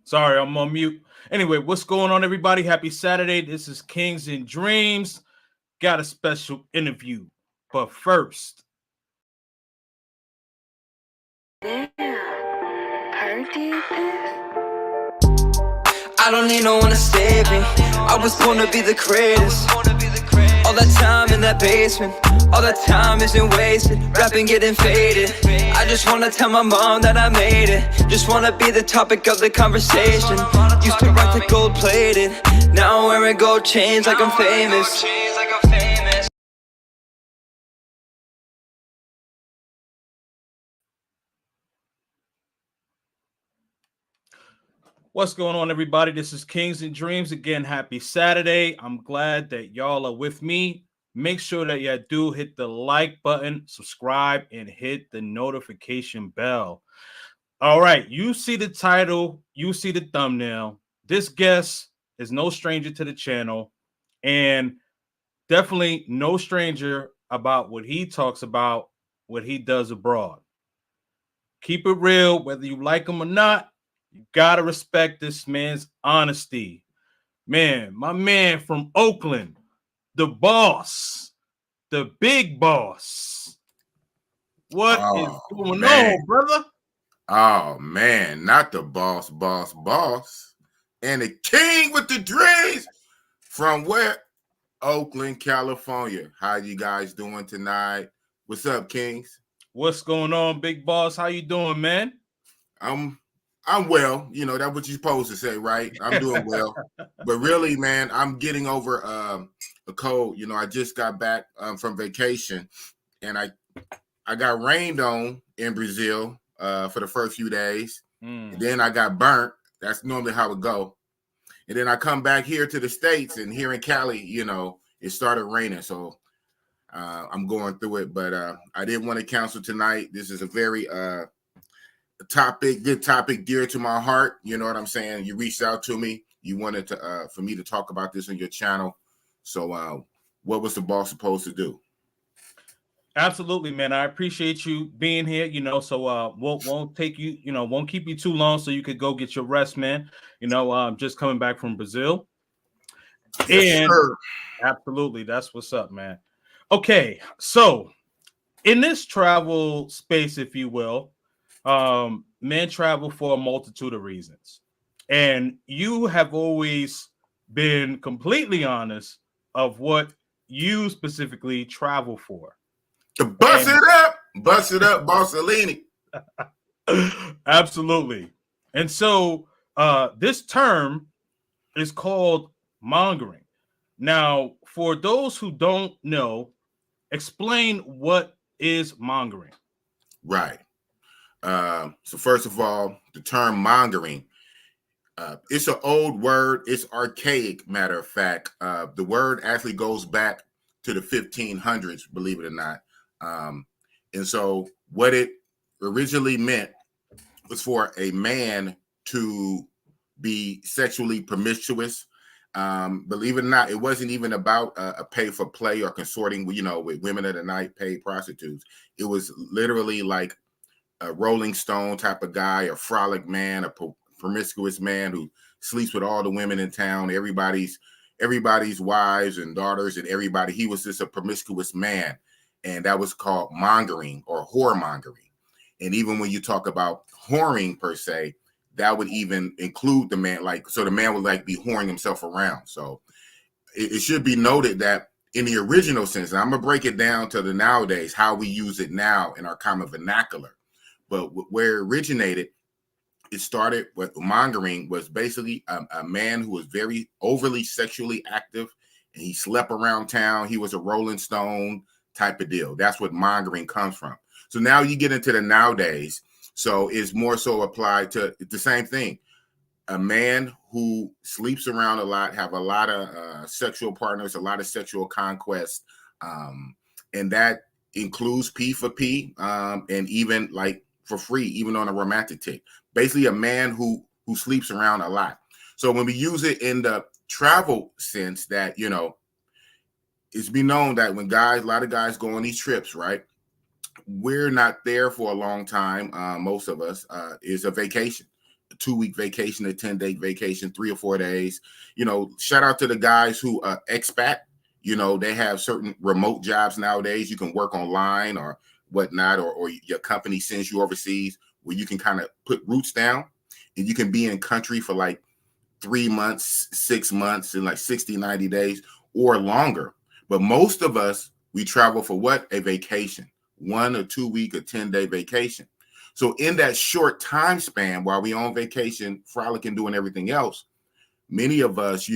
Sorry, I'm on mute. Anyway, what's going on, everybody? Happy Saturday. This is Kings and Dreams. Got a special interview. But first, I don't need no one to save me. I was born to be the greatest. All that time in that basement, all that time isn't wasted. Rapping getting faded. I just wanna tell my mom that I made it. Just wanna be the topic of the conversation. Used to rock the gold plated. Now I'm wearing gold chains like I'm famous. what's going on, everybody? This is Kings and Dreams. Again, happy Saturday. I'm glad that y'all are with me. Make sure that you do hit the like button, subscribe, and hit the notification bell. All right, you see the title, you see the thumbnail. This guest is no stranger to the channel and definitely no stranger about what he talks about, what he does abroad. Keep it real, whether you like him or not. You gotta respect this man's honesty. Man, my man from Oakland, the boss, the big boss. What is going on, brother? Oh man, not the boss, and the king with the dreams from where? Oakland, California. How you guys doing tonight? What's up, Kings? What's going on, big boss? How you doing, man? I'm well. You know, that's what you're supposed to say, right? I'm doing well. But really, man, I'm getting over a cold. You know, I just got back from vacation, and I got rained on in Brazil for the first few days. And then I got burnt. That's normally how it go. And then I come back here to the States, and here in Cali, you know, it started raining. So I'm going through it, but I didn't want to cancel tonight. This is a very good topic, dear to my heart. You know what I'm saying? You reached out to me. You wanted to for me to talk about this on your channel. So what was the boss supposed to do? Absolutely, man. I appreciate you being here. You know, so won't take you. You know, won't keep you too long, so you could go get your rest, man. You know, just coming back from Brazil. Yes, And sir. absolutely, that's what's up, man. Okay, so in this travel space, if you will, men travel for a multitude of reasons, and you have always been completely honest of what you specifically travel for. To bust it up, Bossalini. Absolutely. And so this term is called mongering. Now, for those who don't know, explain what is mongering. Right. So first of all, the term mongering, it's an old word. It's archaic, matter of fact. The word actually goes back to the 1500s, believe it or not. And so what it originally meant was for a man to be sexually promiscuous. Believe it or not, it wasn't even about a pay for play or consorting, you know, with women of the night, paid prostitutes. It was literally like a Rolling Stone type of guy, a frolic man, a promiscuous man who sleeps with all the women in town, everybody's wives and daughters and everybody. He was just a promiscuous man, and that was called mongering or whoremongering. And even when you talk about whoring per se, that would even include the man. Like, so the man would like be whoring himself around. So it should be noted that in the original sense, and I'm gonna break it down to the nowadays, how we use it now in our common vernacular. But where it originated, it started with mongering was basically a man who was very overly sexually active, and he slept around town. He was a Rolling Stone type of deal. That's what mongering comes from. So now you get into the nowadays. So it's more so applied to the same thing. A man who sleeps around a lot, have a lot of sexual partners, a lot of sexual conquest, and that includes P for P, and even like for free, even on a romantic tick. Basically, a man who sleeps around a lot. So when we use it in the travel sense, that, you know, it's been known that when a lot of guys go on these trips, right? We're not there for a long time. Most of us is a vacation. 2-week vacation, a 10-day vacation, 3 or 4 days. Shout out to the guys who expat. They have certain remote jobs nowadays. You can work online or whatnot, or your company sends you overseas where you can kind of put roots down and you can be in country for like 3 months, 6 months, and like 60, 90 days or longer. But most of us, we travel for what? A vacation, 1 or 2 week or 10-day vacation. So in that short time span while we on vacation, frolicking, doing everything else, many of us,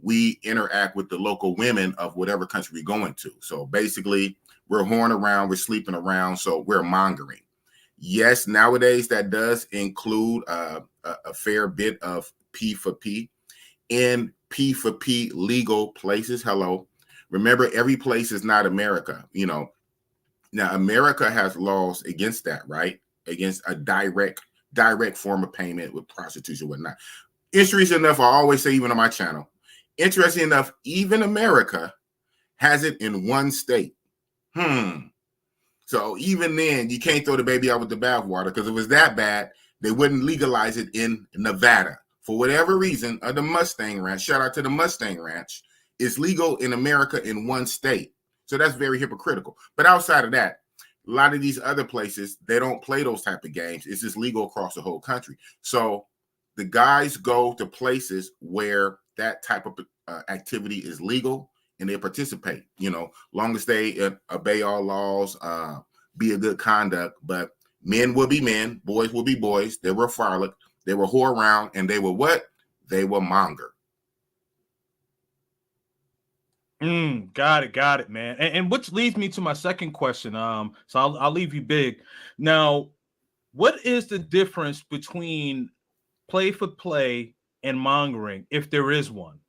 we interact with the local women of whatever country we're going to. So basically, we're whoring around, we're sleeping around, so we're mongering. Yes, nowadays that does include a fair bit of P for P in P for P legal places. Hello. Remember, every place is not America. Now America has laws against that, right? Against a direct form of payment with prostitution, whatnot. Interesting enough, I always say, even on my channel, interesting enough, even America has it in one state. So even then, you can't throw the baby out with the bathwater, because if it was that bad, they wouldn't legalize it in Nevada. For whatever reason, the Mustang Ranch, shout out to the Mustang Ranch, is legal in America in one state. So that's very hypocritical. But outside of that, a lot of these other places, they don't play those type of games. It's just legal across the whole country. So the guys go to places where that type of activity is legal, and they participate, long as they obey all laws, be a good conduct. But men will be men, boys will be boys. They were frolic, they were whore around, and they were what? They were monger. Got it, man. And which leads me to my second question. So I'll leave you big. Now, what is the difference between play for play and mongering, if there is one?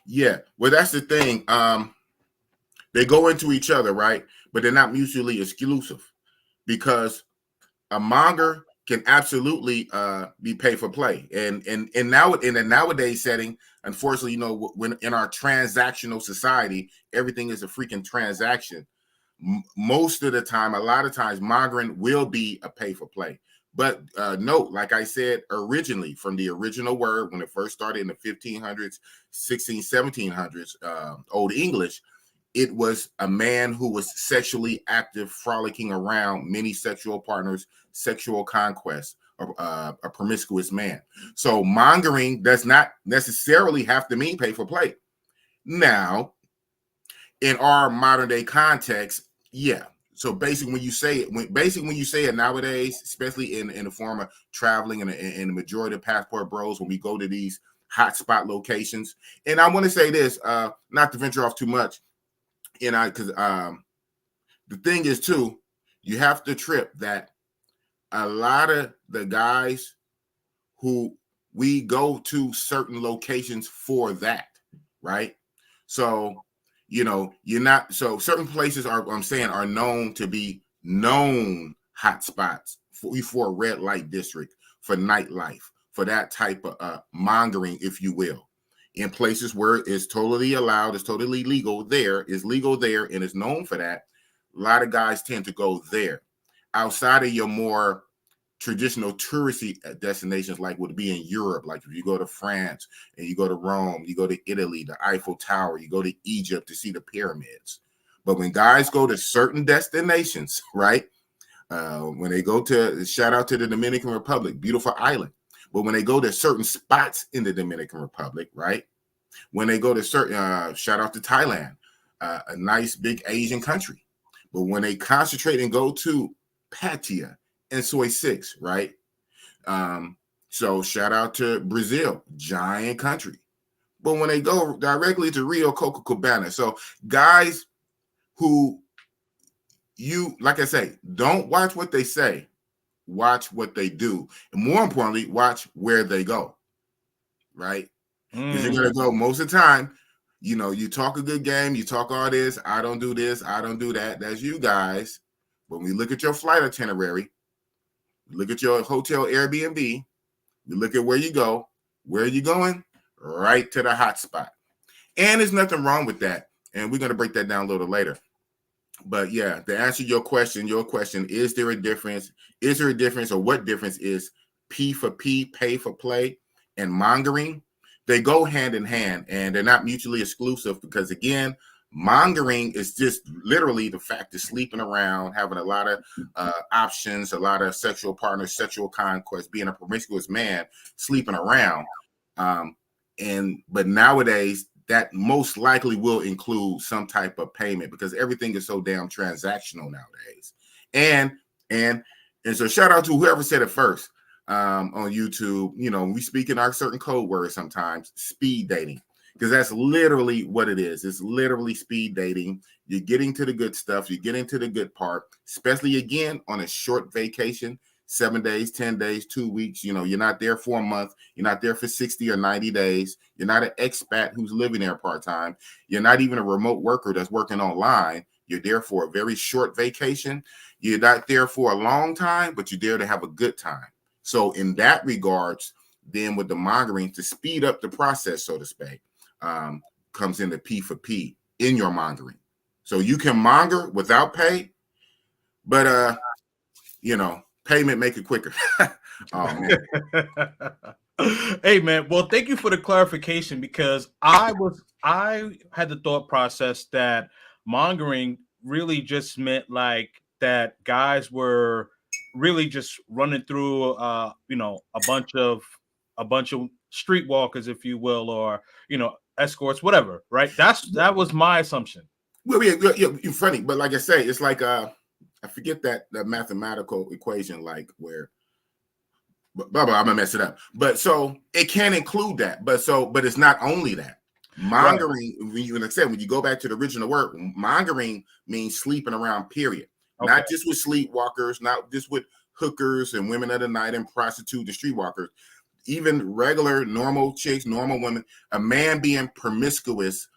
Yeah, well, that's the thing. They go into each other, right? But they're not mutually exclusive, because a monger can absolutely be pay for play. And now in a nowadays setting, unfortunately, when in our transactional society, everything is a freaking transaction. Most of the time, a lot of times, mongering will be a pay for play. But note, like I said originally, from the original word, when it first started in the 1500s, 1700s, Old English, it was a man who was sexually active, frolicking around many sexual partners, sexual conquest, a promiscuous man. So mongering does not necessarily have to mean pay for play. Now, in our modern day context, yeah. So basically, when you say it nowadays, especially in the form of traveling and the majority of passport bros, when we go to these hotspot locations, and I want to say this, not to venture off too much, because the thing is too, you have to trip that a lot of the guys who we go to certain locations for that, right? So you're not, so certain places are known to be known hot spots for a red light district, for nightlife, for that type of mongering, if you will. In places where it's totally allowed, it's totally legal, there is legal there, and is known for that. A lot of guys tend to go there. Outside of your more traditional touristy destinations, like would be in Europe, like if you go to France and you go to Rome, you go to Italy, the Eiffel Tower, you go to Egypt to see the pyramids. But when guys go to certain destinations, right? When they go to, shout out to the Dominican Republic, beautiful island. But when they go to certain spots in the Dominican Republic, right? When they go to certain, shout out to Thailand, a nice big Asian country. But when they concentrate and go to Pattaya and Soy 6, right? So shout out to Brazil, giant country. But when they go directly to Rio Copacabana, so guys who like I say, don't watch what they say, watch what they do. And more importantly, watch where they go, right? Because you're going to go most of the time, you talk a good game, you talk all this, I don't do this, I don't do that. That's you guys. When we look at your flight itinerary, look at your hotel Airbnb, we look at where you go. Where are you going? Right to the hot spot. And there's nothing wrong with that. And we're going to break that down a little later. But yeah, to answer your question, is there a difference? Is there a difference, or what difference is P for P, pay for play, and mongering, they go hand in hand, and they're not mutually exclusive because, again, mongering is just literally the fact of sleeping around, having a lot of options, a lot of sexual partners, sexual conquest, being a promiscuous man, sleeping around. But nowadays, that most likely will include some type of payment because everything is so damn transactional nowadays. And so shout out to whoever said it first on YouTube. You know, we speak in our certain code words sometimes, speed dating, because that's literally what it is. It's literally speed dating. You're getting to the good stuff. You're getting to the good part, especially again on a short vacation, 7 days, 10 days, 2 weeks. You know, you're not there for a month. You're not there for 60 or 90 days. You're not an expat who's living there part-time. You're not even a remote worker that's working online. You're there for a very short vacation. You're not there for a long time, but you're there to have a good time. So in that regards, then with the mongering, to speed up the process, so to speak, comes into P for P in your mongering. So you can monger without pay, but you know, payment make it quicker. Oh man. Hey man, well, thank you for the clarification because I had the thought process that mongering really just meant like that guys were really just running through you know, a bunch of streetwalkers, if you will, or you know, escorts, whatever, right? That was my assumption. Well, yeah, you're funny, but like I say, it's like I forget that mathematical equation, like where blah blah. I'm gonna mess it up, but so it can include that, but it's not only that. Mongering, right. When you go back to the original word, mongering means sleeping around. Period. Okay. Not just with sleepwalkers, not just with hookers and women of the night and prostitutes and streetwalkers. Even regular, normal chicks, normal women. A man being promiscuous,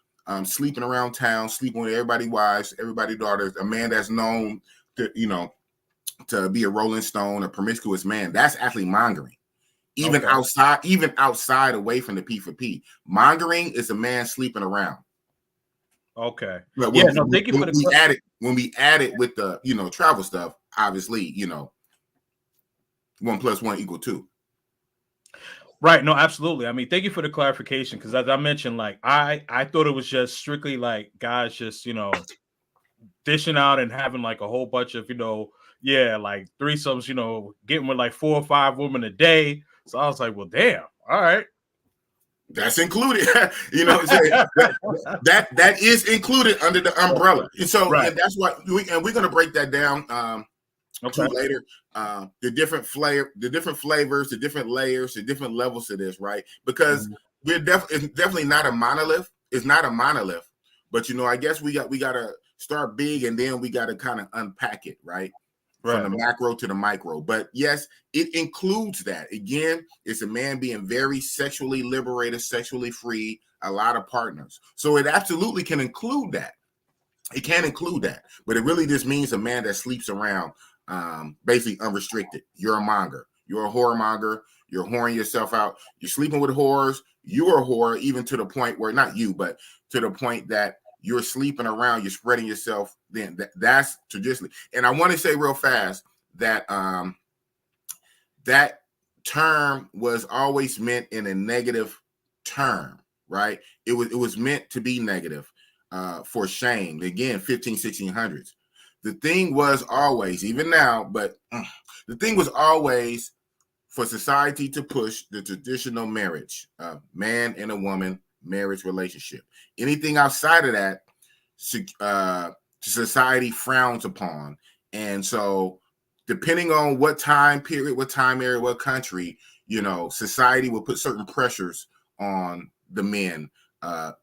sleeping around town, sleeping with everybody's wives, everybody's daughters. A man that's known to, you know, to be a Rolling Stone, a promiscuous man. That's actually mongering. Even outside, away from the P for P. Mongering is a man sleeping around. Okay. But thank you for when we add it with the, you know, travel stuff, obviously, you know, 1 + 1 = 2. Right. No, absolutely. I mean, thank you for the clarification. Because as I mentioned, like I thought it was just strictly like guys just, you know, dishing out and having like a whole bunch of, you know, like threesomes, you know, getting with like 4 or 5 women a day. So I was like, well, damn. All right. That's included. You know what I'm saying? that is included under the umbrella. And so right. And that's what we're going to break that down later. The different flavors, the different layers, the different levels to this, right? Because it's definitely not a monolith. It's not a monolith. But, you know, I guess we got to start big and then we got to kind of unpack it, right? From the macro to the micro. But yes, it includes that. Again, it's a man being very sexually liberated, sexually free, a lot of partners. So it absolutely can include that. It can include that. But it really just means a man that sleeps around, basically unrestricted. You're a monger. You're a whoremonger. You're whoring yourself out. You're sleeping with whores. You're a whore, even to the point where, not you, but to the point that you're sleeping around, you're spreading yourself. Then that's traditionally. And I want to say real fast that that term was always meant in a negative term, right? It was meant to be negative for shame. Again, 1600s. The thing was always, even now, but the thing was always for society to push the traditional marriage, man and a woman marriage relationship. Anything outside of that, society frowns upon. And so depending on what time period, what time area, what country, you know, society will put certain pressures on the men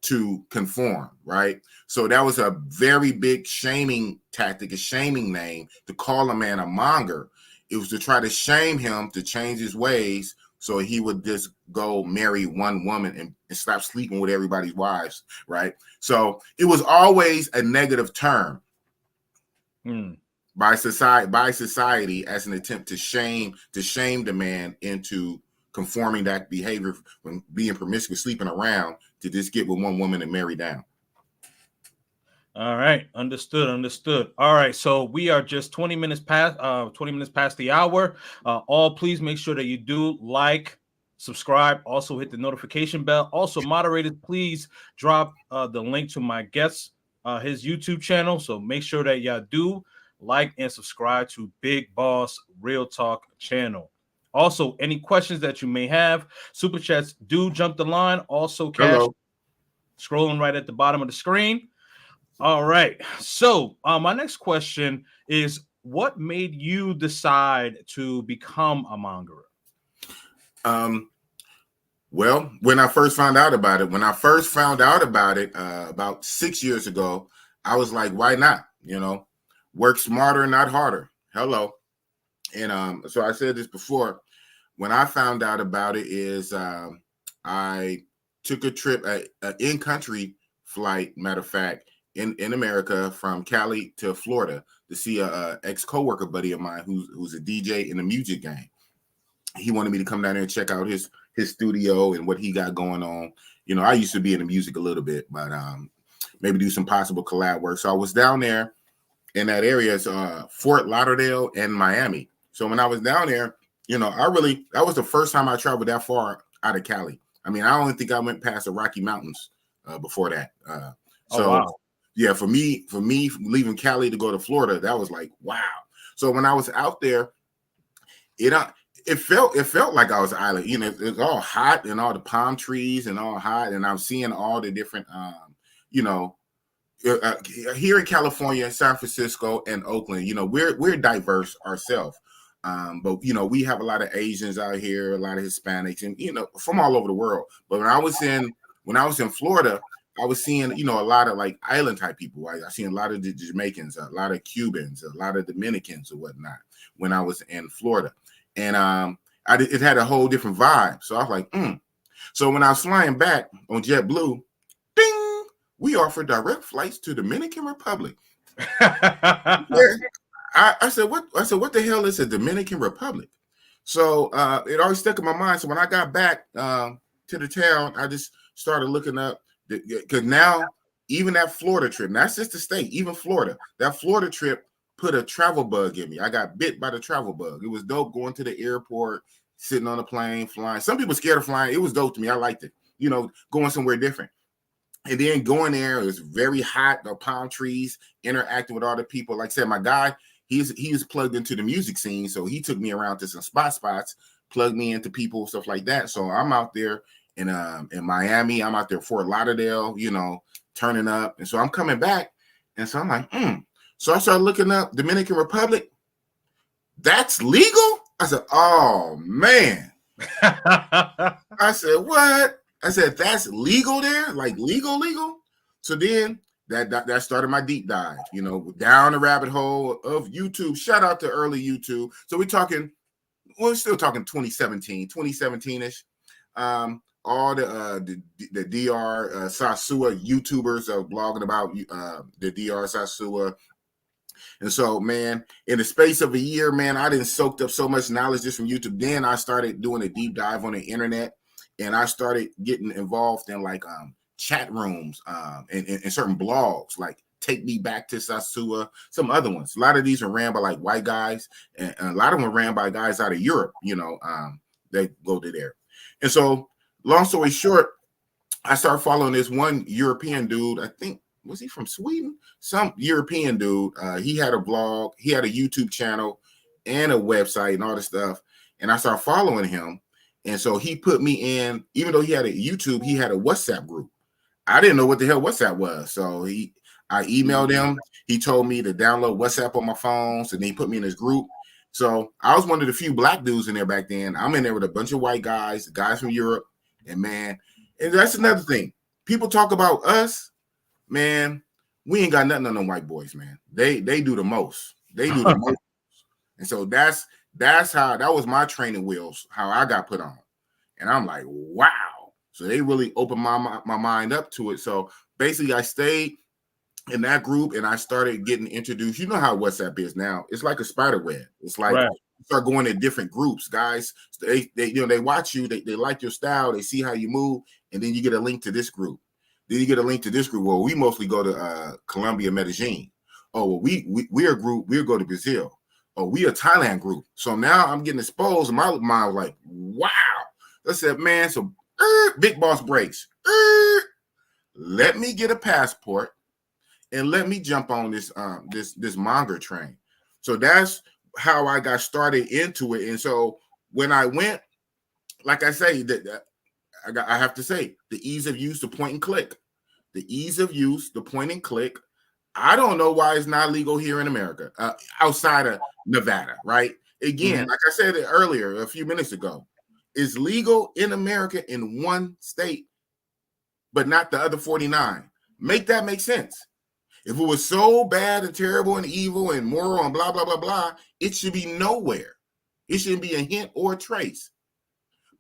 to conform, right? So that was a very big shaming tactic, a shaming name to call a man a monger. It was to try to shame him to change his ways so he would just go marry one woman and stop sleeping with everybody's wives, right? So it was always a negative term by society as an attempt to shame the man into conforming that behavior when being promiscuous, sleeping around to just get with one woman and marry down. All right, understood. All right, so we are just 20 minutes past the hour. All please make sure that you do like, subscribe, also hit the notification bell. Also, moderators, please drop the link to my guest his YouTube channel. So make sure that y'all do like and subscribe to Big Boss Real Talk channel. Also, any questions that you may have, super chats do jump the line. Also, cash Hello. scrolling right at the bottom of the screen. All right. So, my next question is, what made you decide to become a mongerer? Well, when I first found out about it, about 6 years ago, I was like, why not? Work smarter, not harder. Hello. And so I said this before. When I found out about it is I took a trip, an in-country flight, matter of fact, in America from Cali to Florida to see a ex-coworker buddy of mine who's a DJ in the music game. He wanted me to come down there and check out his studio and what he got going on. I used to be in the music a little bit, but maybe do some possible collab work. So I was down there in that area, Fort Lauderdale and Miami. So when I was down there, that was the first time I traveled that far out of Cali. I mean, I don't think I went past the Rocky Mountains before that. Wow. Yeah, for me, leaving Cali to go to Florida, that was like, wow. So when I was out there, it felt like I was island. It was all hot and all the palm trees and all hot, and I'm seeing all the different, here in California, San Francisco, and Oakland. We're diverse ourselves. But we have a lot of Asians out here, a lot of Hispanics, and from all over the world. But when I was in Florida, I was seeing a lot of like island type people. I seen a lot of the Jamaicans, a lot of Cubans, a lot of Dominicans or whatnot when I was in Florida, and it had a whole different vibe. So I was like, So when I was flying back on JetBlue, ding, we offer direct flights to Dominican Republic. Yeah. I said, what the hell is a Dominican Republic? So it always stuck in my mind. So when I got back to the town, I just started looking up, because now even that Florida trip, not just the state, even Florida, that Florida trip put a travel bug in me. I got bit by the travel bug. It was dope going to the airport, sitting on a plane, flying. Some people scared of flying. It was dope to me. I liked it, going somewhere different. And then going there, it was very hot, the palm trees, interacting with all the people. Like I said, my guy, he's plugged into the music scene, so he took me around to some spots, plugged me into people, stuff like that. So I'm out there in Miami, I'm out there Fort Lauderdale, turning up, and so I'm coming back, and so I'm like, So I started looking up Dominican Republic. That's legal? I said, oh man. I said, what? I said, that's legal there, like legal. So then that started my deep dive, down the rabbit hole of YouTube. Shout out to early YouTube. So we're still talking 2017-ish. All the DR Sasua YouTubers are blogging about the DR Sasua. And so, man, in the space of a year, man, I didn't soaked up so much knowledge just from YouTube. Then I started doing a deep dive on the internet, and I started getting involved in like chat rooms and certain blogs, like Take Me Back to Sasua, some other ones. A lot of these are ran by like white guys, and a lot of them are ran by guys out of Europe, they go to there. And so, long story short, I started following this one European dude. I think, was he from Sweden? Some European dude. He had a blog, he had a YouTube channel and a website and all this stuff. And I started following him. And so he put me in, even though he had a YouTube, he had a WhatsApp group. I didn't know what the hell WhatsApp was. So I emailed him. He told me to download WhatsApp on my phone. So then he put me in his group. So I was one of the few black dudes in there back then. I'm in there with a bunch of white guys from Europe. And man, and that's another thing. People talk about us. Man, we ain't got nothing on them white boys, man. They do the most. They do the most. And so that's how, that was my training wheels, how I got put on. And I'm like, wow. So they really opened my mind up to it. So basically I stayed in that group and I started getting introduced. You know how WhatsApp is now. It's like a spider web. It's like you start going to different groups, guys. They watch you, they like your style, they see how you move, and then you get a link to this group. Then you get a link to this group. Well, we mostly go to Colombia, Medellin. Oh, well, we're a group. We'll go to Brazil. Oh, we a Thailand group. So now I'm getting exposed. And my mind was like, wow. I said, man, so big boss breaks. Let me get a passport and let me jump on this Monger train. So that's how I got started into it. And so when I went, like I say, I have to say, the ease of use, the point and click. The ease of use, the point and click. I don't know why it's not legal here in America, outside of Nevada, right? Again, like I said earlier, a few minutes ago, it's legal in America in one state, but not the other 49. Make that make sense. If it was so bad and terrible and evil and moral and blah, blah, blah, blah, it should be nowhere. It shouldn't be a hint or a trace.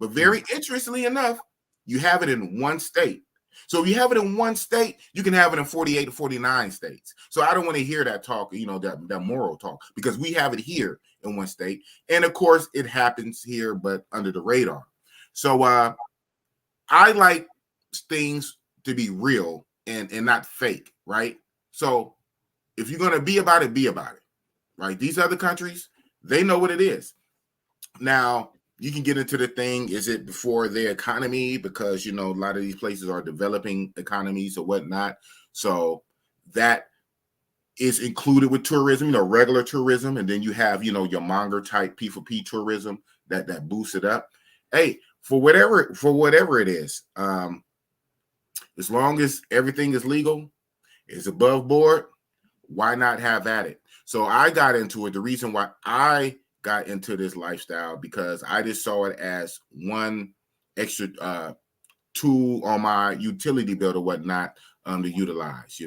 But very interestingly enough, you have it in one state. So if you have it in one state, you can have it in 48 to 49 states. So I don't want to hear that talk, that moral talk, because we have it here in one state. And of course, it happens here, but under the radar. So I like things to be real and not fake, right? So if you're going to be about it, right? These other countries, they know what it is. Now, you can get into the thing, is it for their economy? Because, a lot of these places are developing economies or whatnot. So that is included with tourism, regular tourism. And then you have, your Monger type P4P tourism that boosts it up. Hey, for whatever it is, as long as everything is legal, is above board, why not have at it? So I got into it. The reason why I got into this lifestyle, because I just saw it as one extra tool on my utility bill or whatnot to utilize.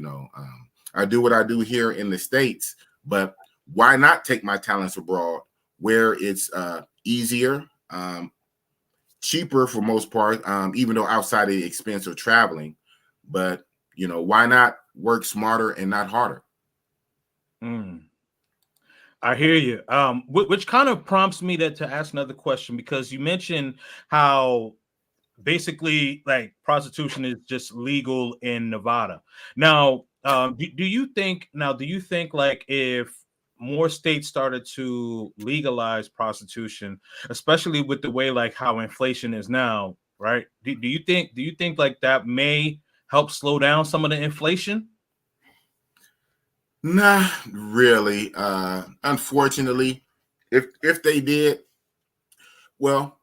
I do what I do here in the States, but why not take my talents abroad where it's easier, cheaper for most part, even though outside of the expense of traveling. But why not work smarter and not harder? I hear you. Which kind of prompts me to ask another question, because you mentioned how basically like prostitution is just legal in Nevada. Now, do you think like if more states started to legalize prostitution, especially with the way like how inflation is now, right? Do you think like that may help slow down some of the inflation? Nah, really. Unfortunately, if they did, well,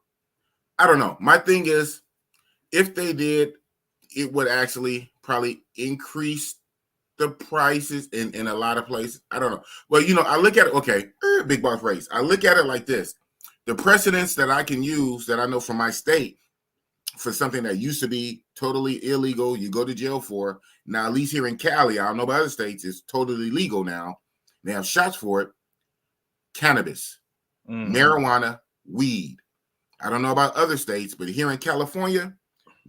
I don't know. My thing is, if they did, it would actually probably increase the prices in a lot of places. I don't know. Well, I look at it, okay, big boss race. I look at it like this. The precedents that I can use that I know from my state for something that used to be totally illegal, you go to jail for. Now, at least here in Cali, I don't know about other states, it's totally legal now. They have shots for it. Cannabis, marijuana, weed. I don't know about other states, but here in California,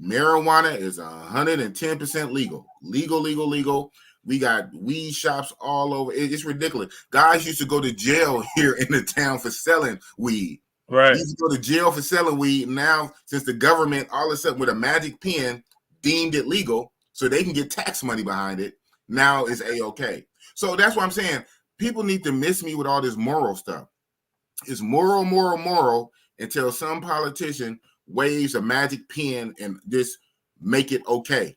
marijuana is 110% legal. Legal. We got weed shops all over. It's ridiculous. Guys used to go to jail here in the town for selling weed. Right. You used to go to jail for selling weed. Now, since the government all of a sudden with a magic pen deemed it legal so they can get tax money behind it, now it's A-okay. So that's what I'm saying. People need to miss me with all this moral stuff. It's moral until some politician waves a magic pen and just make it okay.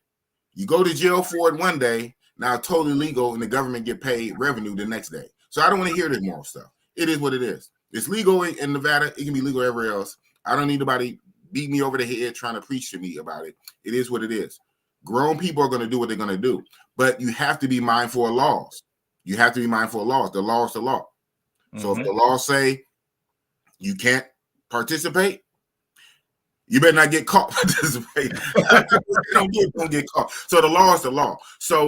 You go to jail for it one day, now it's totally legal, and the government get paid revenue the next day. So I don't want to hear this moral stuff. It is what it is. It's legal in Nevada. It can be legal everywhere else. I don't need nobody beat me over the head trying to preach to me about it. It is what it is. Grown people are going to do what they're going to do. But you have to be mindful of laws. The law is the law. So if the laws say you can't participate, you better not get caught participating. don't get caught. So the law is the law. So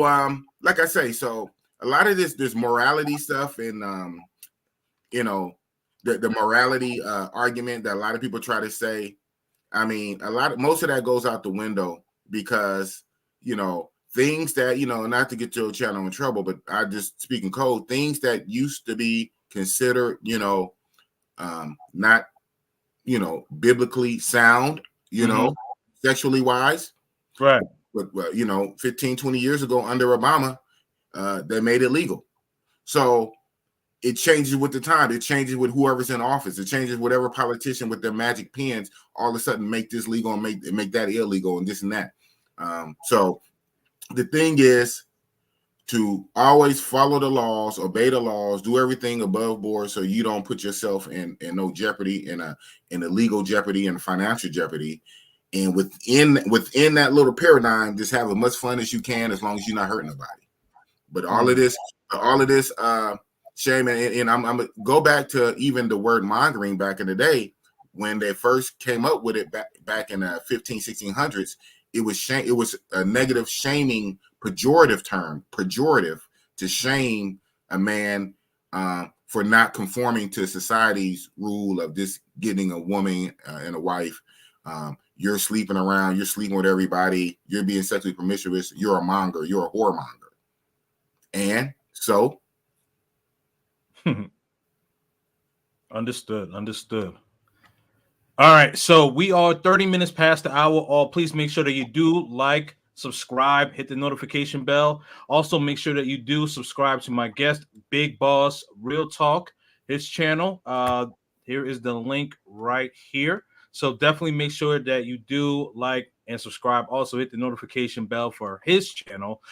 like I say, so a lot of this morality stuff and the morality argument that a lot of people try to say, I mean, most of that goes out the window because things that not to get your channel in trouble, but I just speak in code, things that used to be considered not biblically sound, sexually wise, right? But 15, 20 years ago under Obama, they made it legal. So it changes with the time. It changes with whoever's in office. It changes whatever politician with their magic pens all of a sudden make this legal and make that illegal and this and that. So the thing is to always follow the laws, obey the laws, do everything above board so you don't put yourself in no jeopardy, in a legal jeopardy and financial jeopardy. And within that little paradigm, just have as much fun as you can as long as you're not hurting nobody. But all of this, shame, and I'm gonna go back to even the word mongering back in the day when they first came up with it back in the 1600s. It was a negative shaming pejorative term, to shame a man for not conforming to society's rule of just getting a woman and a wife. You're sleeping around, you're sleeping with everybody, you're being sexually promiscuous, you're a monger, you're a whoremonger. And so Understood. All right, so we are 30 minutes past the hour. All please make sure that you do like, subscribe, hit the notification bell. Also, make sure that you do subscribe to my guest, Big Boss Real Talk, his channel. Here is the link right here. So definitely make sure that you do like and subscribe. Also, hit the notification bell for his channel.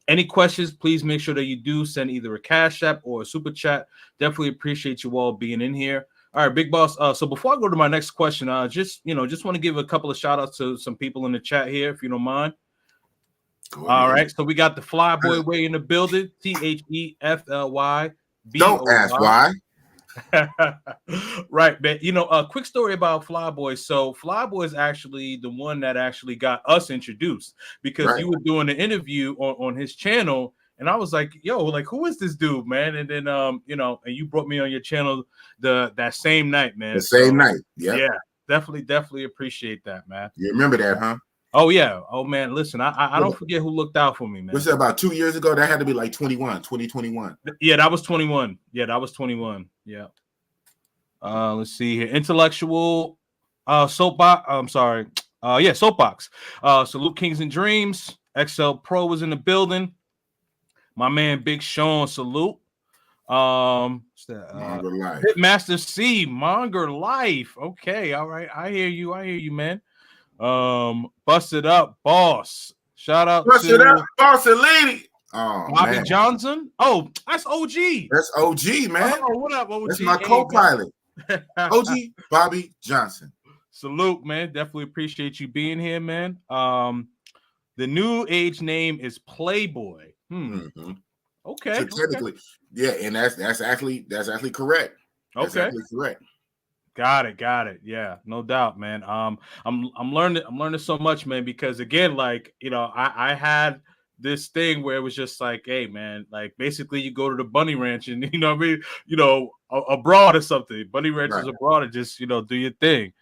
Any questions, please make sure that you do send either a Cash App or a Super Chat. Definitely appreciate you all being in here. All right, Big Boss. So before I go to my next question, just want to give a couple of shout outs to some people in the chat here, if you don't mind. All right, so we got the Flyboy Way in the building. THEFLY. Don't ask why. Right, man. A quick story about Flyboy. So Flyboy is actually the one that actually got us introduced because you were doing an interview on his channel, and I was like, "Yo, like, who is this dude, man?" And then, and you brought me on your channel that same night, man. The same night, yeah, definitely appreciate that, man. You remember that, huh? Oh yeah. Oh man, listen, I don't forget who looked out for me, man. Was it about 2 years ago? That had to be like 2021. Yeah, that was 21. Yeah. Let's see here. Intellectual soapbox. I'm sorry. Soapbox. Salute Kings and Dreams. XL Pro was in the building. My man Big Sean, salute. Pitmaster C, Monger Life. Okay, all right. I hear you, man. Busted Up Boss. Shout out Busted Up Boss and Lady. Oh, Bobby man. Johnson. Oh, that's OG. That's OG, man. Oh, what up, OG? That's my co-pilot. OG Bobby Johnson. Salute, man. Definitely appreciate you being here, man. The new age name is Playboy. Mm-hmm. Okay. So technically, yeah, and that's actually correct. That's okay. actually correct. Got it. Yeah, no doubt, man. I'm learning so much, man, because again, like, I had this thing where it was just like, hey, man, like basically you go to the bunny ranch and abroad or something. Bunny ranch is abroad and just do your thing.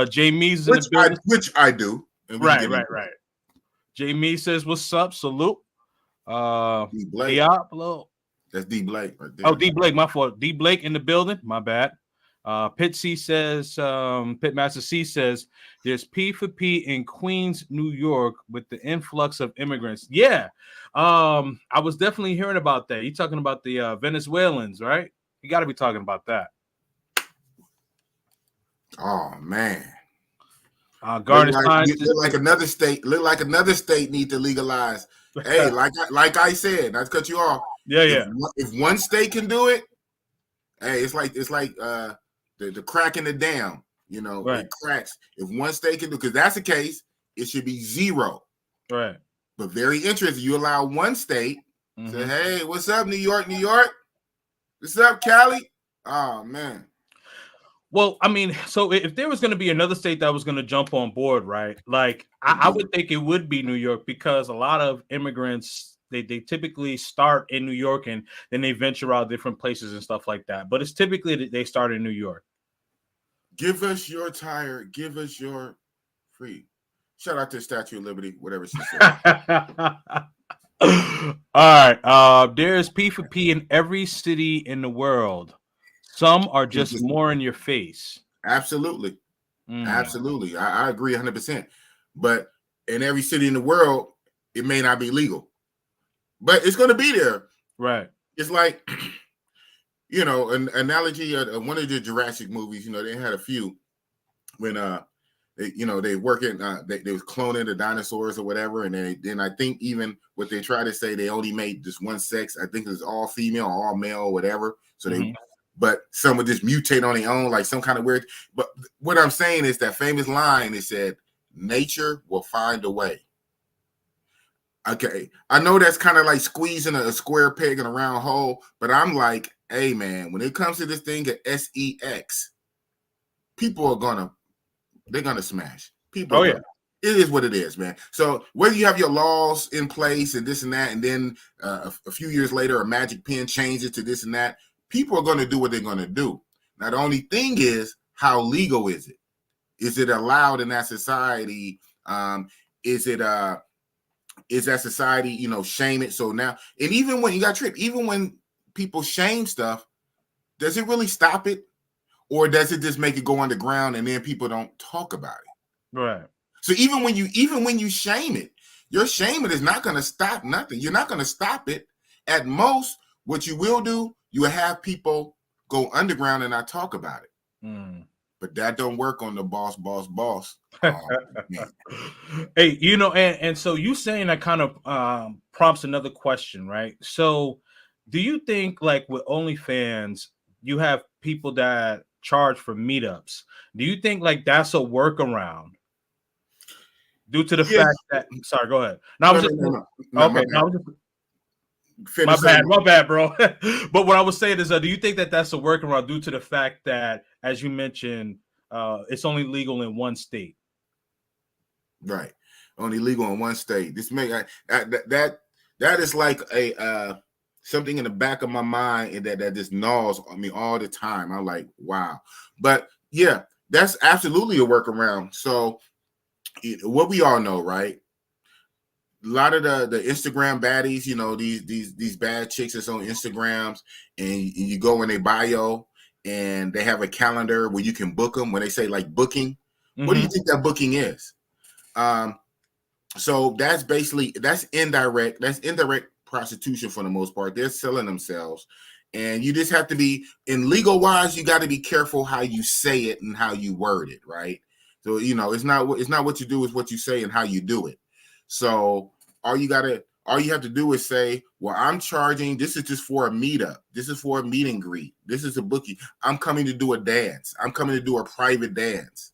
Jamie's in the building. Which I do. Right. Jamie says, "What's up?" Salute. D Blake. Diablo. That's D Blake right there. Oh, D Blake, my fault. D Blake in the building. My bad. Pitmaster C says there's P for P in Queens, New York, with the influx of immigrants. Yeah, I was definitely hearing about that. You're talking about the Venezuelans, right? You got to be talking about that. Oh man, Garnet look like another state. Look like another state need to legalize. Hey, like I said, not to cut you off. Yeah. If one state can do it, hey, it's like the crack in the dam, it cracks. If one state can do, because that's the case, it should be zero. Right. But very interesting. You allow one state say, hey, what's up, New York? What's up, Cali? Oh, man. Well, I mean, so if there was going to be another state that was going to jump on board, right? Like, I would think it would be New York, because a lot of immigrants, they typically start in New York and then they venture out different places and stuff like that. But it's typically that they start in New York. Give us your tire. Give us your free. Shout out to Statue of Liberty, whatever she said. All right. There's P for P in every city in the world. Some are just more in your face. Absolutely. Absolutely. I agree 100%. But in every city in the world, it may not be legal, but it's going to be there. Right. It's like, an analogy of one of the Jurassic movies. They had a few when they working they was cloning the dinosaurs or whatever, and then I think even what they try to say, they only made just one sex. I think it was all female or all male or whatever. So but some would just mutate on their own, like some kind of weird. But what I'm saying is that famous line, it said, nature will find a way. Okay, I know that's kind of like squeezing a square peg in a round hole, but I'm like, hey man, when it comes to this thing at sex, people they're gonna smash. People. Oh yeah. It is what it is, man. So whether you have your laws in place and this and that, and then a few years later, a magic pen changes to this and that, people are going to do what they're going to do. Now, the only thing is, how legal is it? Is it allowed in that society? Is that society, shame it? So now, and even when you got tripped, even when people shame stuff, does it really stop it? Or does it just make it go underground and then people don't talk about it? Right. So even when you shame it, your shaming is not going to stop nothing. You're not going to stop it. At most, what you will do, you will have people go underground and not talk about it. But that don't work on the boss. Hey, and so you saying that kind of prompts another question, right? So do you think, like with OnlyFans, you have people that charge for meetups? Do you think like that's a workaround? Due to the fact that, sorry, go ahead. My bad, bro. But what I was saying is, do you think that that's a workaround due to the fact that, as you mentioned, it's only legal in one state? Right, only legal in one state. This that is like a something in the back of my mind, and that just gnaws on me all the time. I'm like, wow. But yeah, that's absolutely a workaround. So what we all know, right? A lot of the Instagram baddies, these bad chicks that's on Instagrams, and you go in their bio and they have a calendar where you can book them. When they say like booking, what do you think that booking is? So that's indirect. That's indirect prostitution for the most part. They're selling themselves, and you just have to be, in legal wise, you got to be careful how you say it and how you word it, right? So it's not what you do, it's what you say and how you do it. So all you have to do is say, well, I'm charging. This is just for a meetup. This is for a meet and greet. This is a booking. I'm coming to do a dance. I'm coming to do a private dance.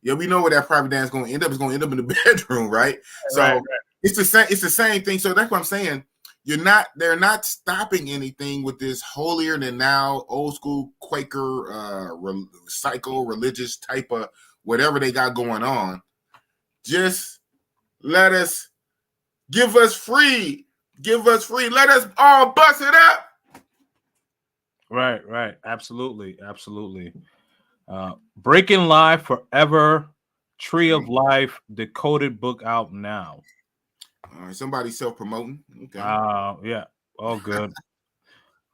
Yeah, we know where that private dance is going to end up. It's going to end up in the bedroom, right? So right. It's the same. It's the same thing. So that's what I'm saying. They're not stopping anything with this holier than now, old school Quaker, psycho religious type of whatever they got going on. Just give us free. Let us all bust it up. Right. Absolutely. Breaking Live Forever, Tree of Life, decoded book out now. All right, somebody self-promoting. Okay. Yeah. All good.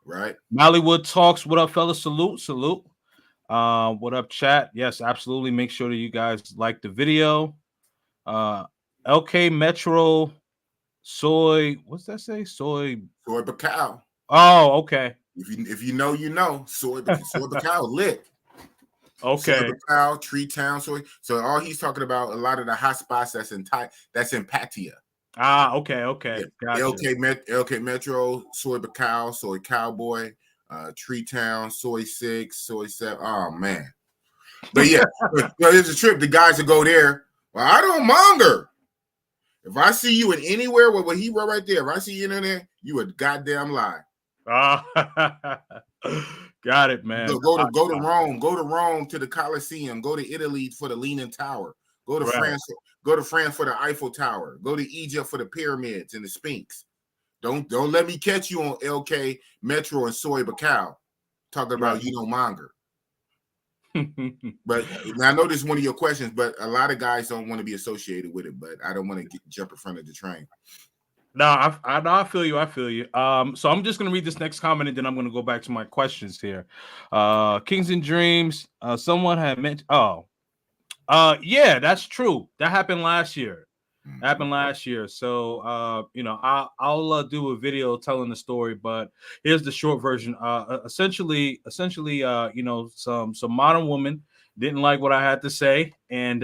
Right. Mollywood Talks. What up, fellas? Salute. What up, chat? Yes, absolutely. Make sure that you guys like the video. LK Metro Soy. What's that say? Soy Bacao. Oh, okay. If you know, you know. Soy Bacao lit. Okay. Soy Bacao, Tree Town, Soy. So all he's talking about, a lot of the hot spots that's in Patia. Okay. Yeah. Gotcha. LK Metro, Soy Bacao, Soy Cowboy, Tree Town, Soy 6, Soy 7. Oh man. But yeah, there's a trip. The guys that go there. Well, I don't monger. If I see you in anywhere with what he wrote right there, if I see you in there, you a goddamn lie. Got it, man. Go to Rome. Go to Rome to the Colosseum. Go to Italy for the Leaning Tower. Go to France. Go to France for the Eiffel Tower. Go to Egypt for the pyramids and the Sphinx. Don't let me catch you on LK Metro and Soy Bacao talking about you don't monger. But I know this is one of your questions, but a lot of guys don't want to be associated with it. But I don't want to jump in front of the train. No, I feel you. So I'm just gonna read this next comment and then I'm gonna go back to my questions here. Kings and Dreams. Someone had mentioned. Yeah, that's true. That happened last year. Happened last year. So I'll do a video telling the story, but here's the short version. Essentially, some modern woman didn't like what I had to say, and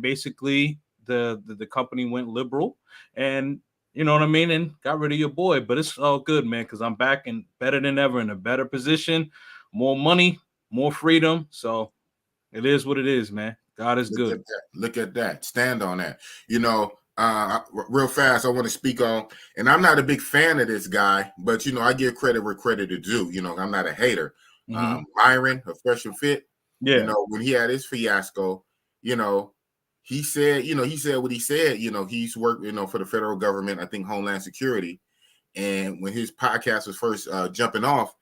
basically the company went liberal, and you know what I mean, and got rid of your boy. But it's all good, man, because I'm back and better than ever, in a better position, more money, more freedom. So it is what it is, man. God is Look good. at that. Look at that. Stand on that. Real fast, I want to speak on, and I'm not a big fan of this guy, but I give credit where credit is due. I'm not a hater. Myron, a Fresh and Fit. Yeah. When he had his fiasco, he said what he said. He's worked, for the federal government, I think Homeland Security. And when his podcast was first jumping off,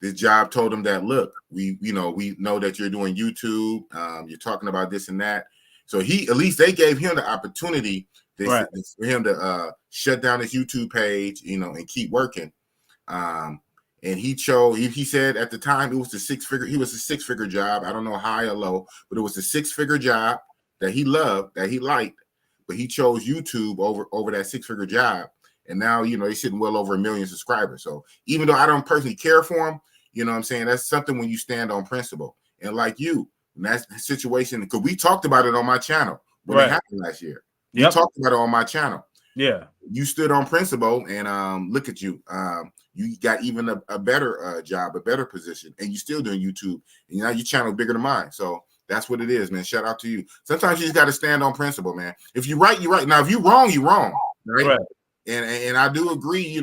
this job told him that, look, we know that you're doing YouTube, you're talking about this and that. So at least they gave him the opportunity for him to shut down his YouTube page, and keep working. And he said at the time it was a six-figure job. I don't know high or low, but it was a six-figure job that he loved, that he liked, but he chose YouTube over that six-figure job. And now, he's sitting well over 1 million subscribers. So even though I don't personally care for him, what I'm saying, that's something when you stand on principle. And like you, in that situation, because we talked about it on my channel when it happened last year. We talked about it on my channel. Yeah. You stood on principle, and look at you. You got even a better job, a better position, and you're still doing YouTube. And now your channel bigger than mine. So that's what it is, man. Shout out to you. Sometimes you just got to stand on principle, man. If you're right, you're right. Now, if you're wrong, you're wrong. Right. And I do agree,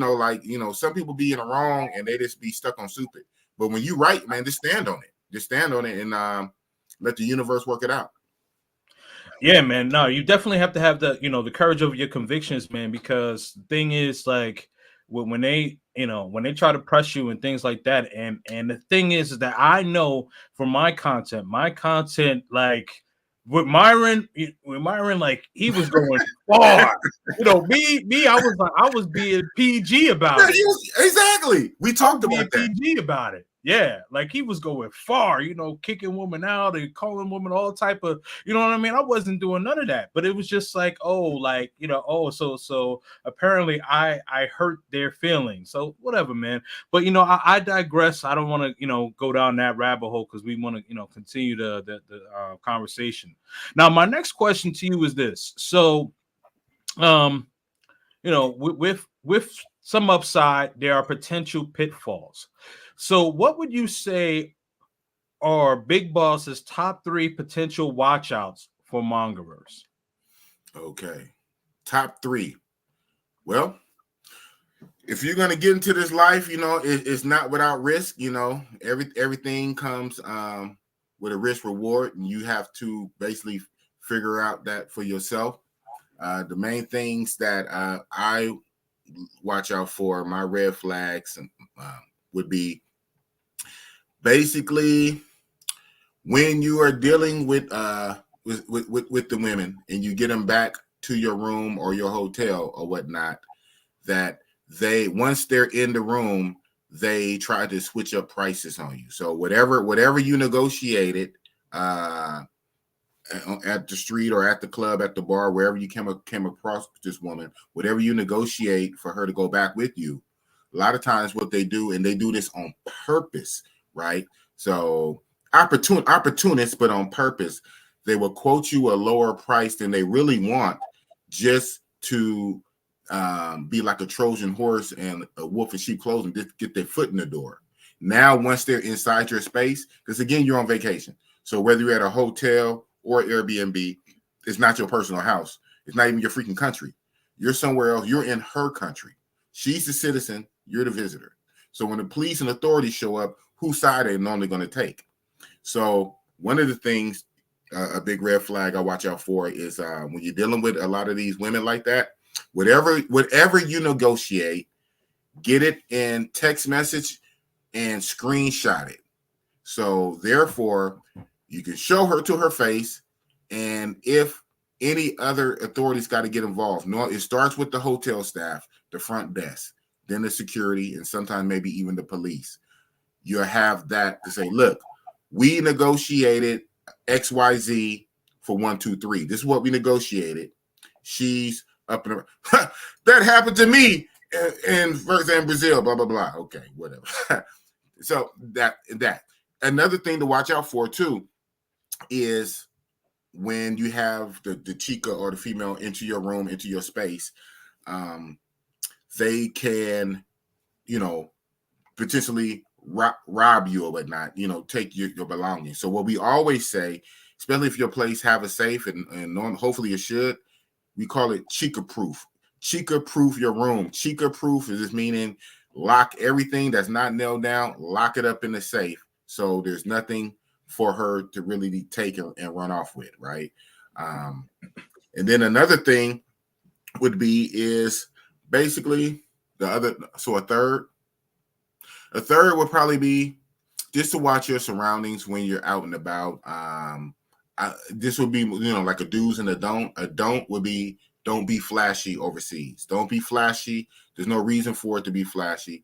some people be in the wrong and they just be stuck on stupid. But when you right, man, just stand on it. Just stand on it and let the universe work it out. Yeah, man. No, you definitely have to have the courage of your convictions, man, because the thing is, like, when they try to press you and things like that. And the thing is that I know for my content, like, with Myron, like, he was going far. I was being PG about it. Exactly. We talked about that. PG about it. Yeah, like he was going far, kicking women out and calling women all type of, you know what I mean? I wasn't doing none of that, but it was just like, so apparently I hurt their feelings. So whatever, man. But I digress. I don't want to go down that rabbit hole because we want to continue the conversation. Now, my next question to you is this. So, with some upside, there are potential pitfalls. So what would you say are Big Boss's top 3 potential watchouts for mongerers? Okay. Top 3. Well, if you're going to get into this life, it's not without risk. Everything comes with a risk reward, and you have to basically figure out that for yourself. The main things that I watch out for, my red flags, would be basically when you are dealing with the women and you get them back to your room or your hotel or whatnot, that once they're in the room, they try to switch up prices on you. So whatever you negotiated at the street or at the club, at the bar, wherever you came across this woman, whatever you negotiate for her to go back with you, a lot of times what they do, and they do this on purpose, right? So opportunists, but on purpose, they will quote you a lower price than they really want, just to be like a Trojan horse and a wolf in sheep clothing, just get their foot in the door. Now, once they're inside your space, because again, you're on vacation. So whether you're at a hotel or Airbnb, it's not your personal house. It's not even your freaking country. You're somewhere else. You're in her country. She's the citizen. You're the visitor. So when the police and authorities show up, whose side are they normally going to take? So one of the things, a big red flag I watch out for is when you're dealing with a lot of these women like that, whatever you negotiate, get it in text message and screenshot it. So therefore, you can show her to her face, and if any other authorities got to get involved, no, it starts with the hotel staff, the front desk, then the security, and sometimes maybe even the police. You have that to say, look, we negotiated XYZ for 1, 2, 3. This is what we negotiated. She's up in the that happened to me in Brazil, blah blah blah. Okay, whatever. So that another thing to watch out for too is when you have the chica or the female into your room, into your space, they can, potentially rob you or whatnot, take your belongings. So what we always say, especially if your place have a safe, and hopefully it should, we call it chica proof. Chica proof your room. Chica proof is just meaning lock everything that's not nailed down, lock it up in the safe. So there's nothing for her to really take and run off with, right? And then another thing would be is basically a third would probably be just to watch your surroundings when you're out and about. This would be, like a do's and a don't. A don't would be, don't be flashy overseas. Don't be flashy. There's no reason for it to be flashy.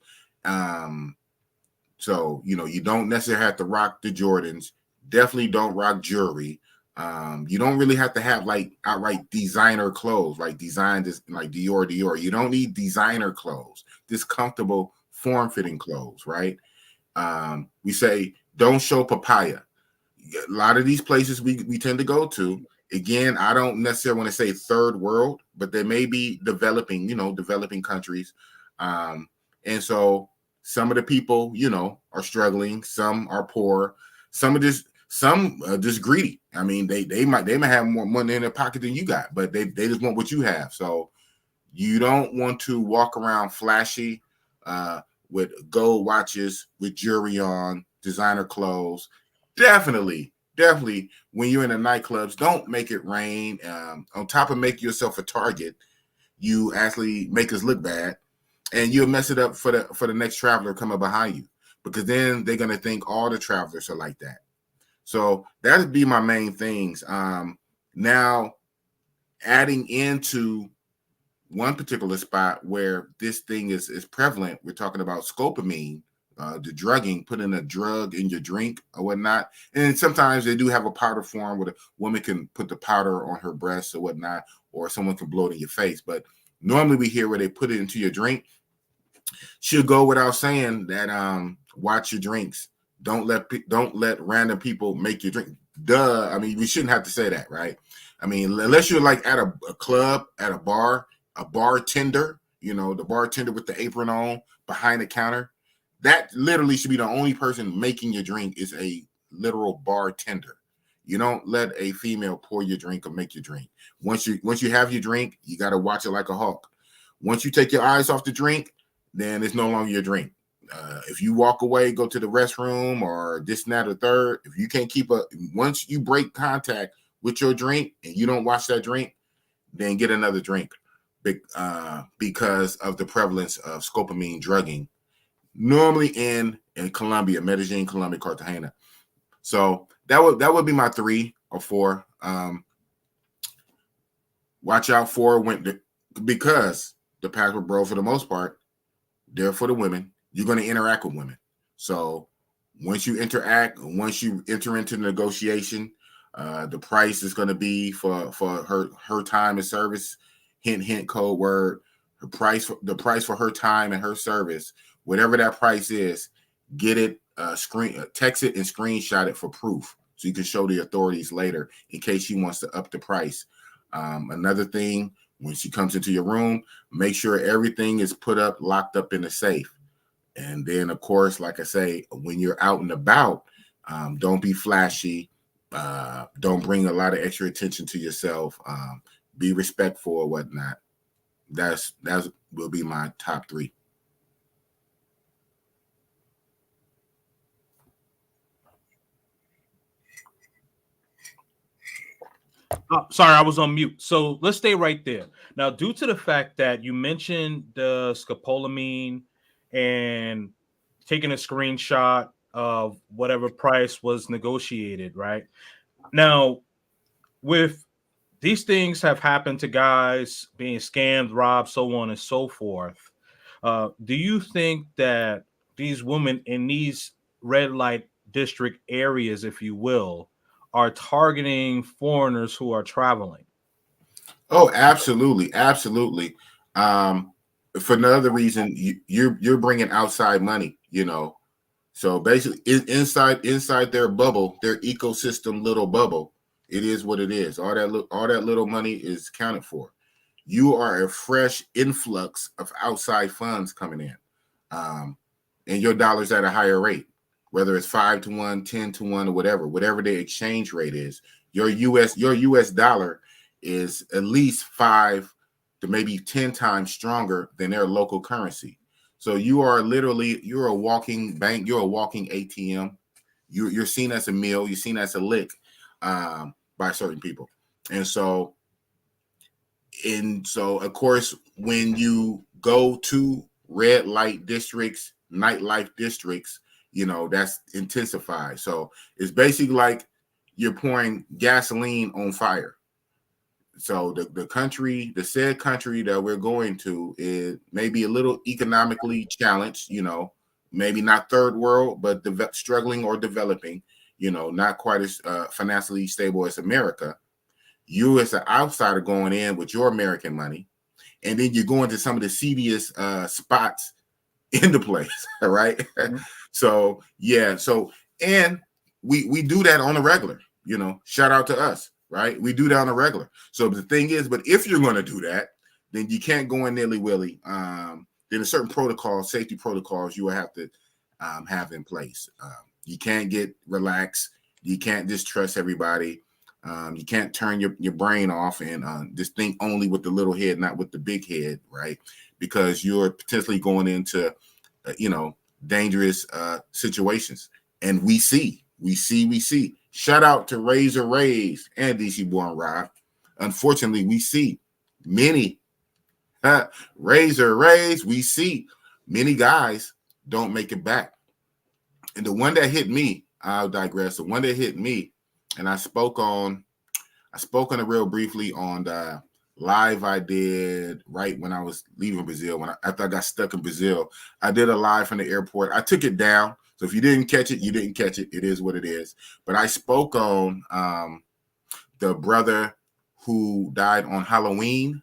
So, you don't necessarily have to rock the Jordans. Definitely don't rock jewelry. You don't really have to have like outright designer clothes, like designed as like Dior. You don't need designer clothes. Just comfortable, form-fitting clothes, right? We say don't show papaya. A lot of these places we tend to go to, again, I don't necessarily want to say third world, but they may be developing countries. And so some of the people, are struggling, some are poor, some are just greedy. I mean, they might have more money in their pocket than you got, but they just want what you have. So you don't want to walk around flashy with gold watches, with jewelry on, designer clothes. Definitely, when you're in the nightclubs, don't make it rain. On top of making yourself a target, you actually make us look bad, and you'll mess it up for the next traveler coming behind you, because then they're gonna think all the travelers are like that. So that'd be my main things. Now, adding into one particular spot where this thing is prevalent, we're talking about scopamine. The drugging, putting a drug in your drink or whatnot. And sometimes they do have a powder form where the woman can put the powder on her breasts or whatnot, or someone can blow it in your face. But normally we hear where they put it into your drink. Should go without saying that watch your drinks. Don't let random people make your drink. Duh. I mean, we shouldn't have to say that, right? I mean, unless you're like at a club, at a bar, a bartender, the bartender with the apron on behind the counter. That literally should be the only person making your drink, is a literal bartender. You don't let a female pour your drink or make your drink. Once you have your drink, you got to watch it like a hawk. Once you take your eyes off the drink, then it's no longer your drink. If you walk away, go to the restroom or this and that or third, if you can't once you break contact with your drink and you don't watch that drink, then get another drink, because of the prevalence of scopamine drugging. Normally in Colombia, Medellin, Colombia, Cartagena. So that would be my 3 or 4. Watch out for because the passport bro, for the most part, they're for the women. You're going to interact with women. So once you enter into negotiation, the price is going to be for her time and service. Hint, hint, code word. The price for her time and her service. Whatever that price is, get it, text it and screenshot it for proof, so you can show the authorities later in case she wants to up the price. Another thing, when she comes into your room, make sure everything is locked up in a safe. And then, of course, like I say, when you're out and about, don't be flashy. Don't bring a lot of extra attention to yourself. Be respectful or whatnot. That will be my top 3. Sorry, I was on mute. So let's stay right there. Now, due to the fact that you mentioned the scopolamine and taking a screenshot of whatever price was negotiated, right? Now, with these things have happened to guys being scammed, robbed, so on and so forth. Do you think that these women in these red light district areas, if you will, are targeting foreigners who are traveling? Oh, absolutely, absolutely. For another reason, you're bringing outside money, So basically, inside their bubble, their ecosystem little bubble, it is what it is. All that little money is accounted for. You are a fresh influx of outside funds coming in, and your dollar's at a higher rate, whether it's 5-1, 10-1, or whatever the exchange rate is. Your US dollar is at least 5 to maybe 10 times stronger than their local currency. So you're a walking bank, you're a walking ATM. You're seen as a meal, you're seen as a lick by certain people. And so of course, when you go to red light districts, nightlife districts, that's intensified. So it's basically like you're pouring gasoline on fire. So the said country that we're going to is maybe a little economically challenged, maybe not third world, but struggling or developing, not quite as financially stable as America. You as an outsider going in with your American money, and then you're going to some of the seediest spots in the place, right? Mm-hmm. So yeah, and we do that on a regular, shout out to us. Right, we do that on a regular. So the thing is, but if you're going to do that, then you can't go in nilly-willy. Then a certain protocols, safety protocols, you will have to have in place. You can't get relaxed. You can't just trust everybody. You can't turn your brain off and just think only with the little head, not with the big head, right? Because you're potentially going into, dangerous situations. And we see. Shout out to Razor Rays and DC Born Rob. Unfortunately, we see many Razor Rays. We see many guys don't make it back. And the one that hit me, I'll digress. The one that hit me, and I spoke on it real briefly on the live I did right when I was leaving Brazil. After I got stuck in Brazil, I did a live from the airport. I took it down. So if you didn't catch it, you didn't catch it. It is what it is. But I spoke on the brother who died on Halloween,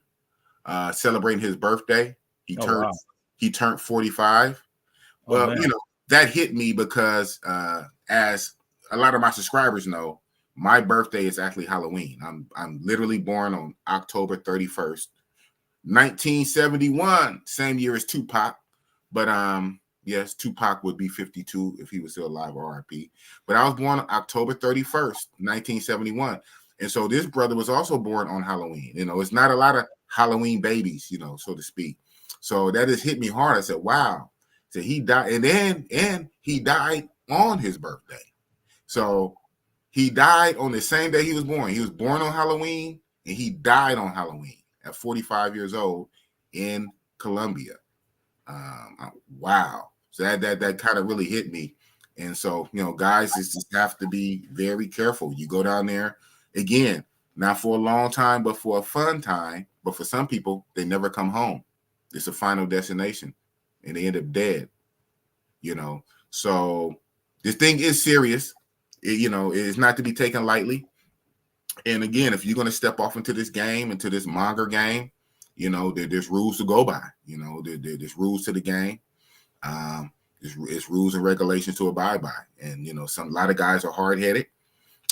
celebrating his birthday. He turned 45. Well, that hit me because as a lot of my subscribers know, my birthday is actually Halloween. I'm literally born on October 31st, 1971, same year as Tupac. But yes, Tupac would be 52 if he was still alive, RIP. But I was born on October 31st, 1971. And so this brother was also born on Halloween. It's not a lot of Halloween babies, so to speak. So that just hit me hard. I said, wow. So he died, and he died on his birthday. So he died on the same day he was born. He was born on Halloween, and he died on Halloween at 45 years old in Colombia. Wow. So that kind of really hit me. And so, guys, just have to be very careful. You go down there, again, not for a long time, but for a fun time. But for some people, they never come home. It's a final destination, and they end up dead, So this thing is serious. It's not to be taken lightly. And again, if you're going to step off into this game, into this monger game, there's rules to go by. There's rules to the game. There's rules and regulations to abide by. And, a lot of guys are hard-headed,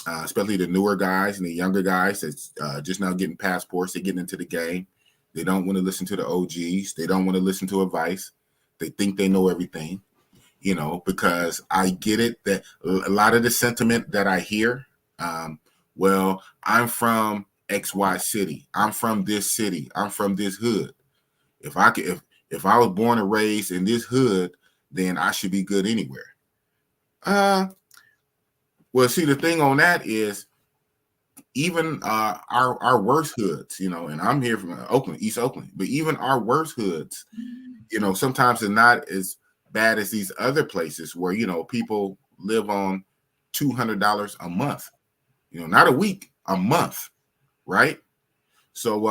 especially the newer guys and the younger guys that's just now getting passports. They're getting into the game. They don't want to listen to the OGs. They don't want to listen to advice. They think they know everything, because I get it that a lot of the sentiment that I hear, well, I'm from XY city. I'm from this city. I'm from this hood. If I was born and raised in this hood, then I should be good anywhere. Well, see, the thing on that is even our worst hoods, and I'm here from Oakland, East Oakland, but even our worst hoods, sometimes they're not as bad as these other places where, people live on $200 a month, not a week, a month, right? So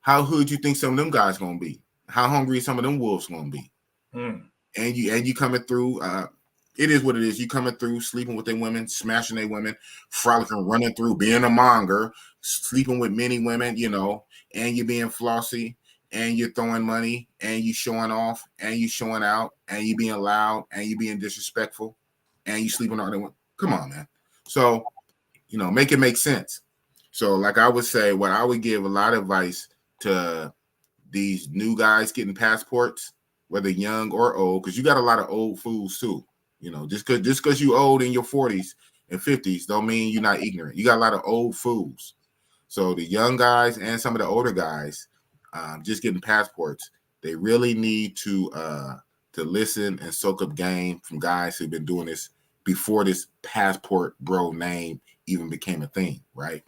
how hood you think some of them guys going to be? How hungry some of them wolves going to be? And you coming through It is what it is. You coming through, sleeping with their women, smashing their women, frolicking, running through, being a monger, sleeping with many women, and you being flossy, and you're throwing money, and you showing off, and you showing out, and you being loud, and you being disrespectful, and you sleeping on them. Come on, man. So, make it make sense. So, like I would say, what I would give a lot of advice to these new guys getting passports, whether young or old, because you got a lot of old fools too. Just because you old in your 40s and 50s don't mean you're not ignorant. You got a lot of old fools. So the young guys and some of the older guys just getting passports, they really need to listen and soak up game from guys who've been doing this before this passport bro name even became a thing, right?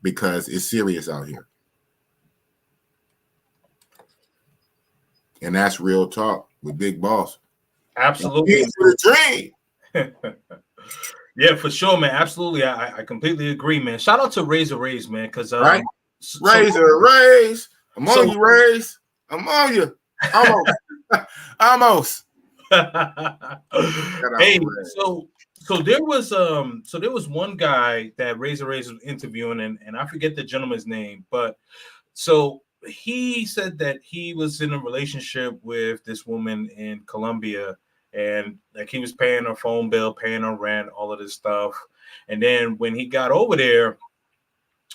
Because it's serious out here. And that's real talk with Big Boss. Absolutely. For the dream. Yeah, for sure, man. Absolutely. I completely agree, man. Shout out to Razor Rays, man, because right? Razor Rays. Among you, Rays. Among you. Almost. Hey, so there was one guy that Razor Rays was interviewing, and I forget the gentleman's name, but so he said that he was in a relationship with this woman in Colombia, and like he was paying her phone bill, paying her rent, all of this stuff. And then when he got over there,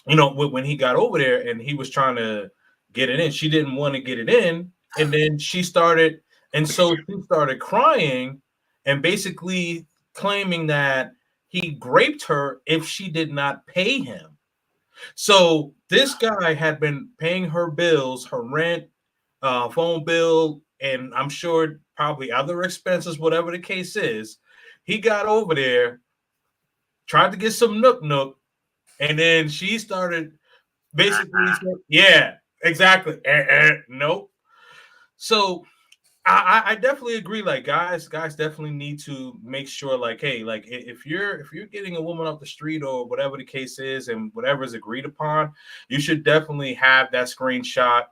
when he got over there and he was trying to get it in, she didn't want to get it in. And then she started crying and basically claiming that he raped her if she did not pay him. So this guy had been paying her bills, her rent, phone bill, and I'm sure probably other expenses, whatever the case is. He got over there, tried to get some nook, and then she started basically saying, yeah, exactly. Nope. So I definitely agree. Like guys definitely need to make sure, like, hey, like if you're getting a woman off the street or whatever the case is, and whatever is agreed upon, you should definitely have that screenshot.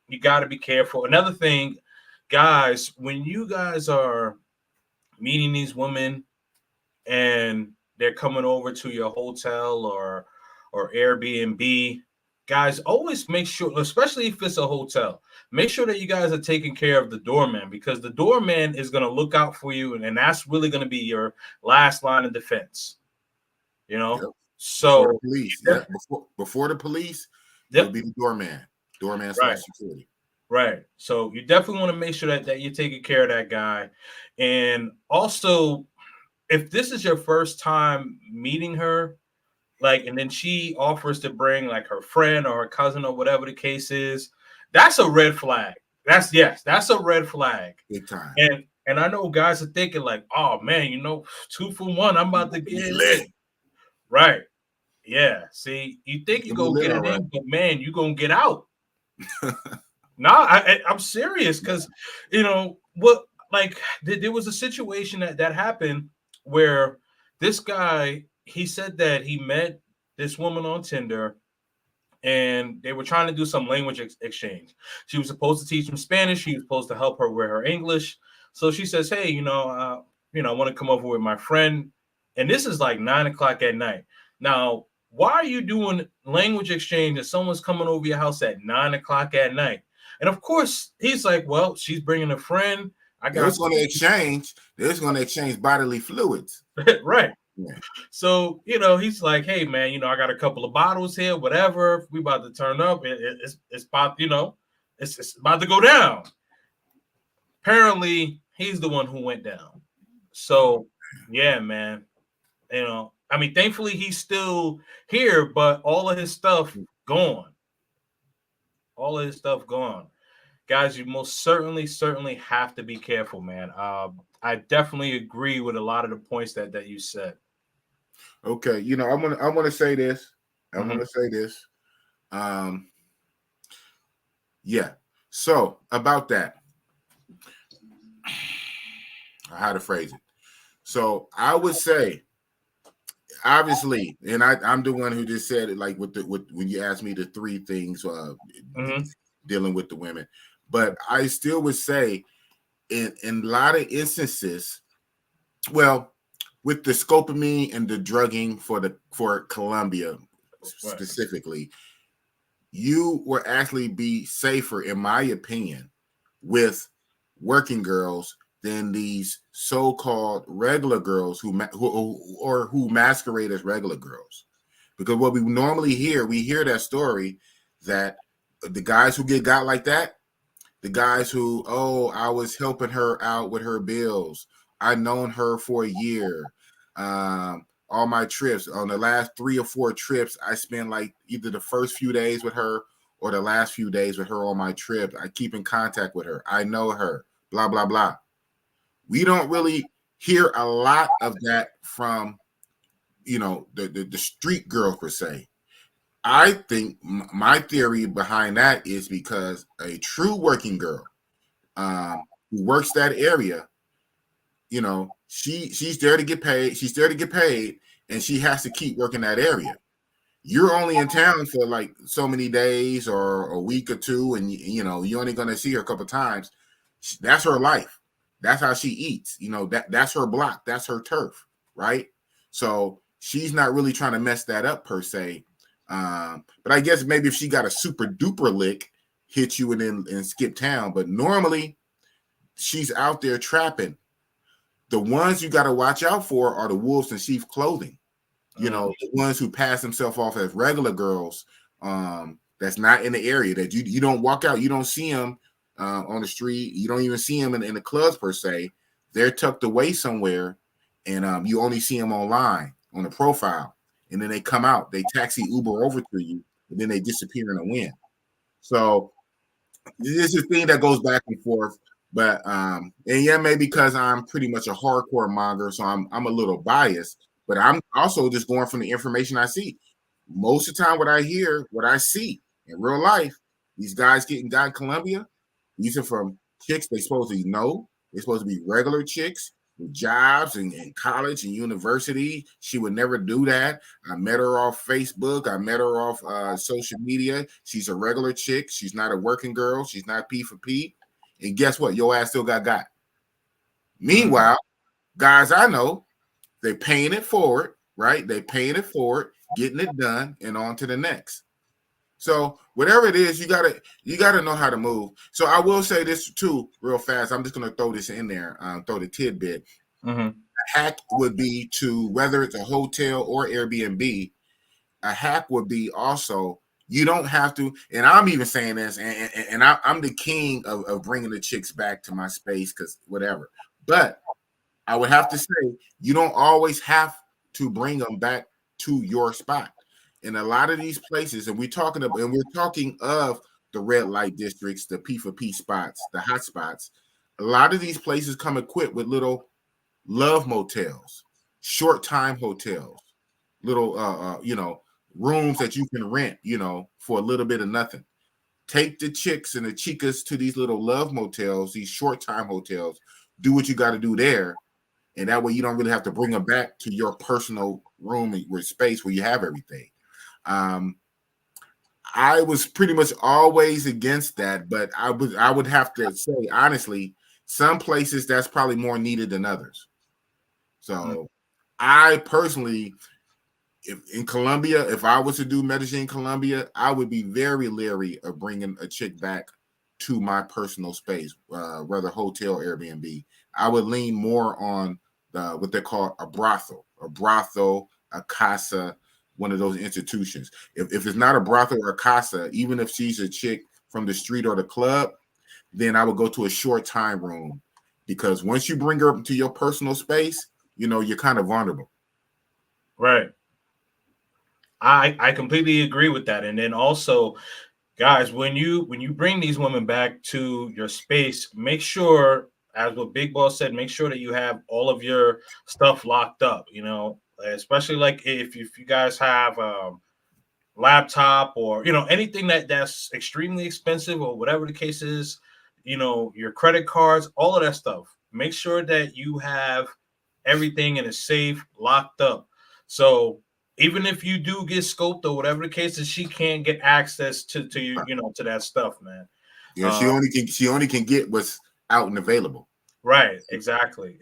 You got to be careful. Another thing, guys, when you guys are meeting these women and they're coming over to your hotel or Airbnb, guys, always make sure, especially if it's a hotel, make sure that you guys are taking care of the doorman, because the doorman is going to look out for you, and that's really going to be your last line of defense. Yep. So before the police, before the police, it'll be the doorman right. security. Right. So you definitely want to make sure that you're taking care of that guy. And also, if this is your first time meeting her, like, and then she offers to bring like her friend or her cousin or whatever the case is, that's a red flag. That's a red flag. Big time. And I know guys are thinking like, oh man, 2 for 1, I'm about to get it. Right. Yeah. See, you think you go get it in, but man, you gonna get out. No, I'm serious, because what, like there was a situation that happened where this guy, he said that he met this woman on Tinder and they were trying to do some language exchange. She was supposed to teach him Spanish. He was supposed to help her with her English. So she says, hey, I want to come over with my friend. And this is like 9 o'clock at night. Now, why are you doing language exchange and someone's coming over your house at 9 o'clock at night? And of course, he's like, well, she's bringing a friend. They're going to exchange bodily fluids. Right. Yeah. So, he's like, hey, man, I got a couple of bottles here, whatever. We about to turn up. It's about, it's about to go down. Apparently, he's the one who went down. So, yeah, man. Thankfully, he's still here, but all of his stuff gone. All of his stuff gone. Guys, you most certainly have to be careful, man. I definitely agree with a lot of the points that you said. Okay, I want to say this. Yeah. So about that, how to phrase it. So I would say, obviously, and I'm the one who just said it, like with when you asked me the 3 things dealing with the women, but I still would say in a lot of instances, Well, with the scopamine and the drugging for Colombia specifically, you will actually be safer, in my opinion, with working girls than these so-called regular girls who masquerade as regular girls. Because what we normally hear, we hear that story that the guys who get got like that, the guys who, oh, I was helping her out with her bills. I known her for a year. All my trips, on the last 3 or 4 trips, I spent like either the first few days with her or the last few days with her on my trip. I keep in contact with her. I know her, blah, blah, blah. We don't really hear a lot of that from, the street girls per se. I think my theory behind that is because a true working girl who works that area, she's there to get paid. She's there to get paid, and she has to keep working that area. You're only in town for like so many days or a week or two, and you're only going to see her a couple of times. That's her life. That's how she eats. That's her block. That's her turf, right? So she's not really trying to mess that up per se. But I guess maybe if she got a super duper lick, hit you and skip town. But normally she's out there trapping. The ones you got to watch out for are the wolves in sheep clothing. The ones who pass themselves off as regular girls, that's not in the area, that you don't walk out, you don't see them on the street, you don't even see them in the clubs per se. They're tucked away somewhere, and you only see them online on the profile, and then they come out, they taxi Uber over to you, and then they disappear in the wind. So this is a thing that goes back and forth. But and yeah, maybe because I'm pretty much a hardcore monger, so I'm a little biased. But I'm also just going from the information I see. Most of the time, what I hear, what I see in real life, these guys getting got in Colombia, these are from chicks they supposedly know. They're supposed to be regular chicks with jobs and college and university. She would never do that. I met her off Facebook. I met her off social media. She's a regular chick. She's not a working girl. She's not P for P. And guess what? Your ass still got. Meanwhile, guys I know, they're paying it forward, right? They're paying it forward, getting it done, and on to the next. So whatever it is, you gotta know how to move. So I will say this too, real fast. I'm just gonna throw this in there, throw the tidbit. A hack would be to, whether it's a hotel or Airbnb, a hack would be also, you don't have to, and I'm even saying this, and I'm the king of bringing the chicks back to my space because whatever. But I would have to say, you don't always have to bring them back to your spot. In a lot of these places, and we're talking of the red light districts, the P for P spots, the hot spots. A lot of these places come equipped with little love motels, short time hotels, little rooms that you can rent, for a little bit of nothing. Take the chicks and the chicas to these little love motels, these short time hotels. Do what you got to do there. And that way you don't really have to bring them back to your personal room or space where you have everything. I was pretty much always against that, but I would have to say, honestly, some places that's probably more needed than others. So I personally, in Colombia, if I was to do Medellin, Colombia, I would be very leery of bringing a chick back to my personal space, whether hotel or Airbnb. I would lean more on what they call a brothel, a casa, one of those institutions. If it's not a brothel or a casa, even if she's a chick from the street or the club, then I would go to a short time room, because once you bring her up to your personal space, you're kind of vulnerable. Right. I completely agree with that. And then also, guys, when you bring these women back to your space, make sure, as what Big Boss said, make sure that you have all of your stuff locked up, especially like if you guys have laptop or anything that's extremely expensive or whatever the case is, your credit cards, all of that stuff. Make sure that you have everything in a safe, locked up. So even if you do get scoped or whatever the case is, she can't get access to you, to that stuff, man. Yeah, she only can get what's out and available. Right. Exactly.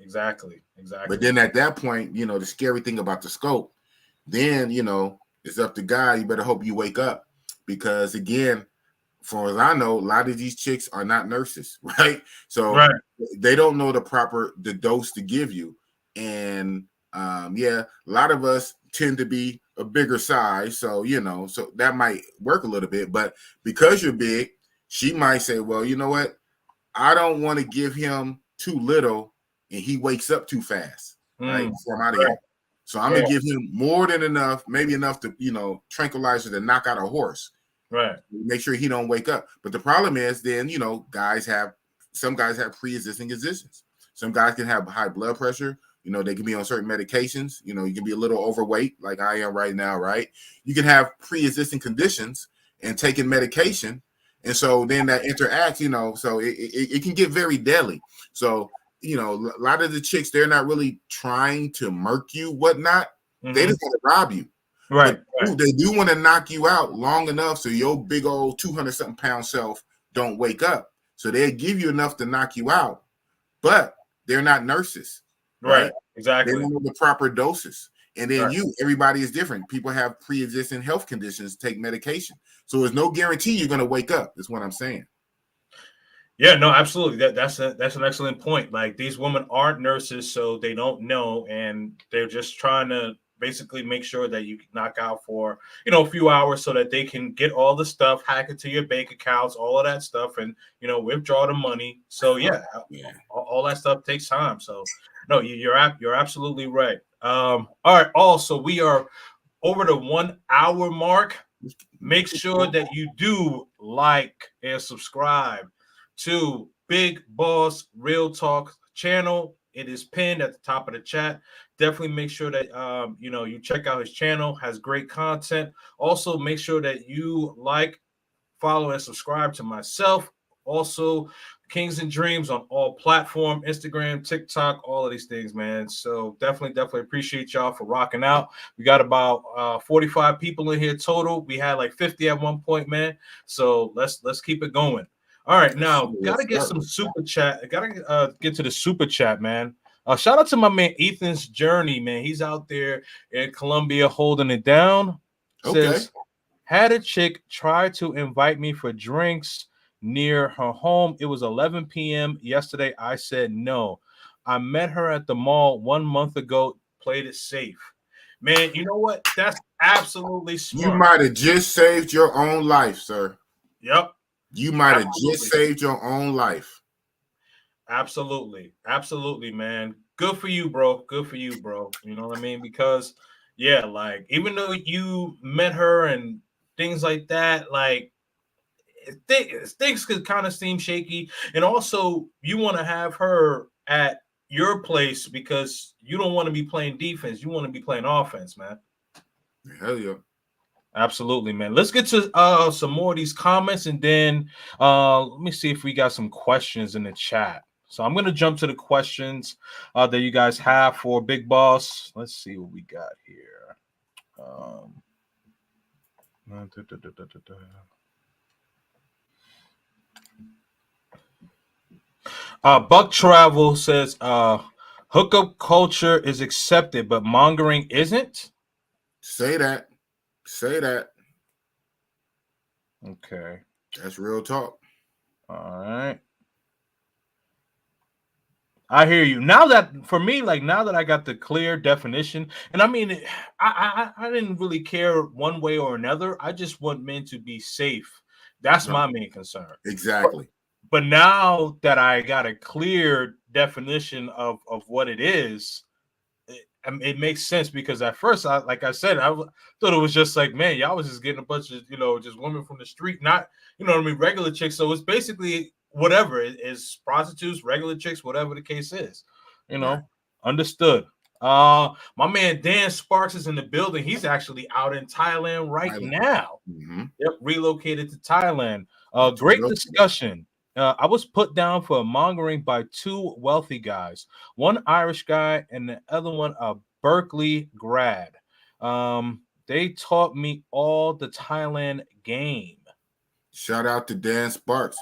But then at that point, the scary thing about the scope, then it's up to God. You better hope you wake up, because again, for as I know, a lot of these chicks are not nurses, right? So Right. they don't know the dose to give you. And a lot of us tend to be a bigger size. So, so that might work a little bit. But because you're big, she might say, well, you know what? I don't want to give him too little and he wakes up too fast, right? Before I'm out of here. So I'm going to give him more than enough, maybe enough to, tranquilizer to knock out a horse. Right. Make sure he don't wake up. But the problem is then, some guys have pre-existing conditions. Some guys can have high blood pressure. They can be on certain medications. You can be a little overweight like I am right now, right? You can have pre-existing conditions and taking medication. And so then that interacts, so it can get very deadly. So, a lot of the chicks, they're not really trying to murk you, whatnot. Mm-hmm. They just want to rob you. Right. But they do want to knock you out long enough so your big old 200-something pound self don't wake up. So they give you enough to knock you out, but they're not nurses. Right? Exactly. They don't know the proper doses. And then everybody is different. People have pre-existing health conditions, take medication. So there's no guarantee you're going to wake up. That's what I'm saying. Yeah, no, absolutely. That's an excellent point. Like, these women aren't nurses, so they don't know, and they're just trying to basically make sure that you knock out for a few hours so that they can get all the stuff, hack it to your bank accounts, all of that stuff, and withdraw the money. So all that stuff takes time. So no, you're absolutely right. All right. Also, we are over the 1 hour mark. Make sure that you do like and subscribe to Big Boss Real Talk channel. It is pinned at the top of the chat. Definitely make sure that you check out his channel. Has great content. Also, make sure that you like, follow, and subscribe to myself. Also, Kings and Dreams on all platforms, Instagram, TikTok, all of these things, man. So definitely appreciate y'all for rocking out. We got about 45 people in here total. We had like 50 at one point, man. So let's keep it going. All right, now gotta get some super chat. Gotta get to the super chat, man. Shout out to my man Ethan's Journey, man. He's out there in Colombia holding it down. Says, had a chick try to invite me for drinks near her home. It was 11 p.m. yesterday. I said no. I met her at the mall 1 month ago. Played it safe. Man, you know what? That's absolutely smart. You might have just saved your own life, sir. Yep. You might have just saved your own life. Absolutely, man. Good for you, bro. You know what I mean? Because like, even though you met her and things like that, like, things could kind of seem shaky. And also, you want to have her at your place because you don't want to be playing defense. You want to be playing offense, man. Hell yeah. Absolutely, man. Let's get to some more of these comments, and then let me see if we got some questions in the chat. So I'm going to jump to the questions that you guys have for Big Boss. Let's see what we got here. Buck Travel says hookup culture is accepted, but mongering isn't. Say that. Okay. That's real talk. All right. I hear you. Now that I got the clear definition, and I mean, I didn't really care one way or another. I just want men to be safe. That's my main concern. Exactly. But now that I got a clear definition of what it is, it makes sense, because at first, like I said, I thought it was just like, man, y'all was just getting a bunch of, just women from the street, not, regular chicks. So it's basically whatever it is, prostitutes, regular chicks, whatever the case is, Understood. My man Dan Sparks is in the building. He's actually out in Thailand right now. Mm-hmm. Yep, relocated to Thailand. Great discussion. I was put down for mongering by two wealthy guys, one Irish guy and the other one a Berkeley grad. They taught me all the Thailand game. Shout out to Dan Sparks.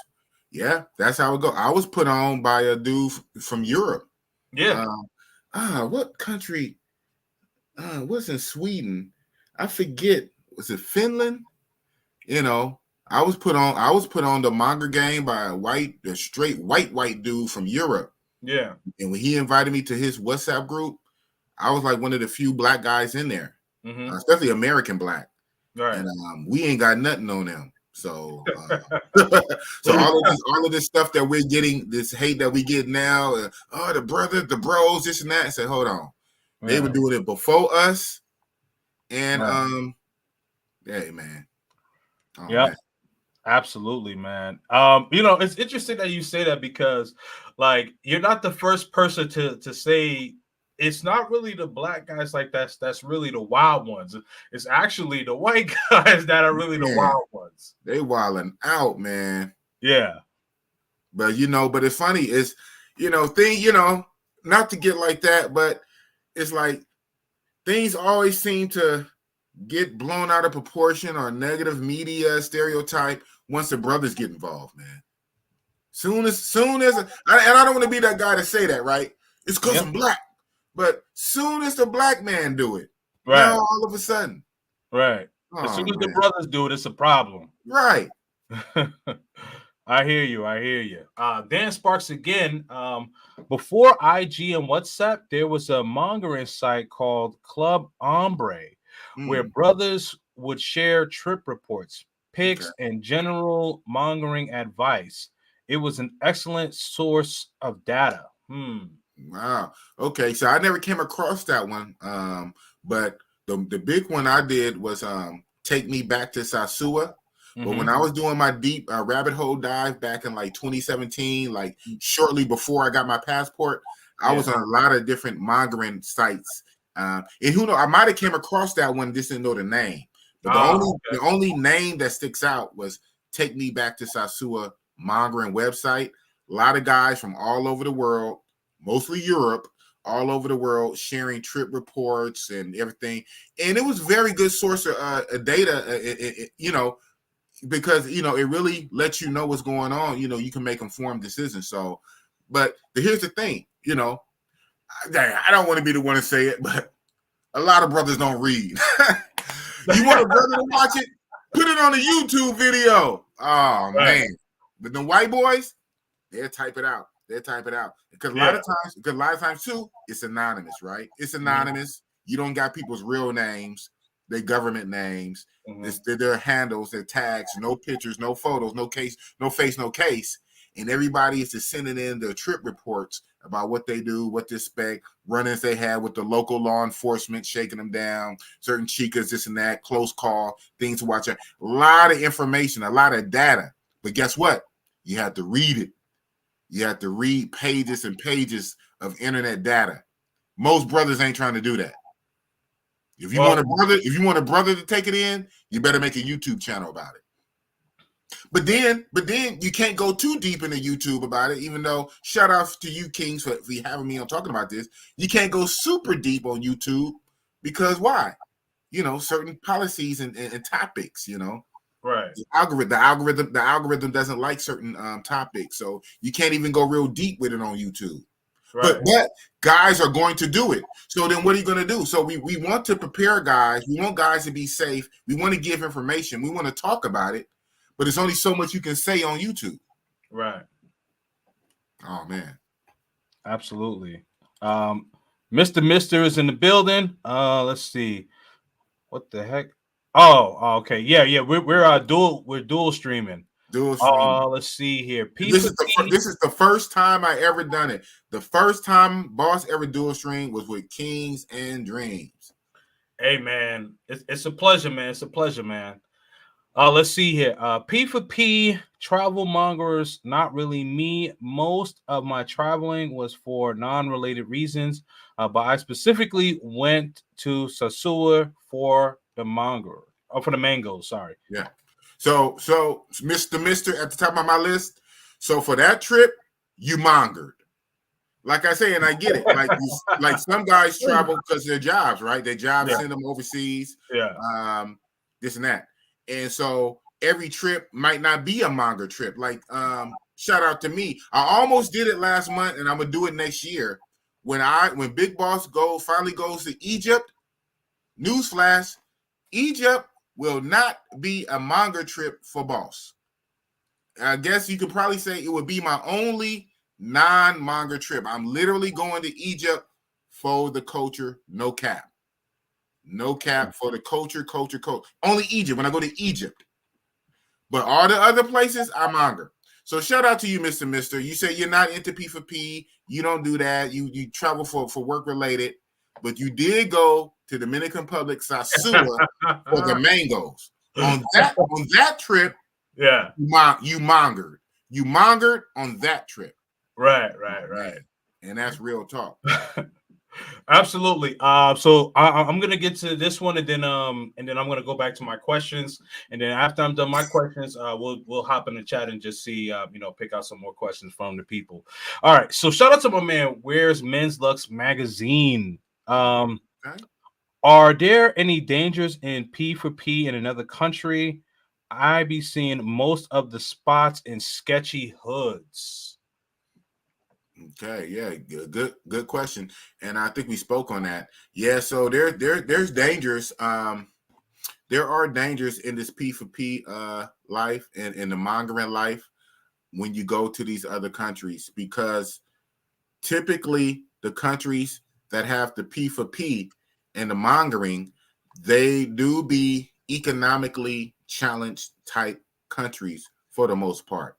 Yeah, that's how it go. I was put on by a dude from Europe. Yeah. What country? What's in Sweden? I forget. Was it Finland? You know, I was put on the Mongering by a straight white dude from Europe. Yeah. And when he invited me to his WhatsApp group, I was like one of the few black guys in there, especially American black. Right. And we ain't got nothing on them. So, so all of this stuff that we're getting, this hate that we get now, the brothers, the bros, this and that. I said, hold on, they were doing it before us, and hey man, yeah, absolutely, man. It's interesting that you say that because, like, you're not the first person to say. It's not really the black guys like that's really the wild ones. It's actually the white guys that are really the wild ones. They wilding out, man. Yeah. But but it's funny, it's not to get like that, but it's like things always seem to get blown out of proportion or negative media stereotype once the brothers get involved, man. Soon as and I don't want to be that guy to say that, right? It's because I'm black. But soon as the black man do it, now all of a sudden. Right. As soon as the brothers do it, it's a problem. Right. I hear you. Dan Sparks again. Before IG and WhatsApp, there was a mongering site called Club Ombre, where brothers would share trip reports, pics, and general mongering advice. It was an excellent source of data. Wow. Okay, so I never came across that one. But the big one I did was Take Me Back to Sasua. But when I was doing my deep rabbit hole dive back in like 2017, like shortly before I got my passport, I was on a lot of different mongering sites. And who knows, I might have came across that one, just didn't know the name. But the only name that sticks out was Take Me Back to Sasua mongering website. A lot of guys from all over the world, mostly Europe, all over the world, sharing trip reports and everything. And it was a very good source of data, because, it really lets you know what's going on. You can make informed decisions. So, but here's the thing, I don't want to be the one to say it, but a lot of brothers don't read. You want a brother to watch it? Put it on a YouTube video. Oh, man. But the white boys, they'll type it out. Because a lot of times too, it's anonymous, right? It's anonymous. You don't got people's real names, their government names, their handles, their tags, no pictures, no photos, no case, no face, no case. And everybody is just sending in their trip reports about what they do, what they expect, run-ins they had with the local law enforcement, shaking them down, certain chicas, this and that, close call, things to watch. A lot of information, a lot of data. But guess what? You have to read it. You have to read pages and pages of internet data. Most brothers ain't trying to do that. If you want a brother to take it in, you better make a YouTube channel about it. But then you can't go too deep into YouTube about it, even though shout out to you, Kings, for having me on talking about this. You can't go super deep on YouTube because why? Certain policies and topics, Right. The algorithm doesn't like certain topics, so you can't even go real deep with it on YouTube. Right. But guys are going to do it. So then what are you going to do? So we want to prepare guys. We want guys to be safe. We want to give information. We want to talk about it. But there's only so much you can say on YouTube. Right. Oh, man. Absolutely. Mr. Mister is in the building. Let's see. What the heck? Oh, okay. Yeah. We're dual streaming. Let's see here. This is the first time I ever done it. The first time Boss ever dual stream was with Kings and Dreams. Hey, man, it's a pleasure, man. It's a pleasure, man. Let's see here. P for P, travel mongers, not really me. Most of my traveling was for non-related reasons, but I specifically went to Sasua for the mangoes. Sorry. Yeah. So Mr. at the top of my list. So for that trip, you mongered. Like I say, and I get it. Like some guys travel because their jobs, right? Their jobs send them overseas. Yeah. This and that. And so every trip might not be a monger trip. Like shout out to me. I almost did it last month, and I'm gonna do it next year. When Big Boss finally goes to Egypt, newsflash, Egypt will not be a manga trip for Boss. I guess you could probably say it would be my only non-manga trip. I'm literally going to Egypt for the culture, no cap. No cap for the culture. Only Egypt, when I go to Egypt. But all the other places, I manga. So shout out to you, Mr. Mister. You say you're not into P4P. You don't do that. You travel for work related. But you did go to Dominican Republic, Sasua, for the mangoes. On that trip, yeah, you mongered. You mongered on that trip. Right. And that's real talk. Absolutely. So I'm gonna get to this one, and then I'm gonna go back to my questions, and then after I'm done my questions, we'll hop in the chat and just see, pick out some more questions from the people. All right. So shout out to my man. Where's Men's Lux magazine? Okay. Are there any dangers in P4P in another country? I be seeing most of the spots in sketchy hoods. Okay, yeah, good question, and I think we spoke on that. Yeah, so there's dangers. There are dangers in this P4P life and in the mongering life when you go to these other countries, because typically the countries that have the P4P and the mongering, they do be economically challenged type countries for the most part,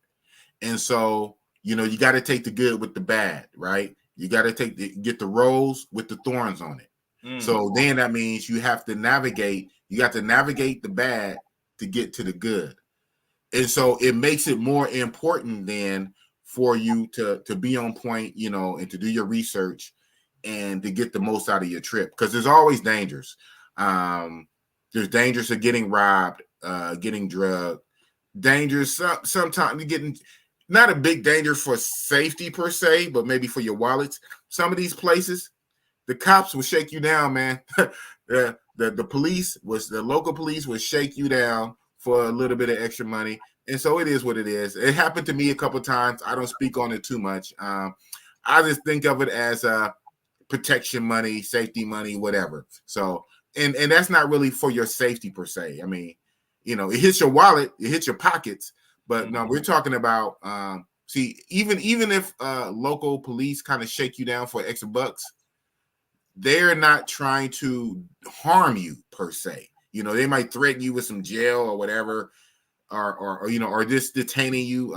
and so. You got to take the good with the bad, right? You got to get the rose with the thorns on it. So then that means you have to navigate. You got to navigate the bad to get to the good. And so it makes it more important then for you to be on point, and to do your research and to get the most out of your trip. Because there's always dangers. There's dangers of getting robbed, getting drugged, dangers sometimes getting... Not a big danger for safety per se, but maybe for your wallets. Some of these places, the cops will shake you down, man. the local police will shake you down for a little bit of extra money. And so it is what it is. It happened to me a couple of times. I don't speak on it too much. I just think of it as protection money, safety money, whatever. So, and that's not really for your safety per se. I mean, it hits your wallet, it hits your pockets. But no, we're talking about even if local police kind of shake you down for extra bucks, they're not trying to harm you per se. They might threaten you with some jail or whatever, or just detaining you,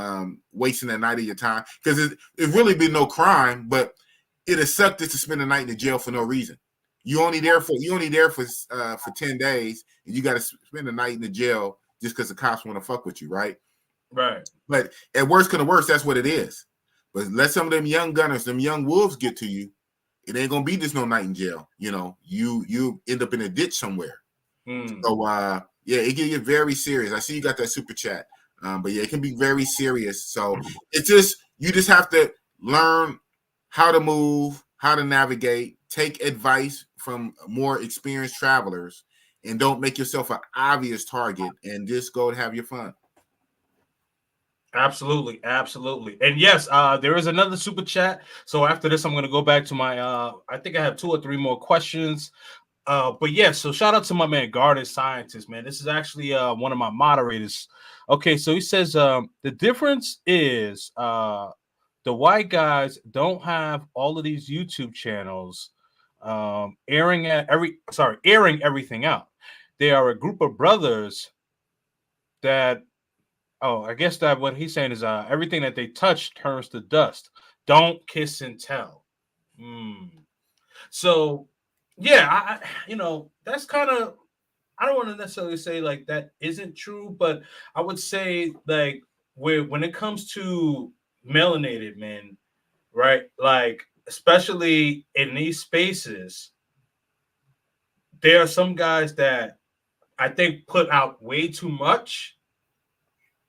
wasting a night of your time, because it really been no crime, but it'd suck just to spend a night in the jail for no reason. You only there for 10 days, and you got to spend a night in the jail just because the cops want to fuck with you, right? Right. But at worst could worst, that's what it is. But let some of them young gunners, them young wolves get to you. It ain't gonna be just no night in jail. You end up in a ditch somewhere. So yeah, it can get very serious. I see you got that super chat. But yeah, it can be very serious. So you just have to learn how to move, how to navigate, take advice from more experienced travelers, and don't make yourself an obvious target, and just go and have your fun. Absolutely. And yes, there is another super chat. So after this, I'm going to go back to my I think I have 2 or 3 more questions. But yeah, so shout out to my man Garden Scientist, man. This is actually one of my moderators. Okay, so he says the difference is the white guys don't have all of these YouTube channels airing everything out. They are a group of brothers that I guess that what he's saying is everything that they touch turns to dust. Don't kiss and tell. So, yeah, that's kind of, I don't want to necessarily say like that isn't true, but I would say like when it comes to melanated men, right? Like, especially in these spaces, there are some guys that I think put out way too much.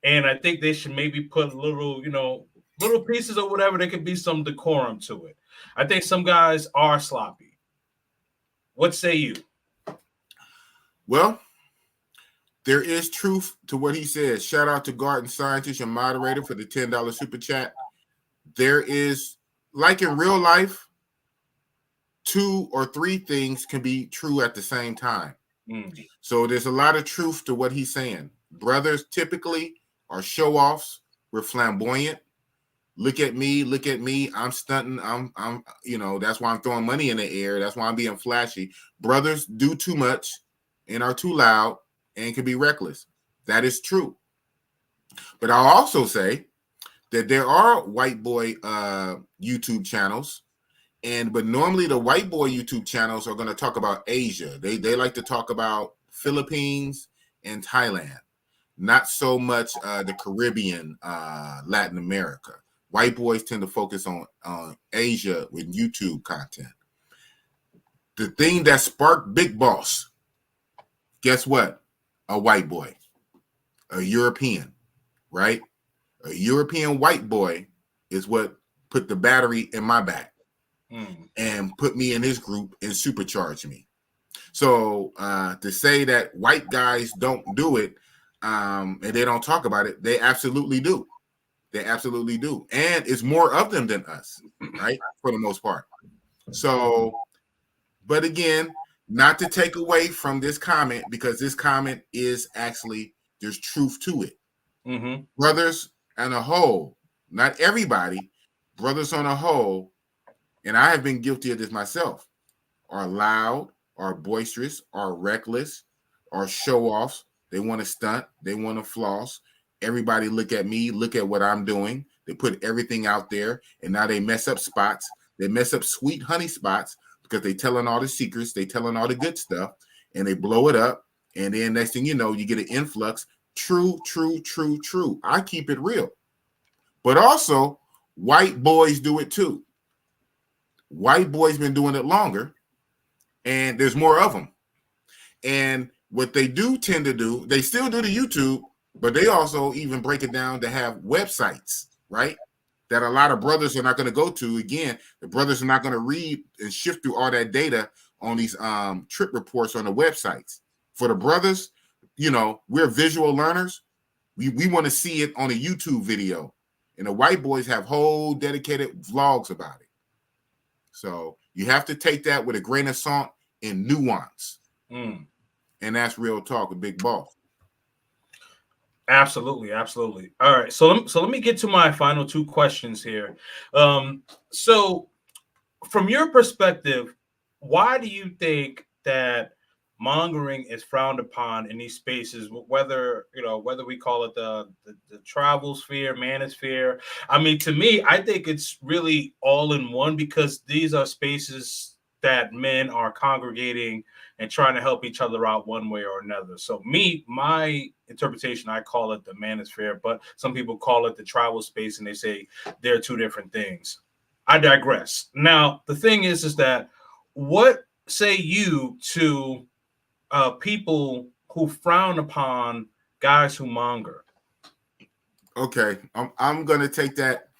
And I think they should maybe put little pieces or whatever. There could be some decorum to it. I think some guys are sloppy. What say you? Well, There is truth to what he says. Shout out to Garden Scientist, your moderator, for the $10 super chat. There is, like in real life, 2 or 3 things can be true at the same time. So there's a lot of truth to what he's saying. Brothers typically are show-offs. We're flamboyant. Look at me. I'm stunting. I'm that's why I'm throwing money in the air. That's why I'm being flashy. Brothers do too much and are too loud and can be reckless. That is true. But I'll also say that there are white boy YouTube channels, but normally the white boy YouTube channels are going to talk about Asia. They like to talk about Philippines and Thailand, not so much the Caribbean, Latin America. White boys tend to focus on Asia with YouTube content. The thing that sparked Big Boss, guess what? A white boy, a European, right? A European white boy is what put the battery in my back and put me in his group and supercharged me. So to say that white guys don't do it and they don't talk about it, they absolutely do. They absolutely do. And it's more of them than us, right? For the most part. So, but again, not to take away from this comment, because this comment is actually, there's truth to it. Brothers on a whole, not everybody, brothers on a whole, and I have been guilty of this myself, are loud, are boisterous, are reckless, are show-offs. They want to stunt. They want to floss. Everybody look at me, look at what I'm doing. They put everything out there, and now they mess up spots. They mess up sweet honey spots because they telling all the secrets. They telling all the good stuff, and they blow it up. And then next thing you know, you get an influx. True. I keep it real. But also, white boys do it too. White boys been doing it longer, and there's more of them. And what they do tend to do, they still do the YouTube, but they also even break it down to have websites, right? That a lot of brothers are not going to go to. Again, the brothers are not going to read and shift through all that data on these trip reports on the websites. For the brothers, we're visual learners. We want to see it on a YouTube video. And the white boys have whole dedicated vlogs about it. So you have to take that with a grain of salt and nuance. And that's real talk, a big boss. Absolutely. All right. So let me get to my final 2 questions here. So from your perspective, why do you think that mongering is frowned upon in these spaces, whether we call it the travel sphere, manosphere? I mean, to me, I think it's really all in one, because these are spaces that men are congregating and trying to help each other out one way or another. So my interpretation, I call it the manosphere, but some people call it the travel space, and they say they're 2 different things. I digress. Now, the thing is that what say you to people who frown upon guys who monger? Okay, I'm going to take that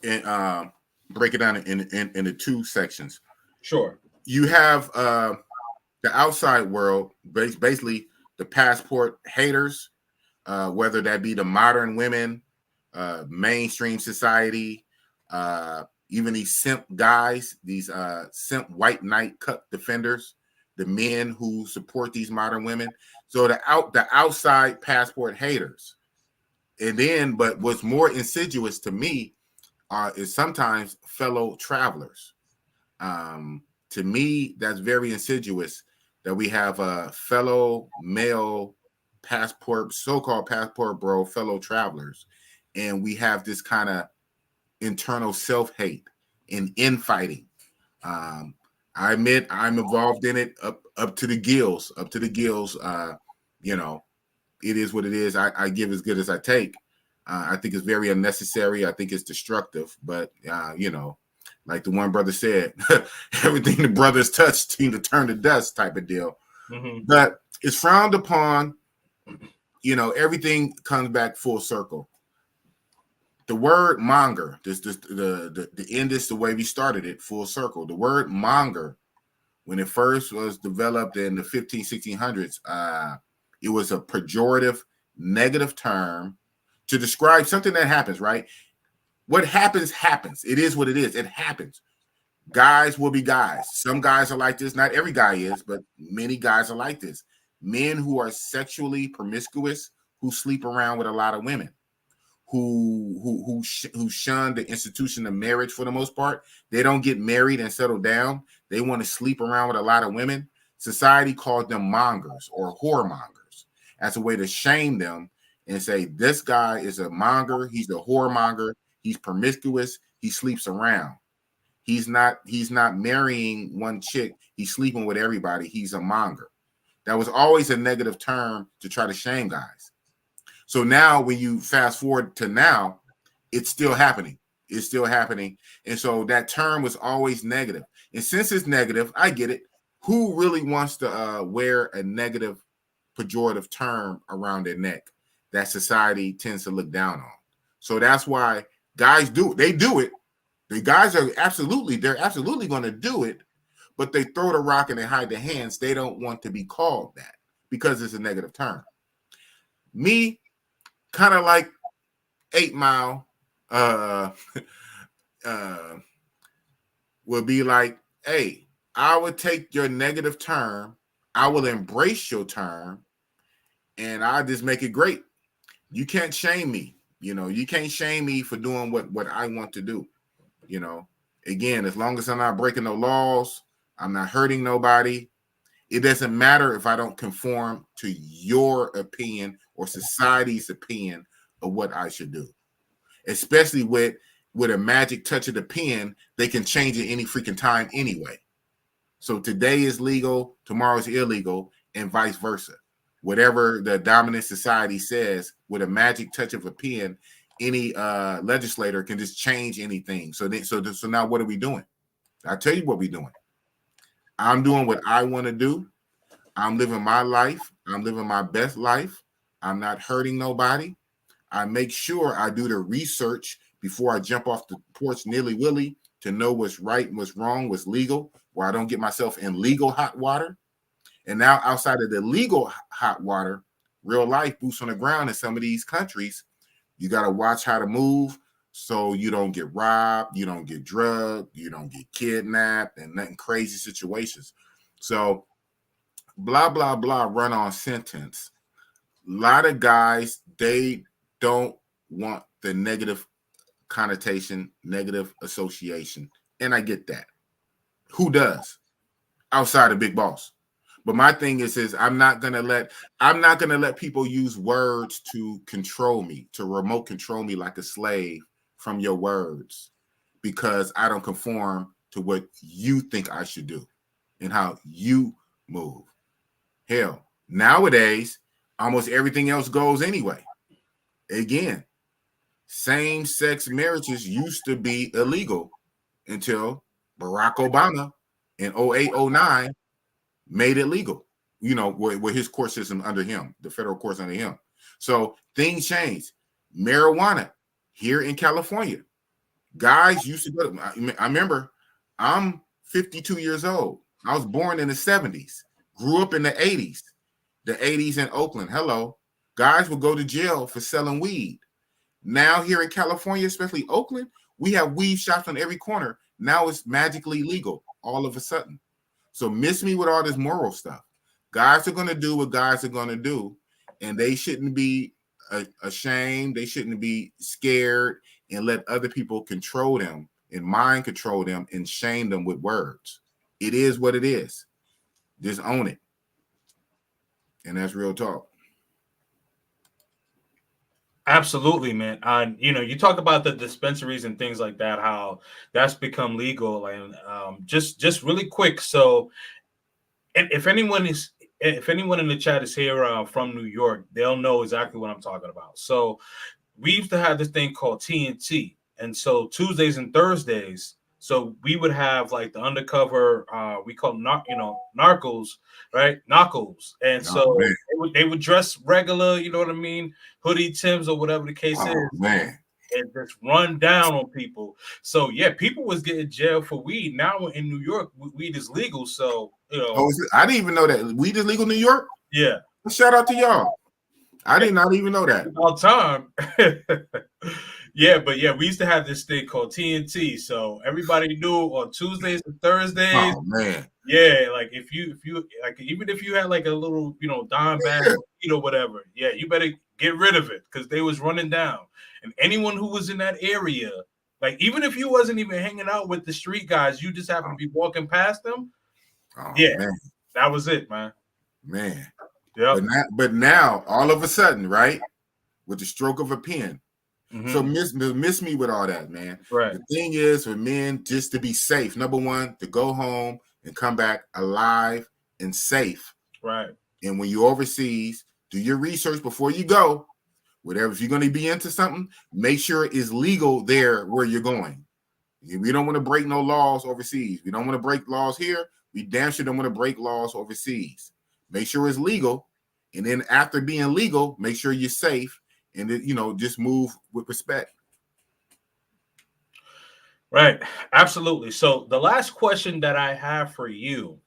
and break it down into 2 sections. Sure. You have the outside world, basically the passport haters, whether that be the modern women, mainstream society, even these simp guys, these simp white knight cut defenders, the men who support these modern women. So the outside passport haters. And then, but what's more insidious to me is sometimes fellow travelers. To me, that's very insidious that we have a fellow male passport, so-called passport bro, fellow travelers, and we have this kind of internal self-hate and infighting. I admit I'm involved in it up to the gills. It is what it is. I give as good as I take. I think it's very unnecessary. I think it's destructive, but like the one brother said, everything the brothers touch seem to turn to dust type of deal. But it's frowned upon. Everything comes back full circle. The word monger, the end is the way we started it, full circle. The word monger, when it first was developed in the 1600s, It was a pejorative, negative term to describe something that happens, right? What happens, happens. It is what it is. It happens. Guys will be guys. Some guys are like this. Not every guy is, but many guys are like this. Men who are sexually promiscuous, who sleep around with a lot of women, who shun the institution of marriage for the most part. They don't get married and settle down. They want to sleep around with a lot of women. Society calls them mongers or whoremongers as a way to shame them and say, this guy is a monger. He's a whoremonger. He's promiscuous. He sleeps around. He's not marrying one chick. He's sleeping with everybody. He's a monger. That was always a negative term to try to shame guys. So now when you fast forward to now, it's still happening. It's still happening. And so that term was always negative. And since it's negative, I get it. Who really wants to wear a negative pejorative term around their neck that society tends to look down on? So that's why guys do it. They do it. The guys they're absolutely going to do it, but they throw the rock and they hide their hands. They don't want to be called that because it's a negative term. Me, kind of like 8 Mile, would be like, hey, I would take your negative term, I will embrace your term, and I just make it great. You can't shame me. You can't shame me for doing what I want to do. Again, as long as I'm not breaking no laws, I'm not hurting nobody. It doesn't matter if I don't conform to your opinion or society's opinion of what I should do. Especially with a magic touch of the pen, they can change it any freaking time anyway. So today is legal, tomorrow is illegal, and vice versa. Whatever the dominant society says, with a magic touch of a pen, any legislator can just change anything. So now what are we doing? I'll tell you what we're doing. I'm doing what I want to do. I'm living my life. I'm living my best life. I'm not hurting nobody. I make sure I do the research before I jump off the porch nilly-willy to know what's right and what's wrong, what's legal, where I don't get myself in legal hot water. And now outside of the legal hot water, real life, boots on the ground in some of these countries, you got to watch how to move so you don't get robbed, you don't get drugged, you don't get kidnapped, and nothing crazy situations. So blah, blah, blah, run-on sentence. A lot of guys, they don't want the negative connotation, negative association. And I get that. Who does? Outside of Big Boss. But my thing is I'm not gonna let people use words to control me, to remote control me like a slave from your words, because I don't conform to what you think I should do and how you move. Hell, nowadays, almost everything else goes anyway. Again, same-sex marriages used to be illegal until Barack Obama in 08, 09 made it legal, where his court system under him, the federal courts under him. So things changed. Marijuana here in California, guys used to go. I remember, I'm 52 years old. I was born in the 70s, grew up in the 80s. The 80s in Oakland. Hello. Guys would go to jail for selling weed. Now here in California, especially Oakland, we have weed shops on every corner. Now it's magically legal all of a sudden. So miss me with all this moral stuff. Guys are going to do what guys are going to do, and they shouldn't be ashamed. They shouldn't be scared and let other people control them and mind control them and shame them with words. It is what it is. Just own it. And that's real talk. Absolutely, man. You talk about the dispensaries and things like that, how that's become legal, and just really quick. So, if anyone in the chat is here from New York, they'll know exactly what I'm talking about. So, we used to have this thing called TNT, and so Tuesdays and Thursdays. So we would have like the undercover, we call them, narcos, right? Knuckles. And so they would dress regular, you know what I mean? Hoodie Tims or whatever the case is. Man. And just run down on people. So yeah, people was getting jailed for weed. Now in New York, weed is legal. So, I didn't even know that weed is legal in New York. Yeah. Shout out to y'all. I did not even know that. All time. Yeah, but yeah, we used to have this thing called TNT. So everybody knew on Tuesdays and Thursdays. Oh man. Yeah, like if you like, even if you had like a little, dime bag or whatever, yeah, you better get rid of it because they was running down. And anyone who was in that area, like even if you wasn't even hanging out with the street guys, you just happened to be walking past them. Oh Yeah, man. that was it, man. Man. Yeah. But now, all of a sudden, right, with the stroke of a pen. Mm-hmm. So miss me with all that, man. Right. The thing is for men just to be safe. Number one, to go home and come back alive and safe. Right. And when you're overseas, do your research before you go. Whatever, if you're going to be into something, make sure it's legal there where you're going. We don't want to break no laws overseas. We don't want to break laws here. We damn sure don't want to break laws overseas. Make sure it's legal. And then after being legal, make sure you're safe. And, just move with respect. Right. Absolutely. So the last question that I have for you,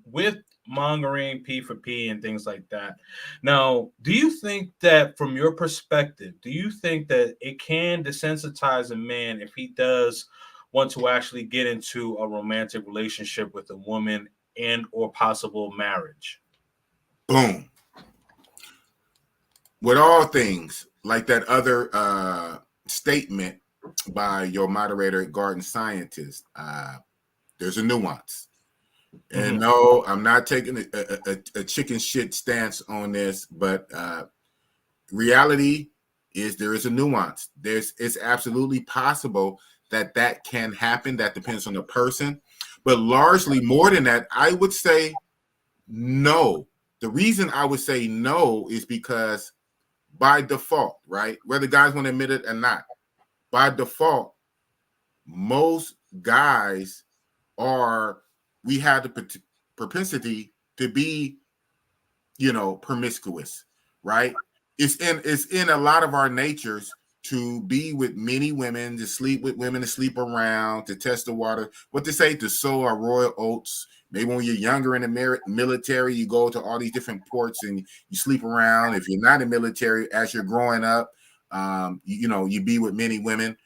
with mongering, P for P and things like that. Now, do you think that from your perspective, do you think that it can desensitize a man if he does want to actually get into a romantic relationship with a woman and or possible marriage? Boom. With all things, like that other statement by your moderator, Garden Scientist, there's a nuance. And no, I'm not taking a chicken shit stance on this, but reality is there is a nuance. It's absolutely possible that can happen. That depends on the person. But largely, more than that, I would say no. The reason I would say no is because by default, right, whether guys want to admit it or not, by default, most guys we have the propensity to be, promiscuous, right? It's in a lot of our natures to be with many women, to sleep with women, to sleep around, to test the water. What they say, to sow our royal oats. Maybe when you're younger in the military, you go to all these different ports and you sleep around. If you're not in the military, as you're growing up, you be with many women.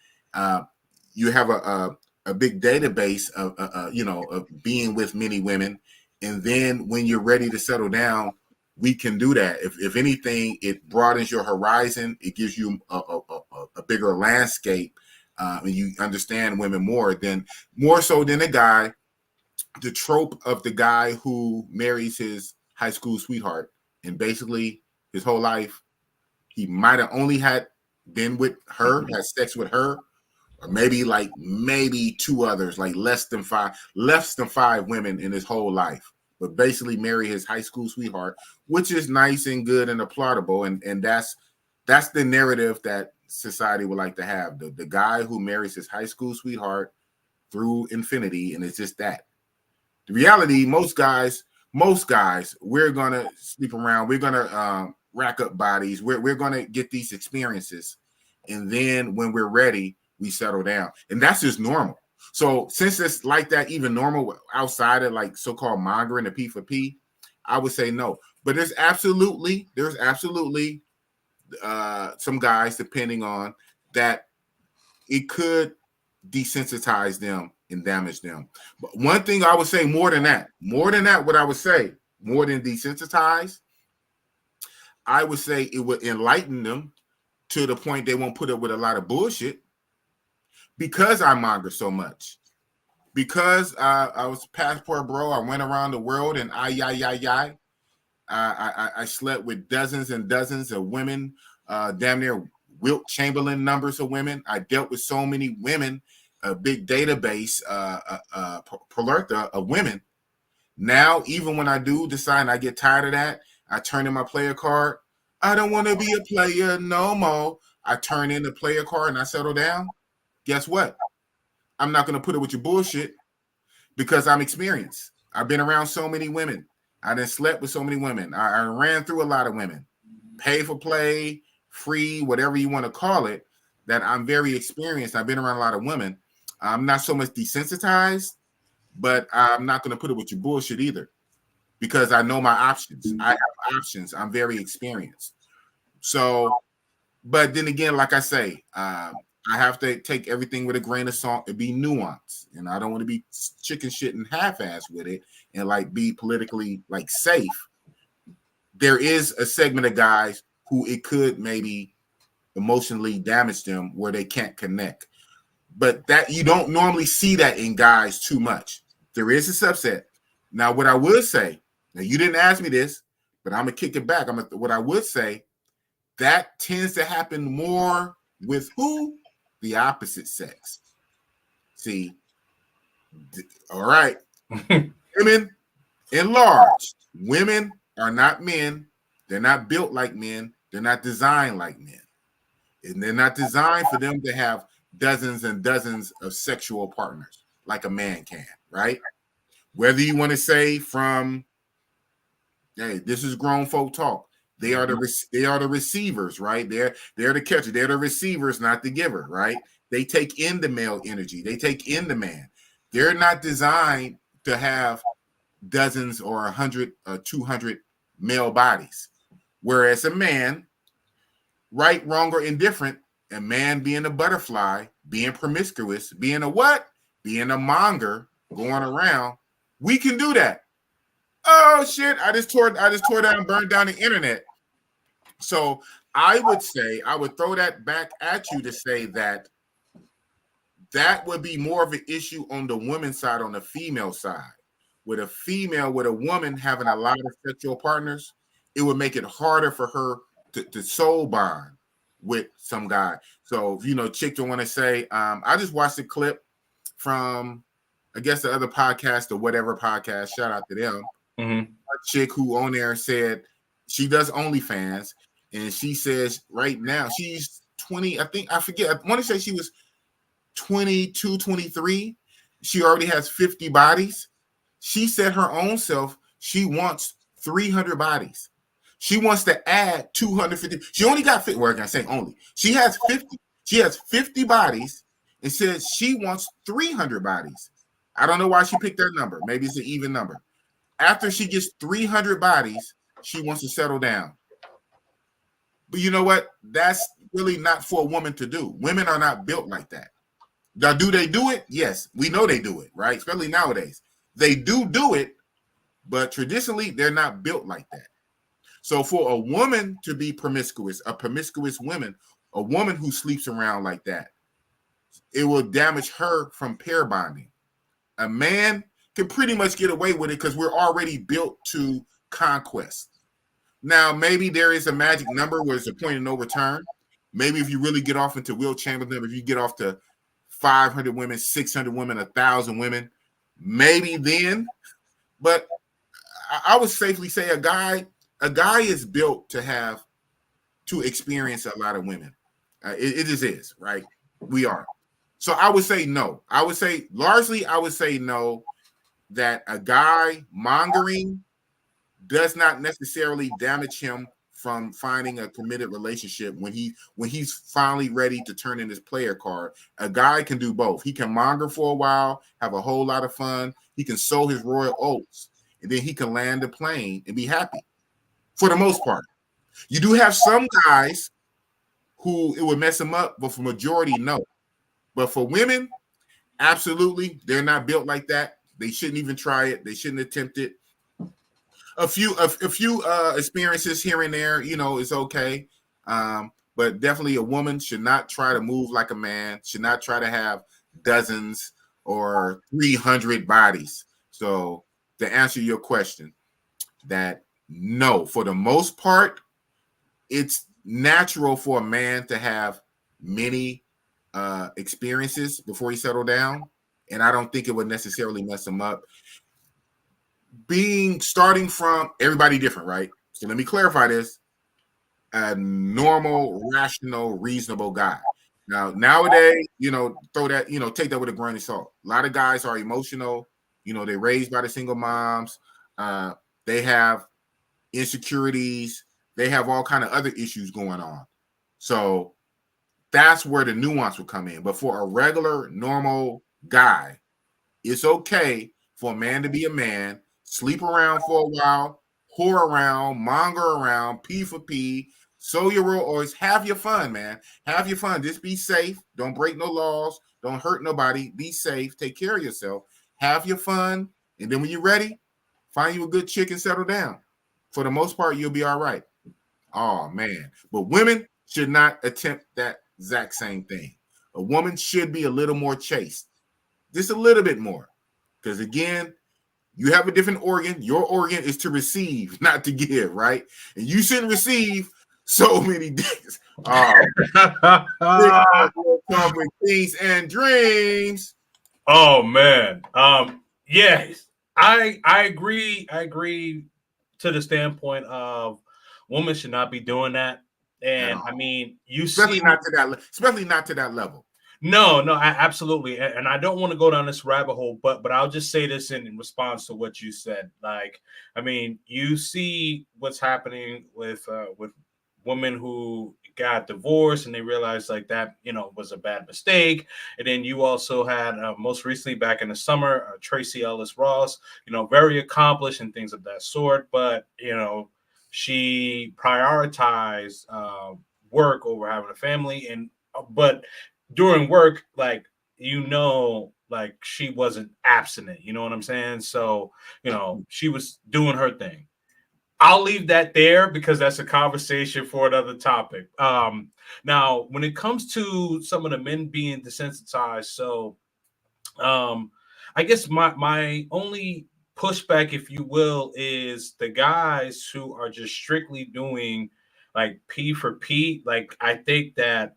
You have a big database of being with many women. And then when you're ready to settle down, we can do that. If anything, it broadens your horizon. It gives you a bigger landscape, and you understand women more so than a guy. The trope of the guy who marries his high school sweetheart, and basically his whole life, he might have only been with her, had sex with her, or maybe two others, like less than five women in his whole life. But basically marry his high school sweetheart, which is nice and good and applaudable. And that's the narrative that society would like to have. The guy who marries his high school sweetheart through infinity, and it's just that. The reality, most guys, we're gonna sleep around, we're gonna rack up bodies, we're gonna get these experiences. And then when we're ready, we settle down. And that's just normal. So since it's like that, even normal outside of like so-called mongering, the P for P, I would say no. But there's absolutely some guys, depending on that, it could desensitize them and damage them. But one thing I would say more than that, what I would say, more than desensitize, I would say it would enlighten them to the point they won't put up with a lot of bullshit. Because I monger so much, because I was passport bro, I went around the world and I slept with dozens and dozens of women, damn near Wilt Chamberlain numbers of women. I dealt with so many women, a big database, plethora of women. Now, even when I do decide and I get tired of that, I turn in my player card. I don't want to be a player no more. I turn in the player card and I settle down. Guess what? I'm not going to put it with your bullshit because I'm experienced. I've been around so many women. I done slept with so many women. I ran through a lot of women. Pay for play, free, whatever you want to call it, that I'm very experienced. I've been around a lot of women. I'm not so much desensitized, but I'm not going to put it with your bullshit either. because I know my options. I have options. I'm very experienced. So, but then again, like I say, I have to take everything with a grain of salt and be nuanced. And I don't want to be chicken shit and half-ass with it and like be politically like safe. There is a segment of guys who it could maybe emotionally damage them where they can't connect. But that you don't normally see that in guys too much. There is a subset. Now, what I would say, now you didn't ask me this, but I'm gonna kick it back. What I would say, that tends to happen more with who? The opposite sex. See, all right. Women enlarged. Women are not men. They're not built like men. They're not designed like men. And they're not designed for them to have dozens and dozens of sexual partners like a man can, right? Whether you want to say from, hey, this is grown folk talk. They are the receivers, right? They're the catcher. They're the receivers, not the giver, right? They take in the male energy. They take in the man. They're not designed to have dozens or 100 or 200 male bodies. Whereas a man, right, wrong, or indifferent, a man being a butterfly, being promiscuous, being a what? Being a monger, going around, we can do that. Oh shit! I just tore down and burned down the internet. So I would say I would throw that back at you to say that would be more of an issue on the women's side, on the female side. With a woman having a lot of sexual partners, it would make it harder for her to soul bond with some guy. So, chick don't want to say, I just watched a clip from, I guess, the other podcast or whatever podcast. Shout out to them. Mm-hmm. A chick who on there said she does OnlyFans, and she says right now she's 20. I forget. I want to say she was 22, 23. She already has 50 bodies. She said her own self, she wants 300 bodies. She wants to add 250. She only got 50. Well, I say only. She has 50. She has 50 bodies and says she wants 300 bodies. I don't know why she picked that number. Maybe it's an even number. After she gets 300 bodies, she wants to settle down. But you know what? That's really not for a woman to do. Women are not built like that. Now, do they do it? Yes, we know they do it, right? Especially nowadays. They do it, but traditionally, they're not built like that. So for a woman to be promiscuous, a promiscuous woman, a woman who sleeps around like that, it will damage her from pair bonding. A man can pretty much get away with it because we're already built to conquest. Now, maybe there is a magic number where it's a point of no return. Maybe if you really get off into Will Chamberlain, if you get off to 500 women, 600 women, 1,000 women, maybe then. But I would safely say a guy is built to experience a lot of women. It just is, right? We are. So I would say no. I would say no, that a guy mongering does not necessarily damage him from finding a committed relationship when he's finally ready to turn in his player card. A guy can do both. He can monger for a while, have a whole lot of fun. He can sow his royal oats, and then he can land the plane and be happy. For the most part, you do have some guys who it would mess them up, but for majority, no. But for women, absolutely, they're not built like that. They shouldn't even try it. They shouldn't attempt it. A few experiences here and there, is okay. But definitely a woman should not try to move like a man, should not try to have dozens or 300 bodies. So to answer your question, that no, for the most part, it's natural for a man to have many experiences before he settled down. And I don't think it would necessarily mess him up. Starting from everybody different, right? So let me clarify this. A normal, rational, reasonable guy. Now, nowadays, throw that, take that with a grain of salt. A lot of guys are emotional. They're raised by the single moms. They have insecurities. They have all kind of other issues going on. So that's where the nuance will come in. But for a regular, normal guy, it's okay for a man to be a man, sleep around for a while, whore around, monger around, P for P, sow your real oils. Have your fun, man. Have your fun. Just be safe. Don't break no laws. Don't hurt nobody. Be safe. Take care of yourself. Have your fun. And then when you're ready, find you a good chick and settle down. For the most part, you'll be all right. Oh, man. But women should not attempt that exact same thing. A woman should be a little more chaste. Just a little bit more. Because, again, you have a different organ. Your organ is to receive, not to give, right? And you shouldn't receive so many dicks. Come with Kings and Dreams. Oh, man. Yes, I agree. I agree to the standpoint of women should not be doing that. And I mean, you especially see, not to that level. No, absolutely. And I don't want to go down this rabbit hole, but I'll just say this in response to what you said. Like, I mean, you see what's happening with women who got divorced and they realized like that, was a bad mistake. And then you also had most recently back in the summer, Tracy Ellis Ross, very accomplished and things of that sort. But, she prioritized work over having a family. But during work, like, like she wasn't abstinent, you know what I'm saying? So, she was doing her thing. I'll leave that there because that's a conversation for another topic. Now, when it comes to some of the men being desensitized, so I guess my only pushback, if you will, is the guys who are just strictly doing like P for P. Like, I think that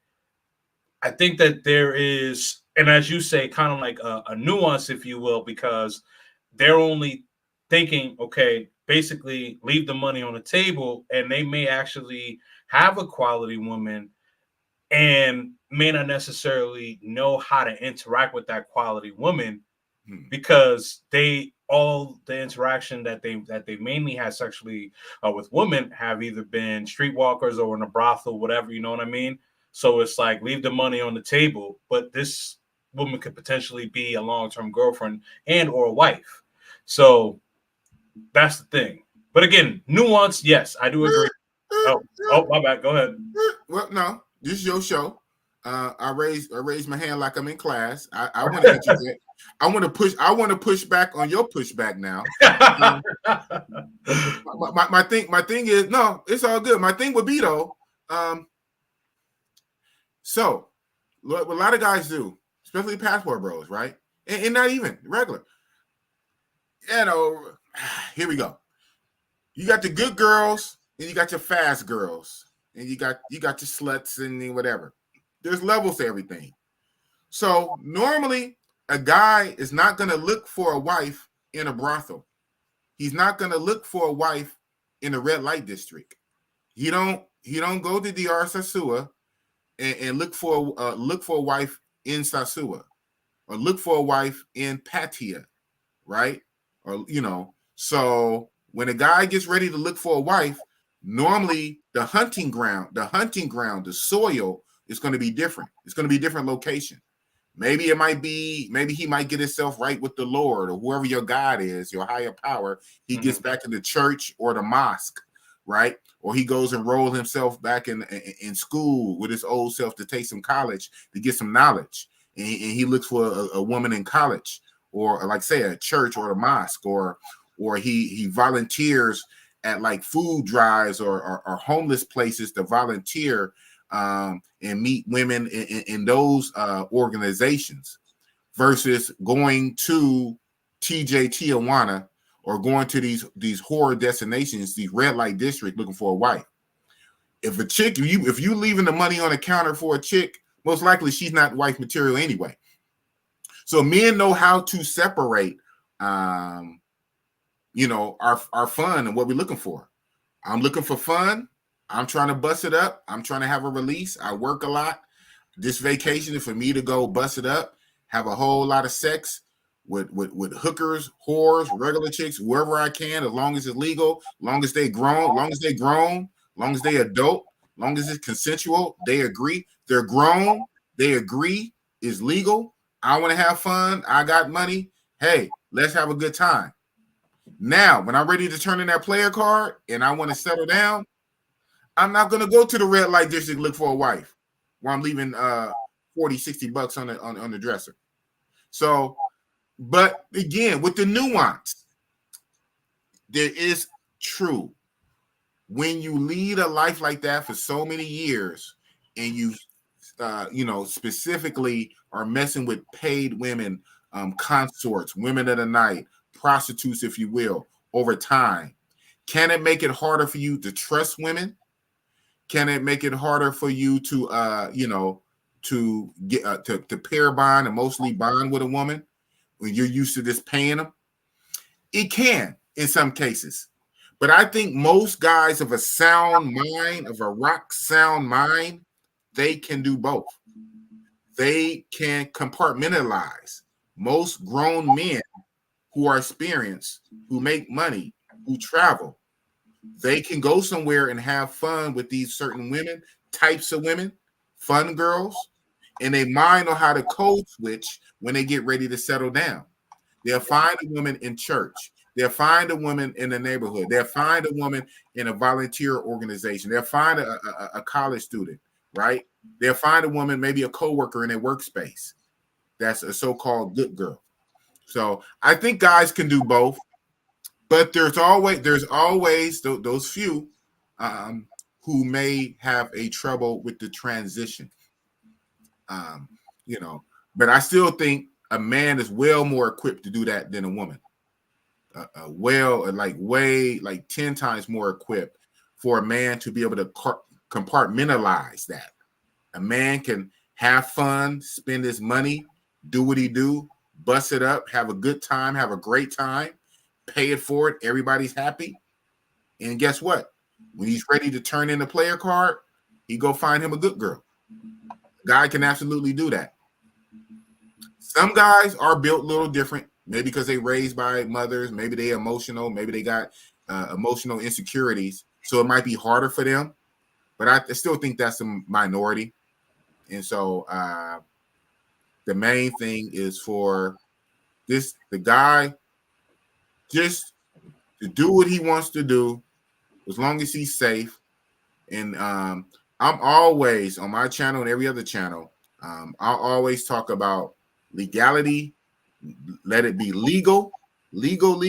there is, and as you say, kind of like a nuance, if you will, because they're only thinking, okay, basically leave the money on the table, and they may actually have a quality woman and may not necessarily know how to interact with that quality woman because all the interaction that they mainly had sexually with women have either been streetwalkers or in a brothel, whatever, you know what I mean? So it's like, leave the money on the table, but this woman could potentially be a long-term girlfriend and or a wife. So that's the thing. But again, nuance, yes, I do agree. Oh, my bad. Go ahead. Well, no, this is your show. I raised my hand like I'm in class. I want to interject. I want to push back on your pushback now. My thing is, no, it's all good. My thing would be though. So what a lot of guys do, especially passport bros, right? And not even regular. Here we go. You got the good girls and you got your fast girls, and you got your sluts and whatever. There's levels to everything. So normally a guy is not going to look for a wife in a brothel. He's not going to look for a wife in a red light district. He don't go to DR Sasua and look for a wife in Sasua, or look for a wife in Pattaya, right? Or so when a guy gets ready to look for a wife, normally the hunting ground, the soil is going to be different. It's going to be a different location. Maybe he might get himself right with the Lord or whoever your God is, your higher power. He gets back in the church or the mosque, right? Or he goes and rolls himself back in school with his old self to take some college, to get some knowledge. And he looks for a woman in college, or like say a church or a mosque, or he volunteers at like food drives or homeless places to volunteer and meet women in those organizations, versus going to TJ Tijuana or going to these horror destinations, these red light districts, looking for a wife. If a chick, if you leaving the money on the counter for a chick, most likely she's not wife material anyway. So men know how to separate, our fun and what we're looking for. I'm looking for fun. I'm trying to bust it up. I'm trying to have a release. I work a lot. This vacation is for me to go bust it up, have a whole lot of sex with hookers, whores, regular chicks, wherever I can, as long as it's legal, long as they grown, long as they adult, long as it's consensual, they agree. They're grown, they agree, it's legal. I want to have fun. I got money. Hey, let's have a good time. Now, when I'm ready to turn in that player card and I want to settle down, I'm not going to go to the red light district look for a wife where I'm leaving 40, 60 bucks on the dresser. So, but again, with the nuance, there is true. When you lead a life like that for so many years and you specifically are messing with paid women, consorts, women of the night, prostitutes, if you will, over time, can it make it harder for you to trust women? Can it make it harder for you to to get to pair bond, emotionally bond with a woman when you're used to just paying them? It can in some cases. But I think most guys of a sound mind, of a rock sound mind, they can do both. They can compartmentalize. Most grown men who are experienced, who make money, who travel, they can go somewhere and have fun with these certain women, types of women, fun girls, and they mind on how to code switch when they get ready to settle down. They'll find a woman in church. They'll find a woman in the neighborhood. They'll find a woman in a volunteer organization. They'll find a college student, right? They'll find a woman, maybe a coworker in their workspace. That's a so-called good girl. So I think guys can do both, but there's always those few who may have a trouble with the transition. But I still think a man is well more equipped to do that than a woman. Way 10 times more equipped for a man to be able to compartmentalize that. A man can have fun, spend his money, do what he do, bust it up, have a good time, have a great time, pay it forward, everybody's happy. And guess what? When he's ready to turn in the player card, he go find him a good girl. Guy can absolutely do that. Some guys are built a little different, maybe because they raised by mothers, maybe they emotional, maybe they got emotional insecurities, so it might be harder for them. But I still think that's a minority. And so the main thing is for the guy just to do what he wants to do, as long as he's safe. And I'm always on my channel and every other channel, I'll always talk about legality. Let it be legal, legal,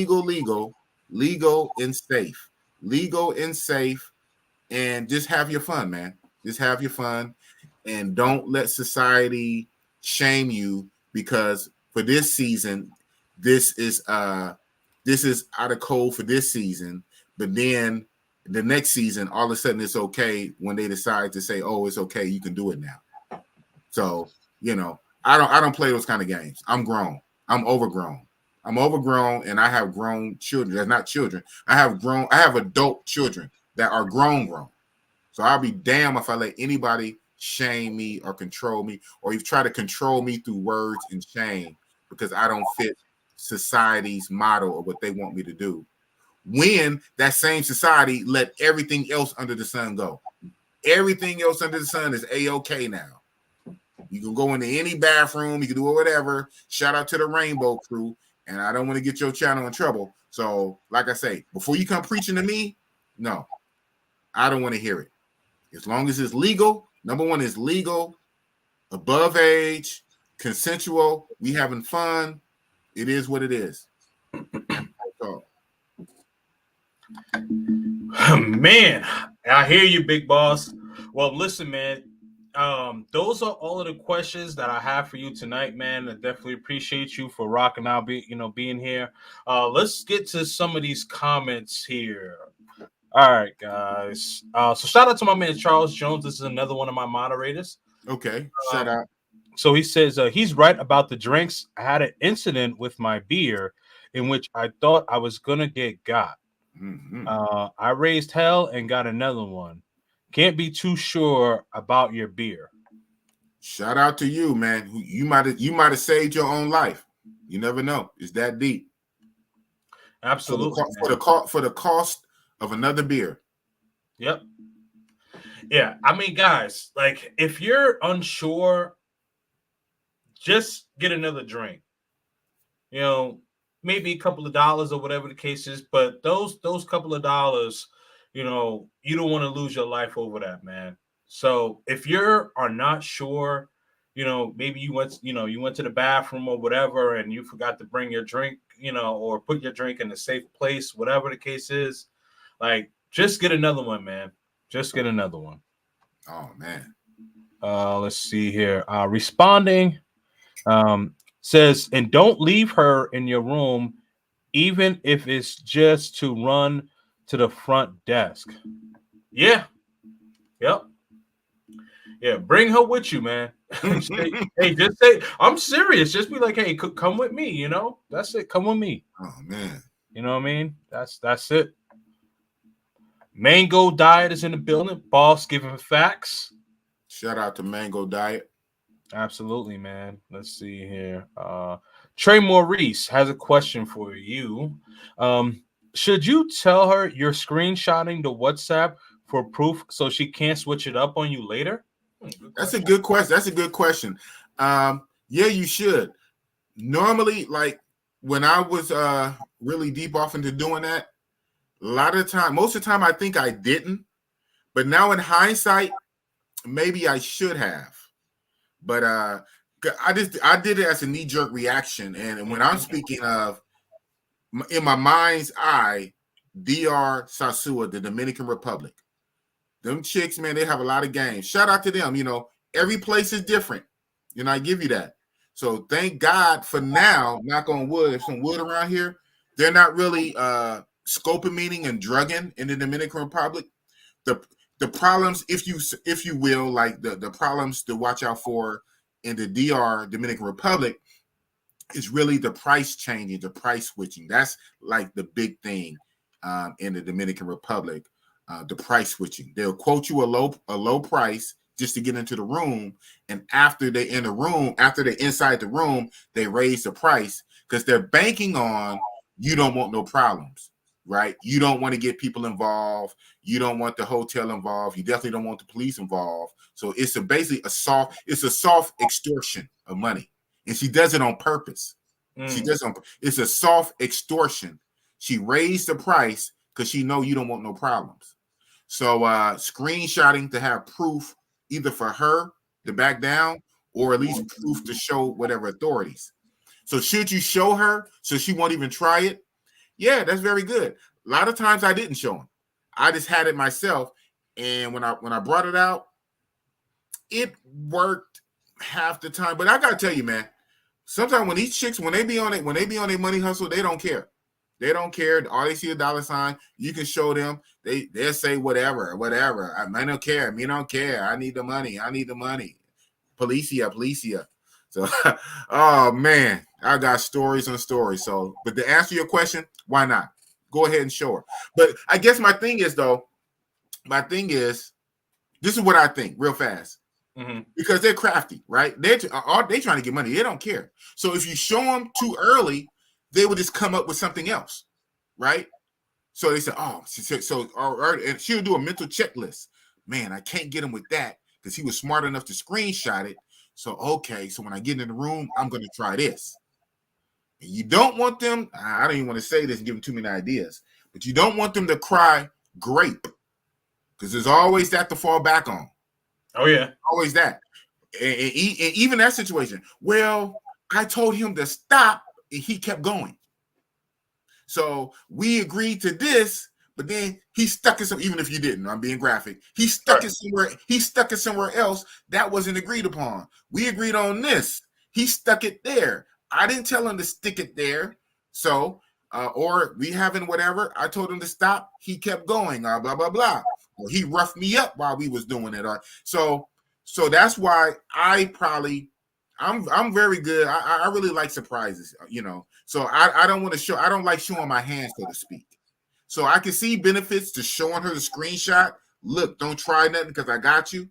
and safe. Legal and safe, and just have your fun, man. Just have your fun, and don't let society shame you because for this season, this is out of code for this season. But then the next season, all of a sudden, it's okay when they decide to say, "Oh, it's okay, you can do it now." So I don't play those kind of games. I'm grown. I'm overgrown. And I have grown children. That's not children. I have adult children that are grown. So I'll be damned if I let anybody shame me or control me, or even try to control me through words and shame because I don't fit society's model of what they want me to do. When that same society let everything else under the sun go. Everything else under the sun is A-OK now. You can go into any bathroom, you can do whatever. Shout out to the Rainbow Crew. And I don't want to get your channel in trouble. So, like I say, before you come preaching to me, no, I don't want to hear it. As long as it's legal, number one is legal, above age, consensual, we having fun. It is what it is. So. Man, I hear you, big boss. Well, listen, man. Those are all of the questions that I have for you tonight, man. I definitely appreciate you for rocking out, being here. Let's get to some of these comments here. All right, guys. So shout out to my man Charles Jones. This is another one of my moderators. Okay, shout out. So he says he's right about the drinks. I had an incident with my beer in which I thought I was gonna get got. Mm-hmm. I raised hell and got another one. Can't be too sure about your beer. Shout out to you, man. You might have saved your own life. You never know. It's that deep. Absolutely. For the cost of another beer. Yep. Yeah. I mean, guys, like if you're unsure, just get another drink. maybe a couple of dollars or whatever the case is. But those couple of dollars, you know, you don't want to lose your life over that, man. So if you are not sure, you know, maybe you went to the bathroom or whatever, and you forgot to bring your drink, you know, or put your drink in a safe place, whatever the case is, like just get another one, man. Just get another one. Oh man. Let's see here. Responding says, and don't leave her in your room, even if it's just to run to the front desk. Yeah. Yep. Yeah. Bring her with you, man. Hey, just say, I'm serious. Just be like, hey, come with me. You know, that's it. Come with me. Oh man. You know what I mean? That's it. Mango Diet is in the building. Boss giving facts. Shout out to Mango Diet. Absolutely, man. Let's see here. Trey Maurice has a question for you. Should you tell her you're screenshotting the WhatsApp for proof so she can't switch it up on you later? That's a good question. That's a good question. Yeah, you should. Normally, like when I was really deep off into doing that, a lot of the time, most of the time, I think I didn't. But now in hindsight, maybe I should have. But I did it as a knee-jerk reaction. And when I'm speaking of, in my mind's eye, DR Sasua, the Dominican Republic. Them chicks, man, they have a lot of games. Shout out to them. You know, every place is different. You know, I give you that. So thank God for now, knock on wood, there's some wood around here. They're not really scoping meaning and drugging in the Dominican Republic. The problems, if you will, like the problems to watch out for in the DR, Dominican Republic, is really the price changing, the price switching. That's like the big thing in the Dominican Republic, the price switching. They'll quote you a low price just to get into the room, and after they're in the room, after they're inside the room, they raise the price because they're banking on you don't want no problems. Right? You don't want to get people involved. You don't want the hotel involved. You definitely don't want the police involved. So it's basically a soft extortion of money. And she does it on purpose. It's a soft extortion. She raised the price because she know you don't want no problems. So screenshotting to have proof either for her to back down or at least proof to show whatever authorities. So should you show her so she won't even try it? Yeah, that's very good. A lot of times I didn't show him. I just had it myself. And when I brought it out, it worked half the time. But I gotta tell you, man, sometimes when these chicks, when they be on their money hustle, they don't care. They don't care. All they see a dollar sign. You can show them. They'll say whatever. I don't care. Me don't care. I need the money. Policia. So, oh man, I got stories on stories. So, but to answer your question, why not? Go ahead and show her. But I guess my thing is, this is what I think real fast. Mm-hmm. Because they're crafty, right? They're trying to get money. They don't care. So if you show them too early, they will just come up with something else, right? So they say, and she'll do a mental checklist. Man, I can't get him with that because he was smart enough to screenshot it. So, okay, so when I get in the room, I'm going to try this. And you don't want them, I don't even want to say this and give them too many ideas, but you don't want them to cry grape because there's always that to fall back on. Oh, yeah. Always that. And even that situation, well, I told him to stop and he kept going. So we agreed to this, but then he stuck it even if you didn't, I'm being graphic. He stuck it somewhere else that wasn't agreed upon. We agreed on this. He stuck it there. I didn't tell him to stick it there. So, or we having whatever. I told him to stop. He kept going, blah, blah, blah. Or he roughed me up while we was doing it. So that's why I'm very good. I really like surprises, So I don't want to show. I don't like showing my hands, so to speak. So I can see benefits to showing her the screenshot. Look, don't try nothing because I got you.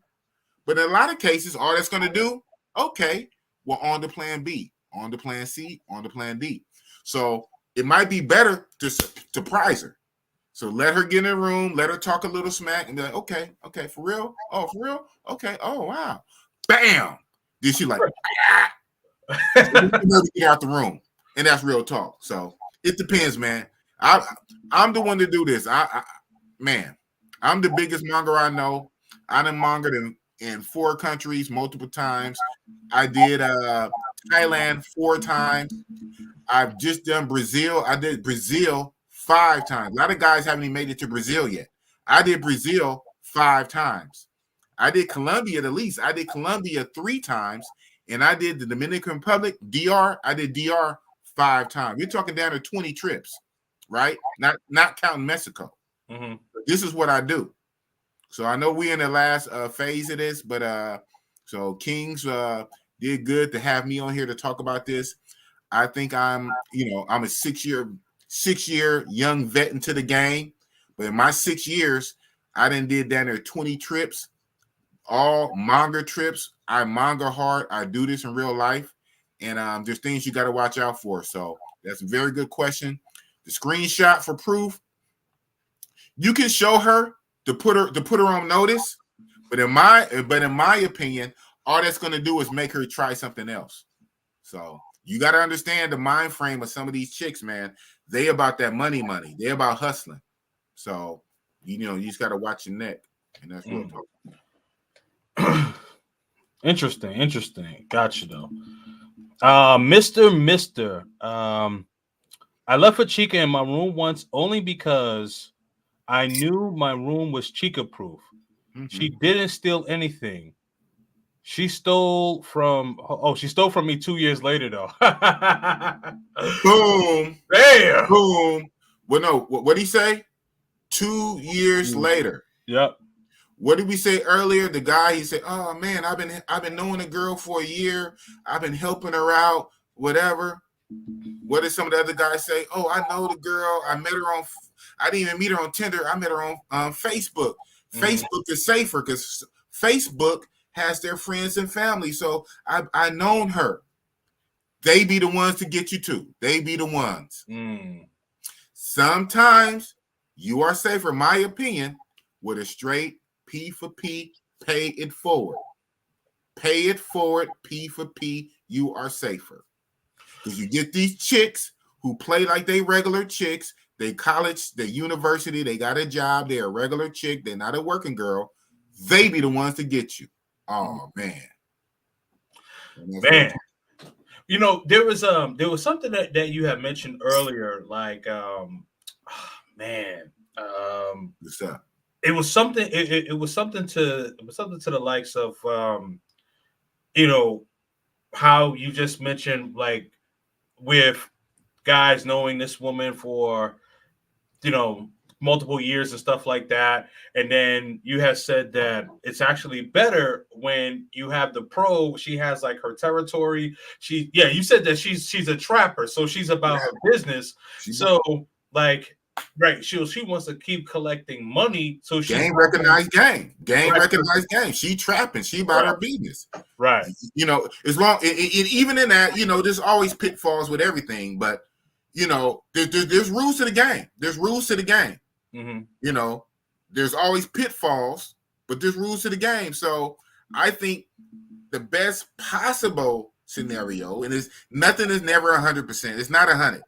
But in a lot of cases, all that's going to do, okay, we're on to plan B, on to plan C, on to plan D. So it might be better to surprise her. So let her get in the room, let her talk a little smack, and be like, okay, for real? Oh, for real? Okay, oh, wow. Bam! Then she like, get out the room. And that's real talk. So It depends, man. I'm the one to do this. Man, I'm the biggest monger I know. I done mongered in 4 countries multiple times. I did Thailand 4 times. I've just done Brazil. I did Brazil 5 times. A lot of guys haven't even made it to Brazil yet. I did Brazil 5 times. I did Colombia the least. I did Colombia 3 times, and I did the Dominican Republic, DR. I did DR 5 times. We're talking down to 20 trips, right? Not counting Mexico. Mm-hmm. This is what I do. So I know we're in the last phase of this, but so Kings did good to have me on here to talk about this. I think I'm a 6-year young vet into the game, but in my 6 years, I done did down there 20 trips, all monger trips. I monger hard. I do this in real life, and there's things you got to watch out for. So that's a very good question. The screenshot for proof. You can show her to put her on notice, but in my opinion, all that's going to do is make her try something else. So you got to understand the mind frame of some of these chicks, man. They about that money. They about hustling. So you just got to watch your neck, and that's real talk. Interesting. Gotcha though. Mister. I left a chica in my room once only because I knew my room was chica proof. Mm-hmm. She didn't steal anything. She stole from me 2 years later though. Boom. Damn. Boom. Well, no, what did he say? 2 years later. Yep. What did we say earlier? The guy, he said, "Oh man, I've been knowing a girl for a year. I've been helping her out, whatever." What did some of the other guys say? "Oh, I know the girl. I didn't even meet her on Tinder. I met her on Facebook. Mm-hmm. Facebook is safer because Facebook has their friends and family. So I known her. They be the ones to get you too. They be the ones. Sometimes you are safer, in my opinion, with a straight P for P, pay it forward. Pay it forward, P for P, you are safer. Because you get these chicks who play like they regular chicks, they college, they university, they got a job, they're a regular chick, they're not a working girl. They be the ones to get you. Oh man. Man. There was something that you had mentioned earlier, like what's up? It was something to the likes of how you just mentioned, like with guys knowing this woman for multiple years and stuff like that, and then you have said that it's actually better when you have the pro. She has like her territory. You said that she's a trapper, so she's about her business. Right, she wants to keep collecting money, so she recognized game. She trapping, she about her business, right? As long even in that, there's always pitfalls with everything, but there's rules to the game. There's rules to the game. Mm-hmm. There's always pitfalls, but there's rules to the game. So I think the best possible scenario, and nothing is never 100%. It's not 100.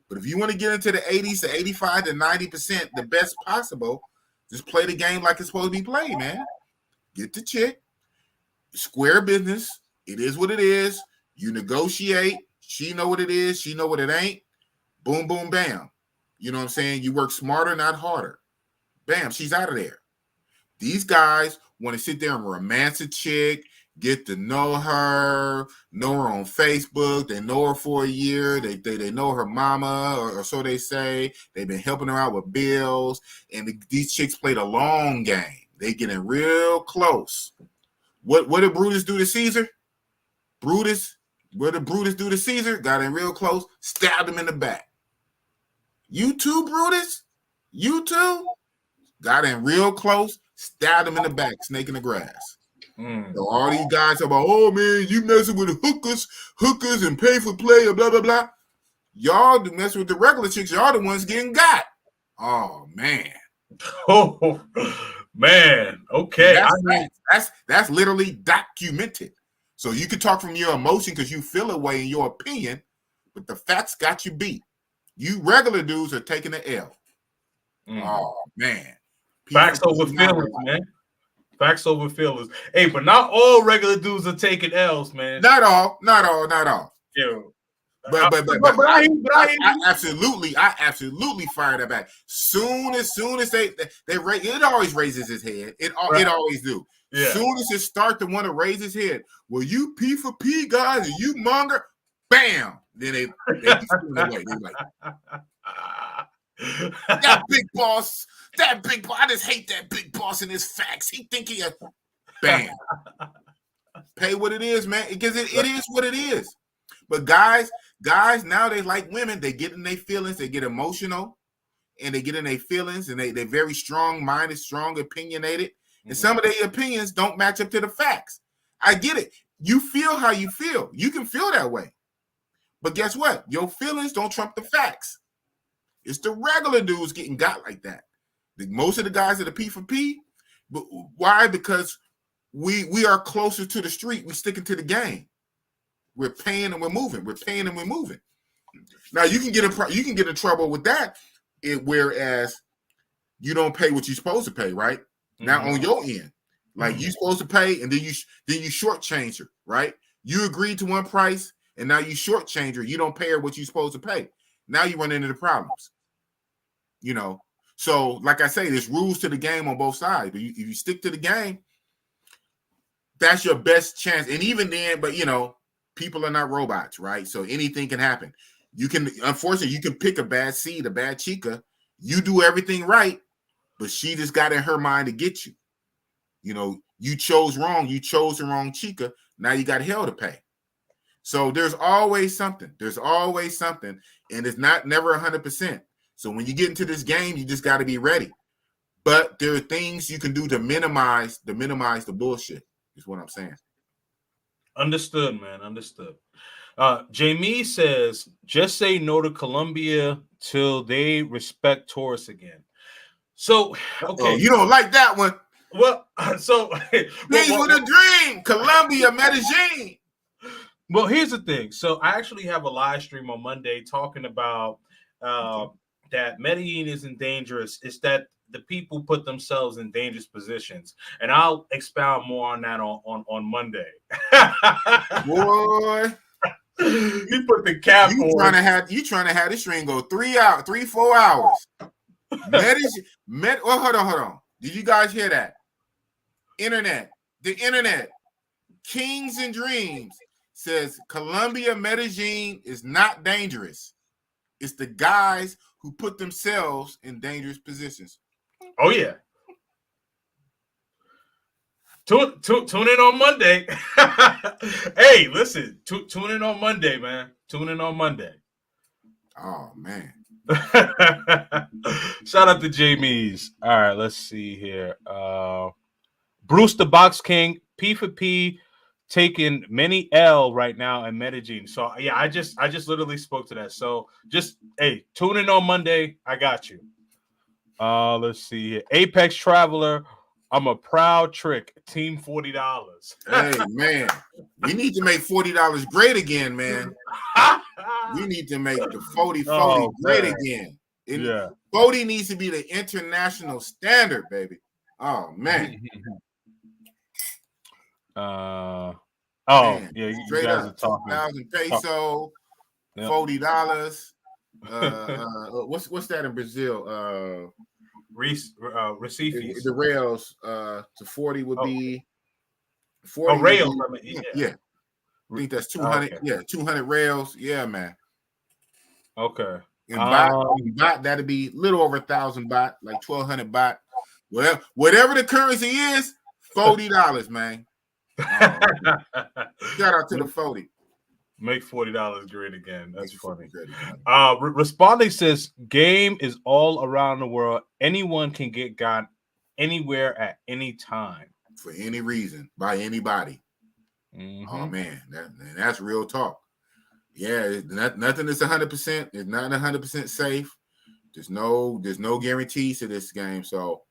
But if you want to get into the 80s to 85 to 90%, the best possible, just play the game like it's supposed to be played, man. Get the chick, square business. It is what it is. You negotiate. She know what it is. She know what it ain't. Boom, boom, bam. You know what I'm saying? You work smarter, not harder. Bam, she's out of there. These guys want to sit there and romance a chick, get to know her on Facebook. They know her for a year. They know her mama, or so they say. They've been helping her out with bills. And these chicks play the long game. They getting real close. What did Brutus do to Caesar? What did Brutus do to Caesar? Got in real close, stabbed him in the back. You too, Brutus? You too? Got in real close, stabbed him in the back, snake in the grass. So all these guys are about, oh man, you messing with hookers and pay for play and blah, blah, blah. Y'all messing with the regular chicks, y'all the ones getting got. Oh man. Oh man. Okay. That's literally documented. So you can talk from your emotion because you feel a way in your opinion, but the facts got you beat. You regular dudes are taking the L. Oh man. Facts over feelings, man. Facts over feelings. Hey, but not all regular dudes are taking L's, man. Not all. Yeah. But I absolutely fire that back. Soon as they it always raises his head. It always do. Yeah. Soon as it start to want to raise his head, well, you P for P guys and you monger, bam. Then they away. They like that big boss. I just hate that big boss and his facts. He think he a bam. Pay what it is, man. Because it is what it is. But guys, now they like women. They get in their feelings. They get emotional, and they get in their feelings, and they're very strong-minded, strong, opinionated. And some of their opinions don't match up to the facts. I get it. You feel how you feel. You can feel that way. But guess what? Your feelings don't trump the facts. It's the regular dudes getting got like that. Most of the guys that are P for P, but why? Because we are closer to the street. We're sticking to the game. We're paying and we're moving. Now you can get in trouble with that, whereas you don't pay what you're supposed to pay, right? Now on your end, like you're supposed to pay, and then you shortchange her, right? You agreed to one price, and now you shortchange her. You don't pay her what you're supposed to pay. Now you run into the problems, So, like I say, there's rules to the game on both sides. If you stick to the game, that's your best chance. And even then, but people are not robots, right? So anything can happen. Unfortunately, you can pick a bad seed, a bad chica. You do everything right, but she just got in her mind to get you. You chose wrong. You chose the wrong chica. Now you got hell to pay. So there's always something. And it's never 100%. So when you get into this game, you just got to be ready. But there are things you can do to minimize the bullshit, is what I'm saying. Understood, man. Understood. Jamie says, just say no to Colombia till they respect Taurus again. So, okay. You don't like that one. Well, so. Things with a dream. Colombia, Medellin. Well, here's the thing. So I actually have a live stream on Monday talking about that Medellin isn't dangerous. It's that the people put themselves in dangerous positions. And I'll expound more on that on Monday. Boy. You put the cap on. You trying to have this stream go 4 hours. Hold on. Did you guys hear that? The internet. Kings and Dreams says Colombia, Medellin is not dangerous. It's the guys who put themselves in dangerous positions. Oh, yeah. Tune in on Monday. Hey, listen. Tune in on Monday, man. Tune in on Monday. Oh, man. Shout out to Jamie's. All right, let's see here. Bruce the Box King, P for P, taking many L right now in Medellin. So yeah, I just literally spoke to that. So just tune in on Monday. I got you. Let's see here. Apex Traveler, I'm a proud trick. Team $40. Hey man, we need to make $40 great again, man. We need to make the 40 great again. 40 needs to be the international standard, baby. Oh man. Man. Yeah, you straight guys up, are talking. 2,000 peso, $40. What's that in Brazil? Recifes. The rails to 40 would be 40. Rails. Yeah. I think that's 200. Okay. Yeah, 200 rails. Yeah, man. Okay. And baht, that'd be a little over 1,000 baht, like 1,200 baht. Well, whatever the currency is, $40, man. Shout out to the 40. Make $40 great again. That's funny. Responding says, game is all around the world. Anyone can get got anywhere at any time. For any reason, by anybody. Mm-hmm. Oh, man. That's real talk. Yeah, nothing is 100%. It's not 100% safe. There's no guarantees to this game. So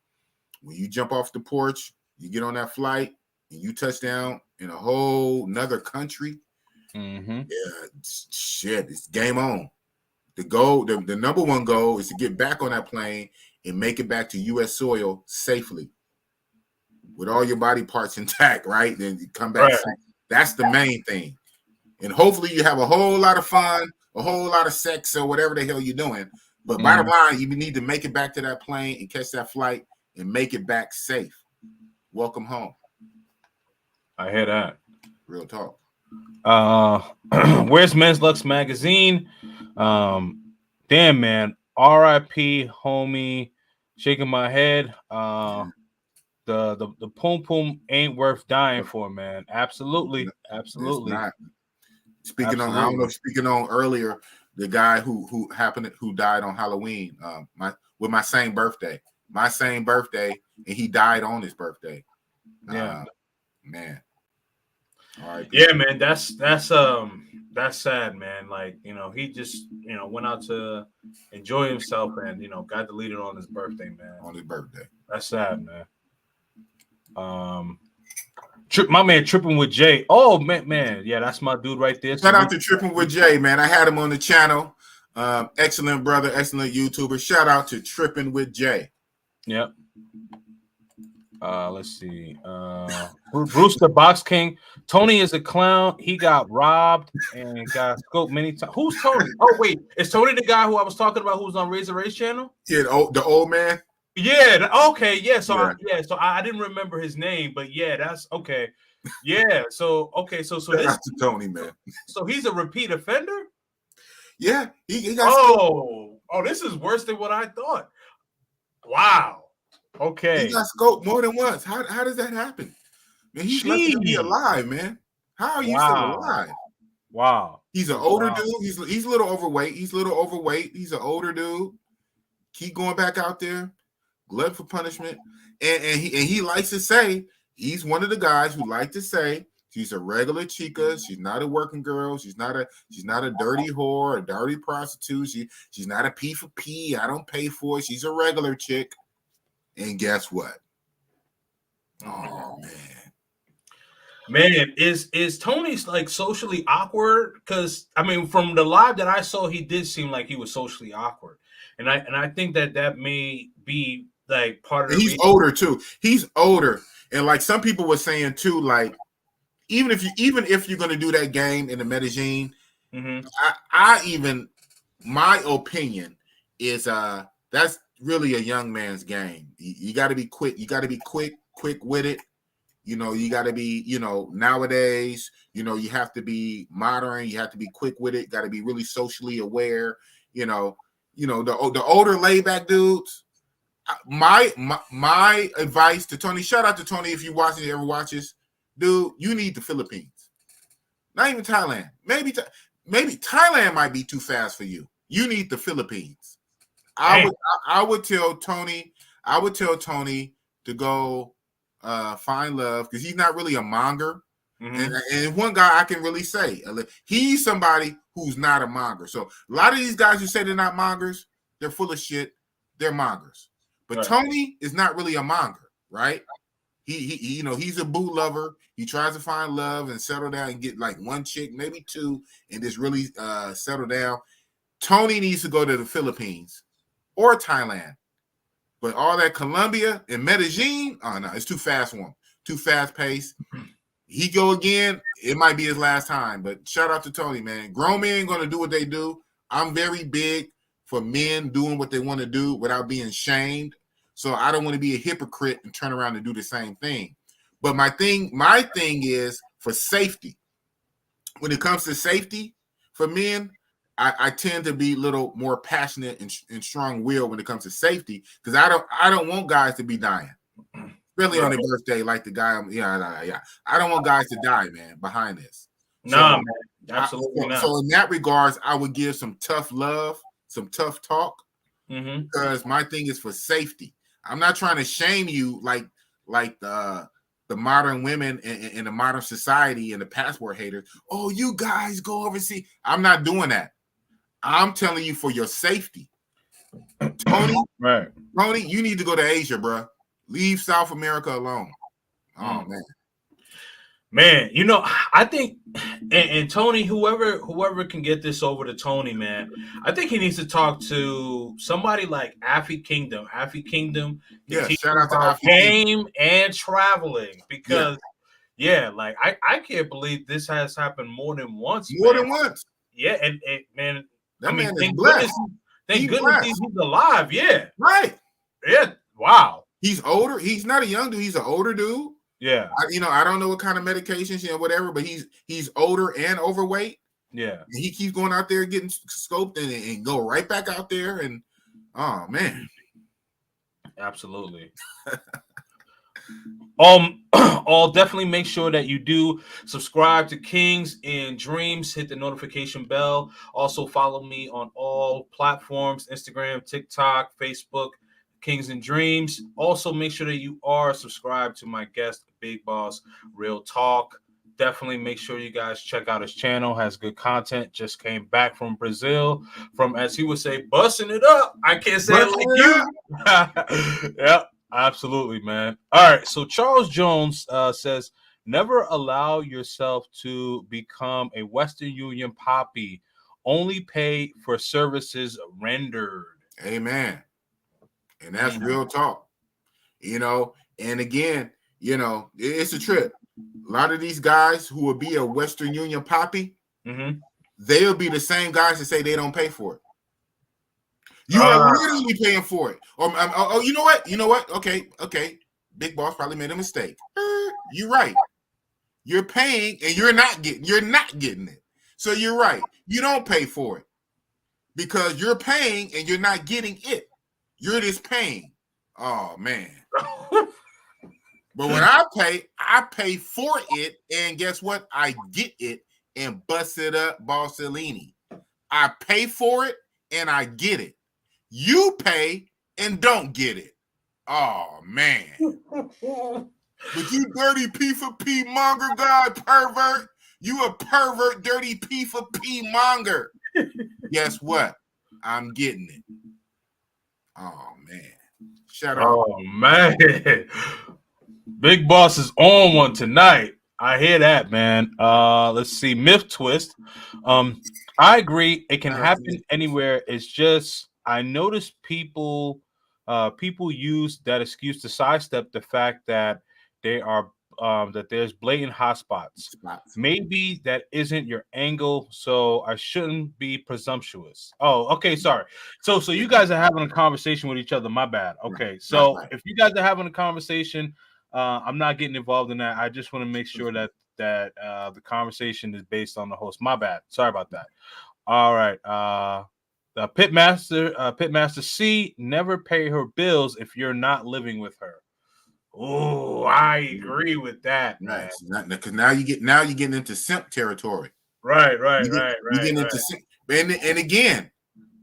when you jump off the porch, you get on that flight, and you touch down in a whole nother country, yeah, shit, it's game on. The goal, the number one goal is to get back on that plane and make it back to U.S. soil safely with all your body parts intact, right? Then you come back. Right. That's the main thing. And hopefully you have a whole lot of fun, a whole lot of sex or whatever the hell you're doing. But bottom line, you need to make it back to that plane and catch that flight and make it back safe. Welcome home. I hear that. Real talk. Where's Men's Lux magazine? Damn, man. R.I.P. homie. Shaking my head. The poom poom ain't worth dying for, man. Absolutely. Absolutely. It's not. Speaking on earlier, the guy who died on Halloween, my same birthday, and he died on his birthday. Yeah, man. All right. Yeah, man. That's sad, man. Like, he just went out to enjoy himself and got deleted on his birthday, man. On his birthday. That's sad, man. My man Tripping with Jay. Oh man, yeah, that's my dude right there. Shout out to Tripping with Jay, man. I had him on the channel. Excellent brother, excellent YouTuber. Shout out to Tripping with Jay. Yep. Let's see. Bruce the Box King. Tony is a clown. He got robbed and got scoped many times. Who's Tony? Oh wait, is Tony the guy who I was talking about who's on Razor Ray's channel? Yeah, the old man. Yeah. Okay. Yeah. So I didn't remember his name, but yeah, that's okay. Yeah. So okay. So this to Tony, man. So he's a repeat offender. Yeah. He got. Oh, this is worse than what I thought. Wow. Okay. He got scoped more than once. How does that happen? Man, he's lucky to be alive, man. How are you still alive? Wow. He's an older dude. He's a little overweight. He's an older dude. Keep going back out there. Glutton for punishment. And he likes to say, he's one of the guys who like to say she's a regular chica. She's not a working girl. She's not a dirty whore, a dirty prostitute. She's not a P for P. I don't pay for it. She's a regular chick. And guess what? Oh man, is Tony's like socially awkward? Because I mean, from the live that I saw, he did seem like he was socially awkward, and I think that may be like part of. And he's older too. He's older, and like some people were saying too, like even if you're going to do that game in the Medellin, my opinion is that's really a young man's game. You got to be quick. You got to be quick with it. You got to be, nowadays, you have to be modern. You have to be quick with it. Got to be really socially aware. The older laid back dudes. My advice to Tony. Shout out to Tony if you ever watches, dude. You need the Philippines. Not even Thailand. Maybe Thailand might be too fast for you. You need the Philippines. I would tell Tony to go find love because he's not really a monger. And one guy I can really say he's somebody who's not a monger. So a lot of these guys who say they're not mongers, they're full of shit. They're mongers. But Tony is not really a monger, right? He he's a boo lover. He tries to find love and settle down and get like one chick, maybe two, and just really settle down. Tony needs to go to the Philippines or Thailand. But all that Colombia and Medellin, oh no, it's too fast for him. Too fast paced. He go again, it might be his last time. But shout out to Tony, man. Grown men gonna do what they do. I'm very big for men doing what they want to do without being shamed. So I don't want to be a hypocrite and turn around and do the same thing. But my thing is for safety. When it comes to safety for men, I tend to be a little more passionate and strong-willed when it comes to safety because I don't want guys to be dying, really on their birthday like the guy. Yeah. I don't want guys to die, man, behind this. Man, absolutely not. So in that regards, I would give some tough love, some tough talk, because my thing is for safety. I'm not trying to shame you like the modern women in the modern society and the passport haters. Oh, you guys go overseas. I'm not doing that. I'm telling you for your safety. Tony, you need to go to Asia, bro. Leave South America alone. Oh, man. Man, I think And Tony, whoever can get this over to Tony, man, I think he needs to talk to somebody like Affy Kingdom. Affy Kingdom can Yeah, teach shout him out to about Alfie King. game and traveling Yeah, because, yeah, like I can't believe this has happened more than once, more man. than once. Yeah, and man, That I mean, man is blessed. thank He goodness blessed. he's alive. Yeah, Right. yeah, wow, He's older. He's not a young dude. He's an older dude. yeah, I don't know what kind of medications, whatever, but he's older and overweight. yeah. And he keeps going out there getting scoped and go right back out there. And oh man, Absolutely. I'll definitely make sure that you do subscribe to Kings and Dreams. Hit the notification bell. Also follow me on all platforms: Instagram, TikTok, Facebook. Kings and Dreams. Also make sure that you are subscribed to my guest, Big Boss Real Talk. Definitely make sure you guys check out his channel. Has good content. Just came back from Brazil, from, as he would say, busting it up. I can't say it like you. Yep, absolutely, man. All right. So Charles Jones says, never allow yourself to become a Western Union poppy. Only pay for services rendered. amen. And that's real talk, And again, it's a trip. A lot of these guys who will be a Western Union poppy, they'll be the same guys that say they don't pay for it. You are literally paying for it. Oh, you know what? You know what? Okay. Big Boss probably made a mistake. You're right. You're paying and you're not getting it. So you're right. You don't pay for it because you're paying and you're not getting it. You're just paying. Oh man. But when I pay for it, and guess what? I get it and bust it up, Bossellini. I pay for it and I get it. You pay and don't get it. Oh man. But you dirty P for P monger god pervert. You a pervert, dirty P for P monger. Guess what? I'm getting it. Oh man. Shut up. Oh man. Big Boss is on one tonight. I hear that, man. Let's see. Myth twist. I agree. It can happen anywhere. It's just I notice people use that excuse to sidestep the fact that they are that there's blatant hotspots. Maybe that isn't your angle, so I shouldn't be presumptuous. Oh, okay, sorry. So you guys are having a conversation with each other. My bad. Okay, so if you guys are having a conversation, I'm not getting involved in that. I just want to make sure that the conversation is based on the host. My bad. Sorry about that. All right. The Pitmaster C, never pay her bills if you're not living with her. Oh, I agree with that, man. Because now you're getting into simp territory. Right. You're getting into simp. And again,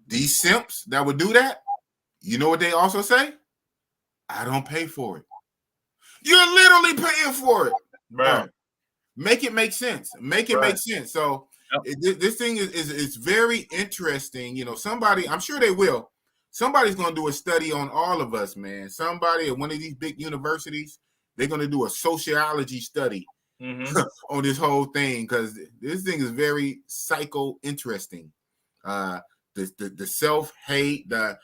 these simps that would do that, you know what they also say? I don't pay for it. You're literally paying for it. Right. Make it make sense. Make sense. So this thing is very interesting. Somebody, I'm sure they will. Somebody's going to do a study on all of us, man. Somebody at one of these big universities, they're going to do a sociology study on this whole thing because this thing is very psycho interesting. The self-hate, the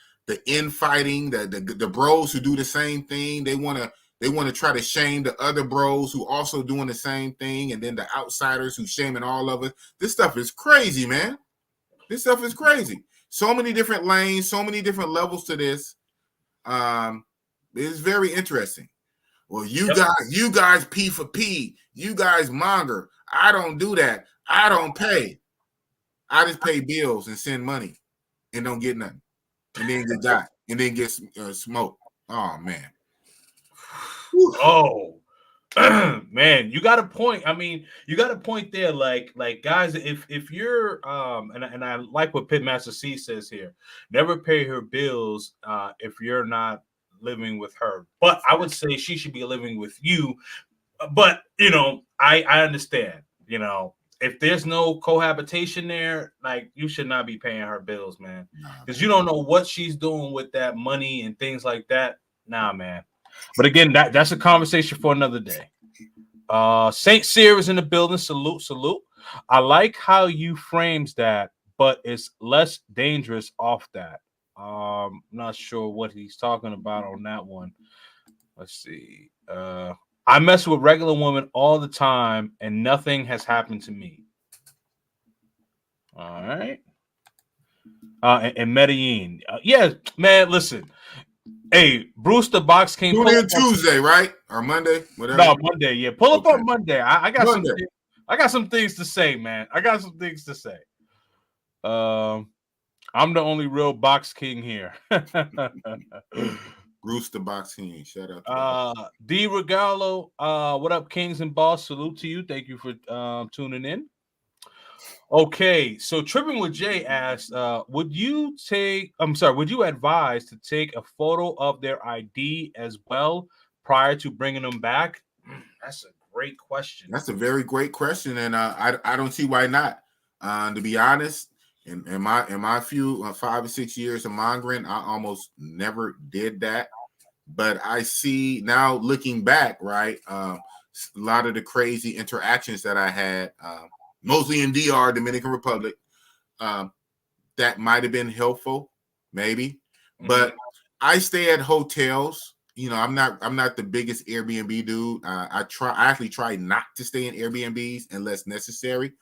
infighting, the bros who do the same thing. They want to try to shame the other bros who also doing the same thing, and then the outsiders who shaming all of us. This stuff is crazy, man. This stuff is crazy. So many different lanes, so many different levels to this. It's very interesting. Well, you guys P for P. You guys monger. I don't do that. I don't pay. I just pay bills and send money and don't get nothing. And then get die. And then get smoked. Oh, man. Oh, man, you got a point. I mean, you got a point there. Like guys, if you're and I like what Pitmaster C says here, never pay her bills if you're not living with her. But I would say she should be living with you. But I understand. If there's no cohabitation there, like you should not be paying her bills, man, because you don't know what she's doing with that money and things like that. Nah, man. But again, that's a conversation for another day. Saint Cyr is in the building. Salute. I like how you frames that, but it's less dangerous off that. Not sure what he's talking about on that one. Let's see. I mess with regular women all the time, and nothing has happened to me. All right. And Medellin. Yeah, man. Listen. Hey, Bruce the Box King. Tune in Tuesday, right? Or Monday, whatever. No, Monday. Yeah, pull up on Monday. I got Monday. I got some things to say, man. I got some things to say. I'm the only real Box King here. Bruce the Box King. Shout out. D Regalo. What up, Kings and Boss? Salute to you. Thank you for tuning in. Okay, so Tripping with Jay asked, would you advise to take a photo of their ID as well prior to bringing them back? That's a great question. That's a very great question, and I don't see why not. To be honest, in my few 5 or 6 years of mongering, I almost never did that. But I see now, looking back, right, a lot of the crazy interactions that I had, mostly in DR, Dominican Republic, that might have been helpful, maybe. Mm-hmm. But I stay at hotels. You know, I'm not the biggest Airbnb dude. I actually try not to stay in Airbnbs unless necessary.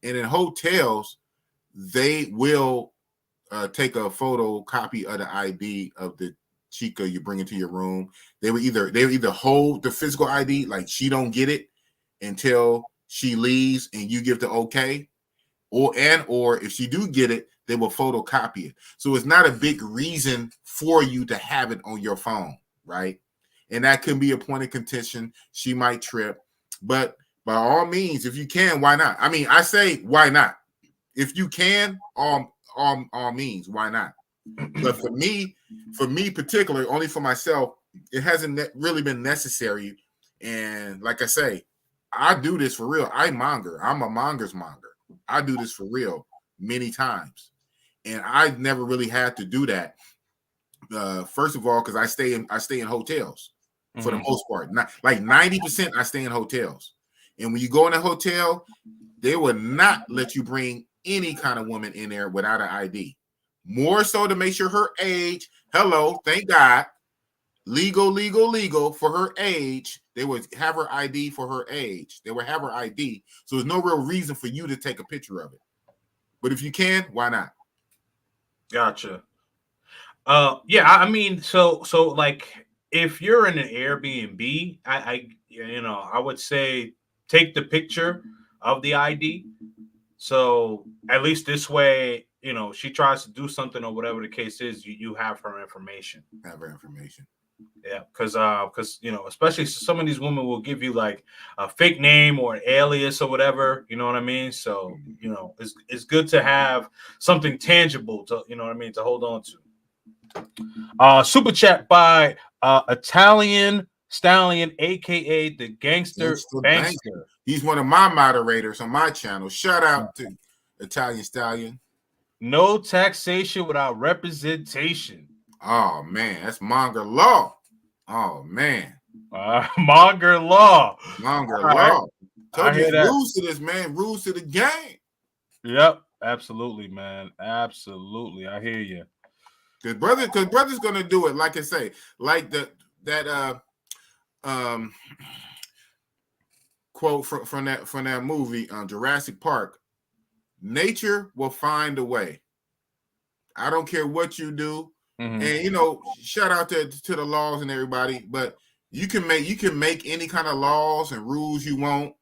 And in hotels, they will take a photocopy of the ID of the chica you bring into your room. They would either hold the physical ID, like she don't get it until she leaves and you give the okay, or if she do get it, they will photocopy it. So it's not a big reason for you to have it on your phone, right? And that could be a point of contention. She might trip, but by all means, if you can, why not? I mean, I say why not? If you can, all means, why not? But for me particularly, only for myself, it hasn't really been necessary. And like I say, I do this for real. I'm a monger's monger. I do this for real many times. And I've never really had to do that. First of all, because I stay in hotels for the most part. Not like 90%, I stay in hotels. And when you go in a hotel, they will not let you bring any kind of woman in there without an ID. More so to make sure her age, hello, thank God, legal for her age. They would have her ID for her age. They would have her ID. So there's no real reason for you to take a picture of it. But if you can, why not? Gotcha. Yeah, I mean, so like if you're in an Airbnb, I would say take the picture of the ID. So at least this way, you know, she tries to do something or whatever the case is, you have her information. Yeah, because you know, especially some of these women will give you like a fake name or an alias or whatever, you know what I mean? So, you know, it's good to have something tangible to, you know what I mean, to hold on to. Super chat by Italian Stallion, aka the Gangster Bankster. He's one of my moderators on my channel. Shout out to Italian Stallion. No taxation without representation. Oh man, that's monger law. Oh man, monger law. Monger law. Told you rules to this, man. Rules to the game. Yep, absolutely, man. Absolutely, I hear you. Because brother's gonna do it. Like I say, like that quote from that movie, Jurassic Park. Nature will find a way. I don't care what you do. Mm-hmm. And you know, shout out to the laws and everybody, but you can make any kind of laws and rules you want.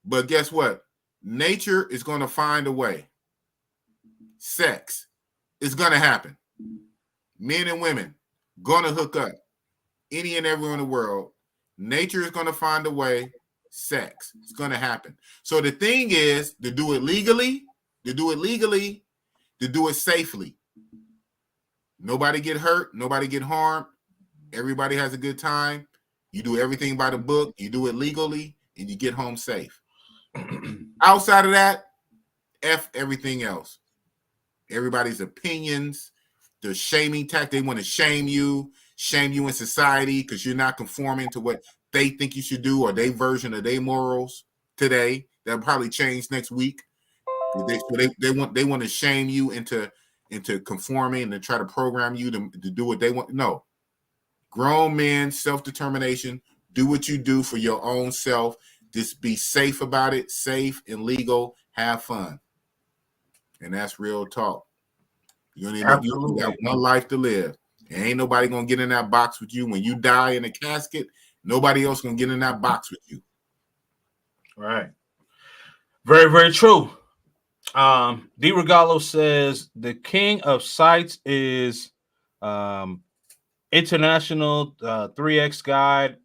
But guess what? Nature is going to find a way. Sex is going to happen. Men and women going to hook up. Any and everyone in the world. Nature is going to find a way. Sex. It's going to happen. So the thing is to do it legally, to do it safely. Nobody get hurt. Nobody get harmed. Everybody has a good time. You do everything by the book. You do it legally, and you get home safe. Outside of that, F everything else. Everybody's opinions, the shaming tactic. They want to shame you in society because you're not conforming to what they think you should do or their version of their morals today. That'll probably change next week. They want to shame you into conforming and try to program you to do what they want. No, grown men, self-determination. Do what you do for your own self. Just be safe about it, safe and legal. Have fun, and that's real talk. You got one life to live. And ain't nobody gonna get in that box with you when you die in a casket. Nobody else gonna get in that box with you. Right. Very, very true. D Regalo says the king of sites is International 3X Guide.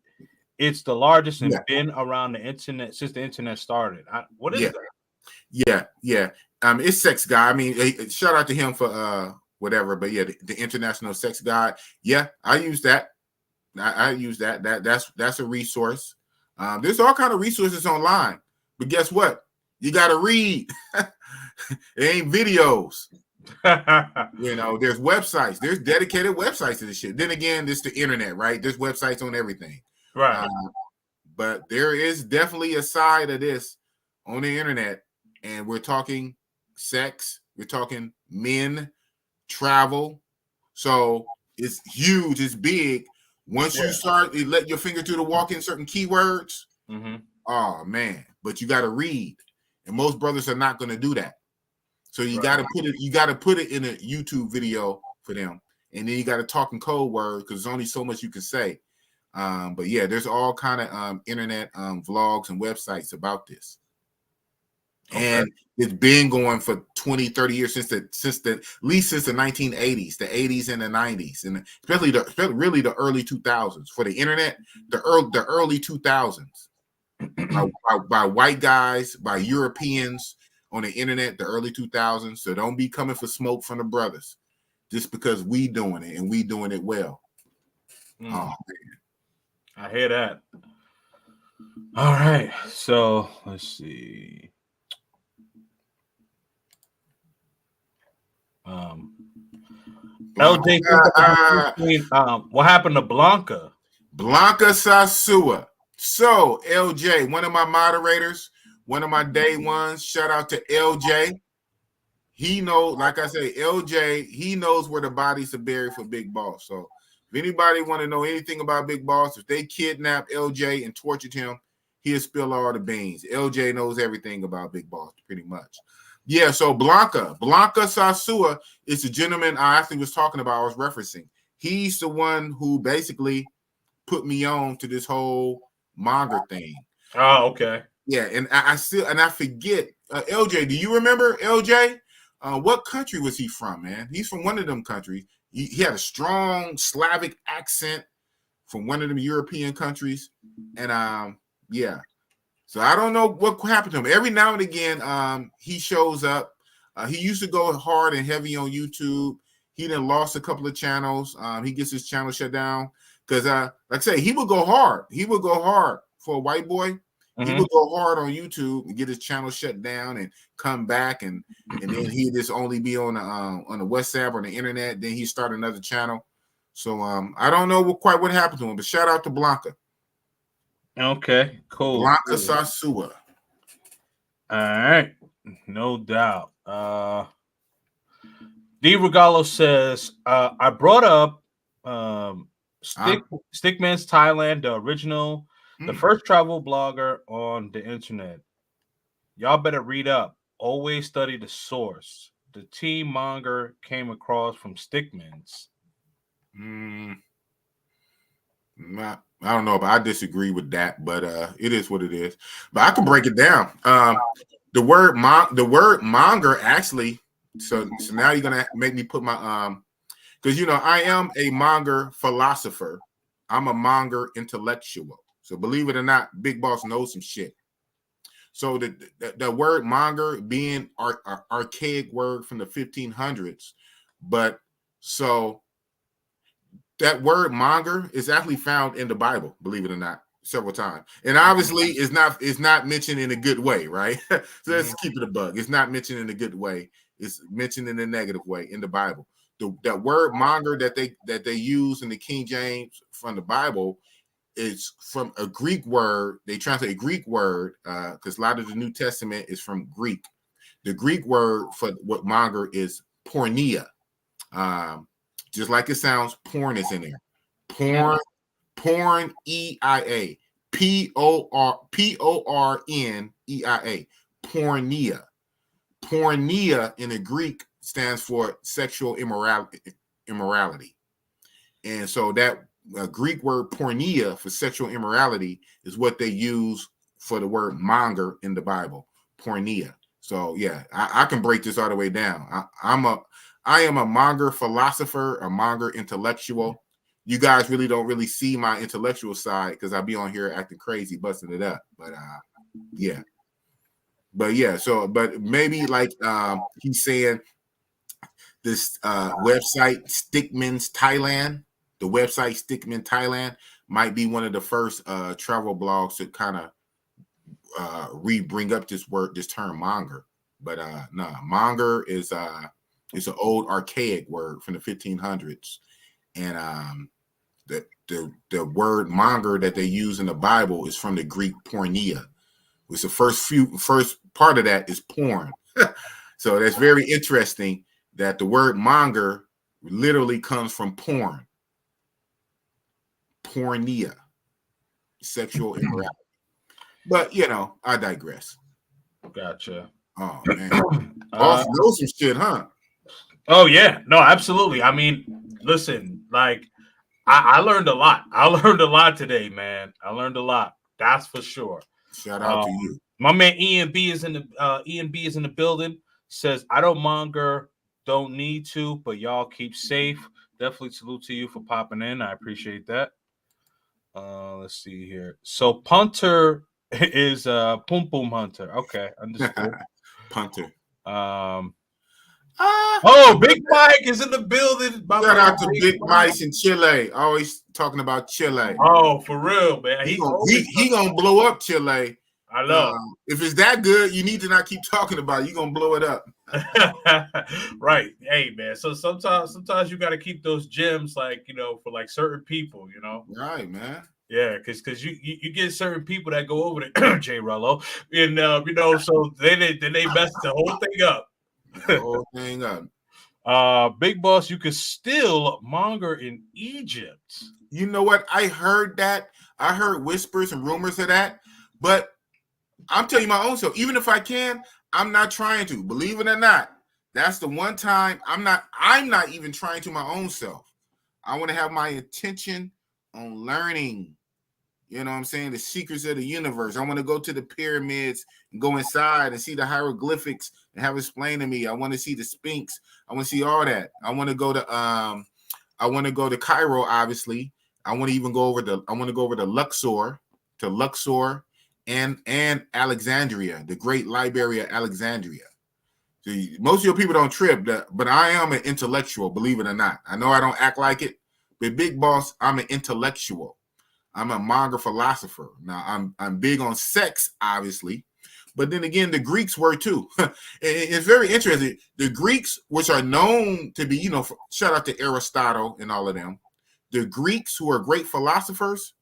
It's the largest and been around the internet since the internet started. What is that? Yeah. It's Sex Guy. I mean, shout out to him for whatever. But yeah, the International Sex Guide. Yeah, I use that. I use that. That's a resource. There's all kind of resources online. But guess what? You got to read. It ain't videos. There's websites. There's dedicated websites to this shit. Then again, it's the internet, right? There's websites on everything. Right. But there is definitely a side of this on the internet. And we're talking sex. We're talking men, travel. So it's huge. It's big. Once you start, you let your finger do the walk in certain keywords. Mm-hmm. Oh, man. But you got to read. And most brothers are not going to do that. So you got to put it. You got to put it in a YouTube video for them, and then you got to talk in code words because there's only so much you can say. But yeah, there's all kind of internet vlogs and websites about this, and it's been going for 20, 30 years since at least since the 1980s, the 80s and the 90s, and especially the early 2000s for the internet, the early 2000s by white guys, by Europeans. On the internet, the early 2000s. So don't be coming for smoke from the brothers just because we doing it and we doing it well. Oh, man. I hear that. All right. So let's see. LJ, what happened to Blanca? Blanca Sasua. So LJ, one of my moderators, one of my day ones, shout out to LJ. He knows, like I say, LJ, he knows where the bodies are buried for Big Boss. So if anybody want to know anything about Big Boss, if they kidnapped LJ and tortured him, he'll spill all the beans. LJ knows everything about Big Boss, pretty much. Yeah, so Blanca Sasua is the gentleman I actually was talking about, I was referencing. He's the one who basically put me on to this whole monger thing. Oh, okay. Yeah, and I forget. LJ, do you remember LJ? What country was he from, man? He's from one of them countries. He had a strong Slavic accent from one of them European countries. And yeah. So I don't know what happened to him. Every now and again, he shows up. He used to go hard and heavy on YouTube. He then lost a couple of channels. He gets his channel shut down. Because like I say, he would go hard. He would go hard for a white boy. He would go hard on YouTube and get his channel shut down and come back, and then he'd just only be on the WhatsApp or the internet. Then he start another channel. So I don't know what happened to him, but shout out to Blanca. Okay, cool. Blanca Sasua. All right, no doubt. D Regalo says I brought up Stickman's Thailand, the original. The first travel blogger on the internet. Y'all better read up. Always study the source. The team monger came across from Stickman's. I don't know, but I disagree with that. But it is what it is. But I can break it down. The word monger actually. So now you're gonna make me put my because I am a monger philosopher. I'm a monger intellectual. So believe it or not, Big Boss knows some shit. So the word monger being archaic word from the 1500s, but so that word monger is actually found in the Bible, believe it or not, several times. And obviously it's not mentioned in a good way, right? So let's keep it a bug. It's not mentioned in a good way. It's mentioned in a negative way in the Bible. That word monger that they use in the King James from the Bible it's from a Greek word. They translate a Greek word because a lot of the New Testament is from Greek. The Greek word for what monger is porneia. Just like it sounds, porn is in there. Porn, E-I-A. Porneia. Porneia. Porneia in the Greek stands for sexual immorality. And so that Greek word porneia for sexual immorality is what they use for the word monger in the Bible, porneia. So yeah, I can break this all the way down. I am a monger philosopher, a monger intellectual. You guys really don't really see my intellectual side because I be on here acting crazy, busting it up. But yeah. So but maybe like he's saying this website Stickman's Thailand, the website Stickman Thailand might be one of the first travel blogs to kind of bring up this term monger. But no, monger is it's an old archaic word from the 1500s, and the word monger that they use in the Bible is from the Greek porneia. Which the first part of that is porn. So that's very interesting that the word monger literally comes from porn. Porneia, sexual immorality. But I digress. Gotcha. Oh man, Boss knows some shit, huh? Oh yeah, no, absolutely. I mean, listen, like I learned a lot. I learned a lot today, man. I learned a lot. That's for sure. Shout out to you. My man Ian B is in the building. Says I don't monger, don't need to, but y'all keep safe. Definitely salute to you for popping in. I appreciate that. Let's see here. So punter is Pum Pum Hunter. Okay, understood. Punter. Big Mike is in the building. Shout out to Big Mike in Chile. Always talking about Chile. Oh, for real, man. He gonna blow up Chile. I know. If it's that good, you need to not keep talking about it. You're gonna blow it up. Right. Hey, man. So sometimes you got to keep those gems, like for like certain people. Right, man. Yeah, because you get certain people that go over to J Rello, and so they mess the whole thing up. The whole thing up. Big Boss, you could still monger in Egypt. You know what? I heard that. I heard whispers and rumors of that, but I'm telling you my own self. Even if I can, I'm not trying to. Believe it or not, that's the one time I'm not even trying to my own self. I want to have my attention on learning. You know what I'm saying? The secrets of the universe. I want to go to the pyramids and go inside and see the hieroglyphics and have it explained to me. I want to see the Sphinx. I want to see all that. I want to go to Cairo, obviously. I want to go over to Luxor and Alexandria, the great library of Alexandria. See, most of your people don't trip, but I am an intellectual, believe it or not. I know I don't act like it, but Big Boss, I'm an intellectual. I'm a monger philosopher. Now, I'm big on sex, obviously, but then again, the Greeks were too. It's very interesting. The Greeks, which are known to be, shout out to Aristotle and all of them, the Greeks who are great philosophers,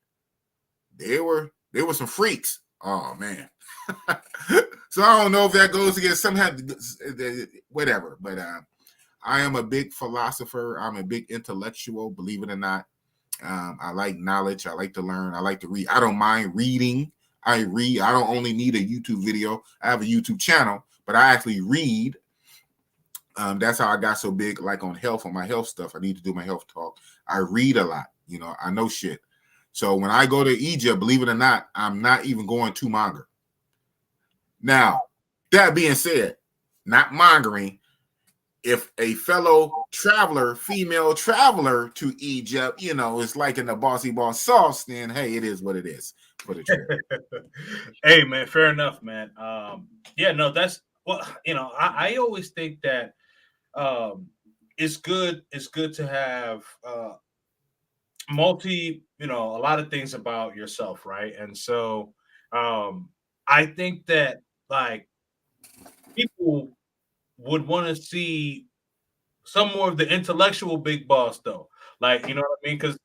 they were some freaks. Oh man. So I don't know if that goes against somehow, whatever. But I am a big philosopher. I'm a big intellectual, believe it or not. I like knowledge. I like to learn. I like to read. I don't mind reading. I read. I don't only need a YouTube video. I have a YouTube channel, but I actually read. That's how I got so big, like on health, on my health stuff. I need to do my health talk. I read a lot. I know shit. So when I go to Egypt, believe it or not, I'm not even going to monger. Now, that being said, not mongering. If a fellow traveler, female traveler to Egypt, is like in the Bossy Boss sauce, then hey, it is what it is for the trip. Hey, man, fair enough, man. Yeah, no, that's I always think that it's good to have a lot of things about yourself, right? And so I think that like people would want to see some more of the intellectual Big Boss, though. Like, you know what I mean? Because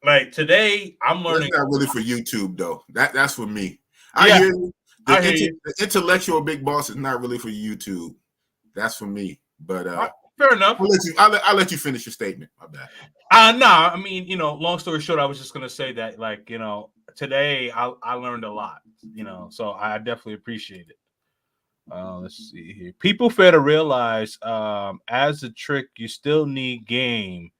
Like today, I'm learning. That's not really for YouTube though. That's for me. I Yeah, hear you. I hear you. The intellectual big boss is not really for YouTube. That's for me. But Fair enough. I'll let you finish your statement. My bad. Nah, I mean, long story short, I was just gonna say that, like, today I learned a lot, so I definitely appreciate it. Let's see here. People fail to realize, as a trick, you still need game.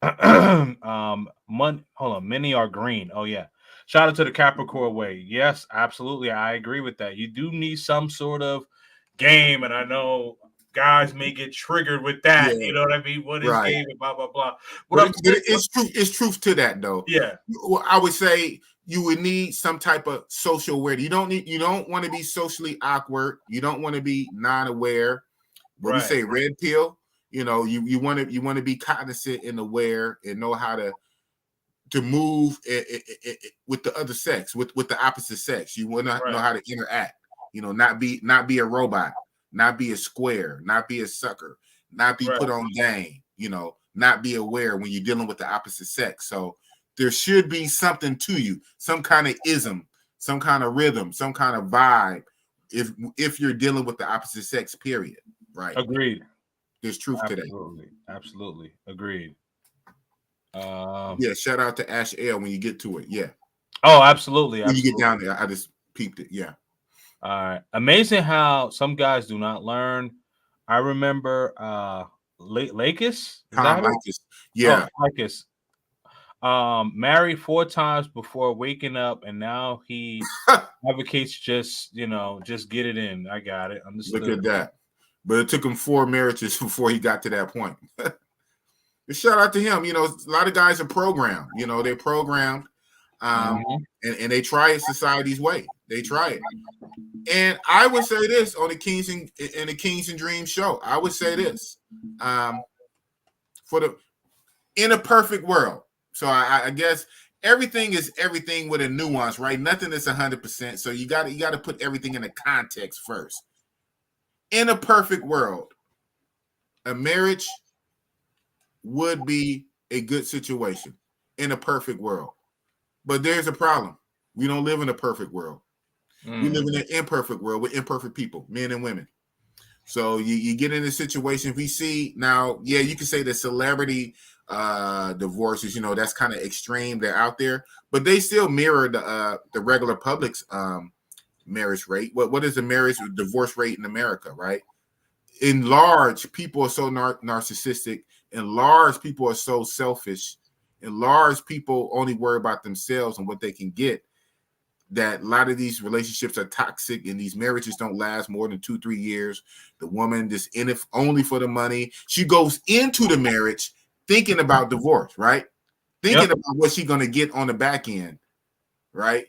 Hold on, many are green. Oh yeah. Shout out to the Capricorn way. Yes, absolutely. I agree with that. You do need some sort of game, and I know guys may get triggered with that. Yeah, You know what I mean? What is right. game and blah blah blah. But it's true. It's truth to that though. Yeah. Well, I would say you would need some type of social awareness. You don't want to be socially awkward. You don't want to be non-aware. What we say, red pill. You want to be cognizant and aware and know how to move with the other sex, with the opposite sex. You want to know how to interact. Not be a robot, not be a square, not be a sucker, not be put on game. Not be aware when you're dealing with the opposite sex. So there should be something to you, some kind of ism, some kind of rhythm, some kind of vibe. If you're dealing with the opposite sex, period. Right. Agreed. There's truth to that. Absolutely. Agreed. Yeah, shout out to Ash L when you get to it. Yeah. Oh, absolutely. When you get down there, I just peeped it. Yeah. All right. Amazing how some guys do not learn. I remember Lakis. Yeah. Oh, Lakis. Married 4 times before waking up, and now he advocates just get it in. I got it. Understood. Look at that. But it took him 4 marriages before he got to that point. Shout out to him. A lot of guys are programmed. They're programmed, and they try it society's way. They try it. And I would say this on the Kings and Dreams show. I would say this, in a perfect world. So I guess everything is everything with a nuance, right? Nothing is 100%. So you got to put everything in a context first. In a perfect world, a marriage would be a good situation in a perfect world. But there's a problem. We don't live in a perfect world. We live in an imperfect world with imperfect people, men and women. So you get in a situation. We see now, you can say the celebrity divorces, that's kind of extreme. They're out there, but they still mirror the regular public's marriage rate. What is the divorce rate in America, right? In large, people are so narcissistic. In large, people are so selfish. In large, people only worry about themselves and what they can get. That a lot of these relationships are toxic and these marriages don't last more than 2-3 years. The woman just in it only for the money. She goes into the marriage thinking about divorce, right? Thinking about what she's going to get on the back end, right?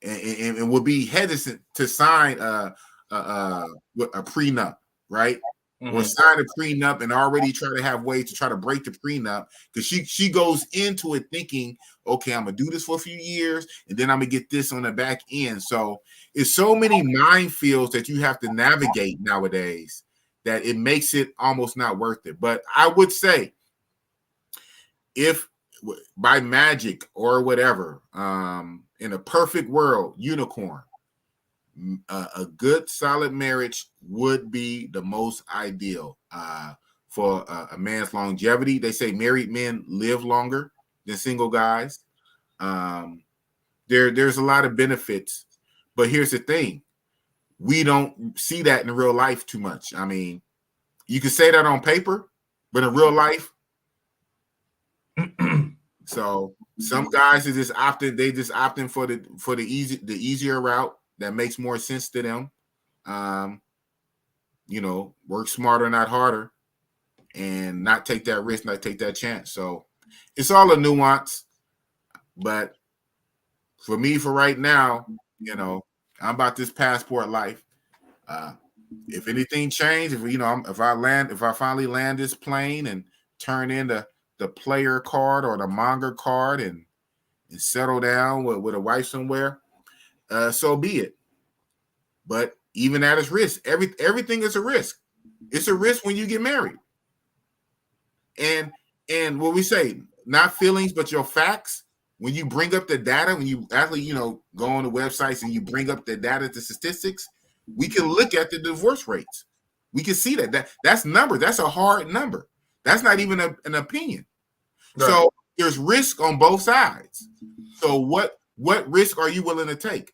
And will be hesitant to sign a prenup, right? Or sign a prenup and already try to have ways to try to break the prenup because she goes into it thinking, okay, I'm gonna do this for a few years and then I'm gonna get this on the back end. So it's so many minefields that you have to navigate nowadays that it makes it almost not worth it. But I would say if by magic or whatever, in a perfect world, unicorn, a good solid marriage would be the most ideal for a man's longevity. They say married men live longer than single guys. There's a lot of benefits, but here's the thing: we don't see that in real life too much. I mean, you can say that on paper, but in real life, so some guys are just opting for the easier route. That makes more sense to them. Work smarter, not harder, and not take that risk, not take that chance. So it's all a nuance. But for me, for right now, I'm about this passport life. If anything changes, if I finally land this plane and turn in the player card or the monger card and settle down with a wife somewhere, so be it. But even at its risk, everything is a risk. It's a risk when you get married. And what we say, not feelings, but your facts. When you bring up the data, when you actually, go on the websites and you bring up the data, the statistics, we can look at the divorce rates. We can see that's number. That's a hard number. That's not even an opinion. Right. So there's risk on both sides. So what risk are you willing to take?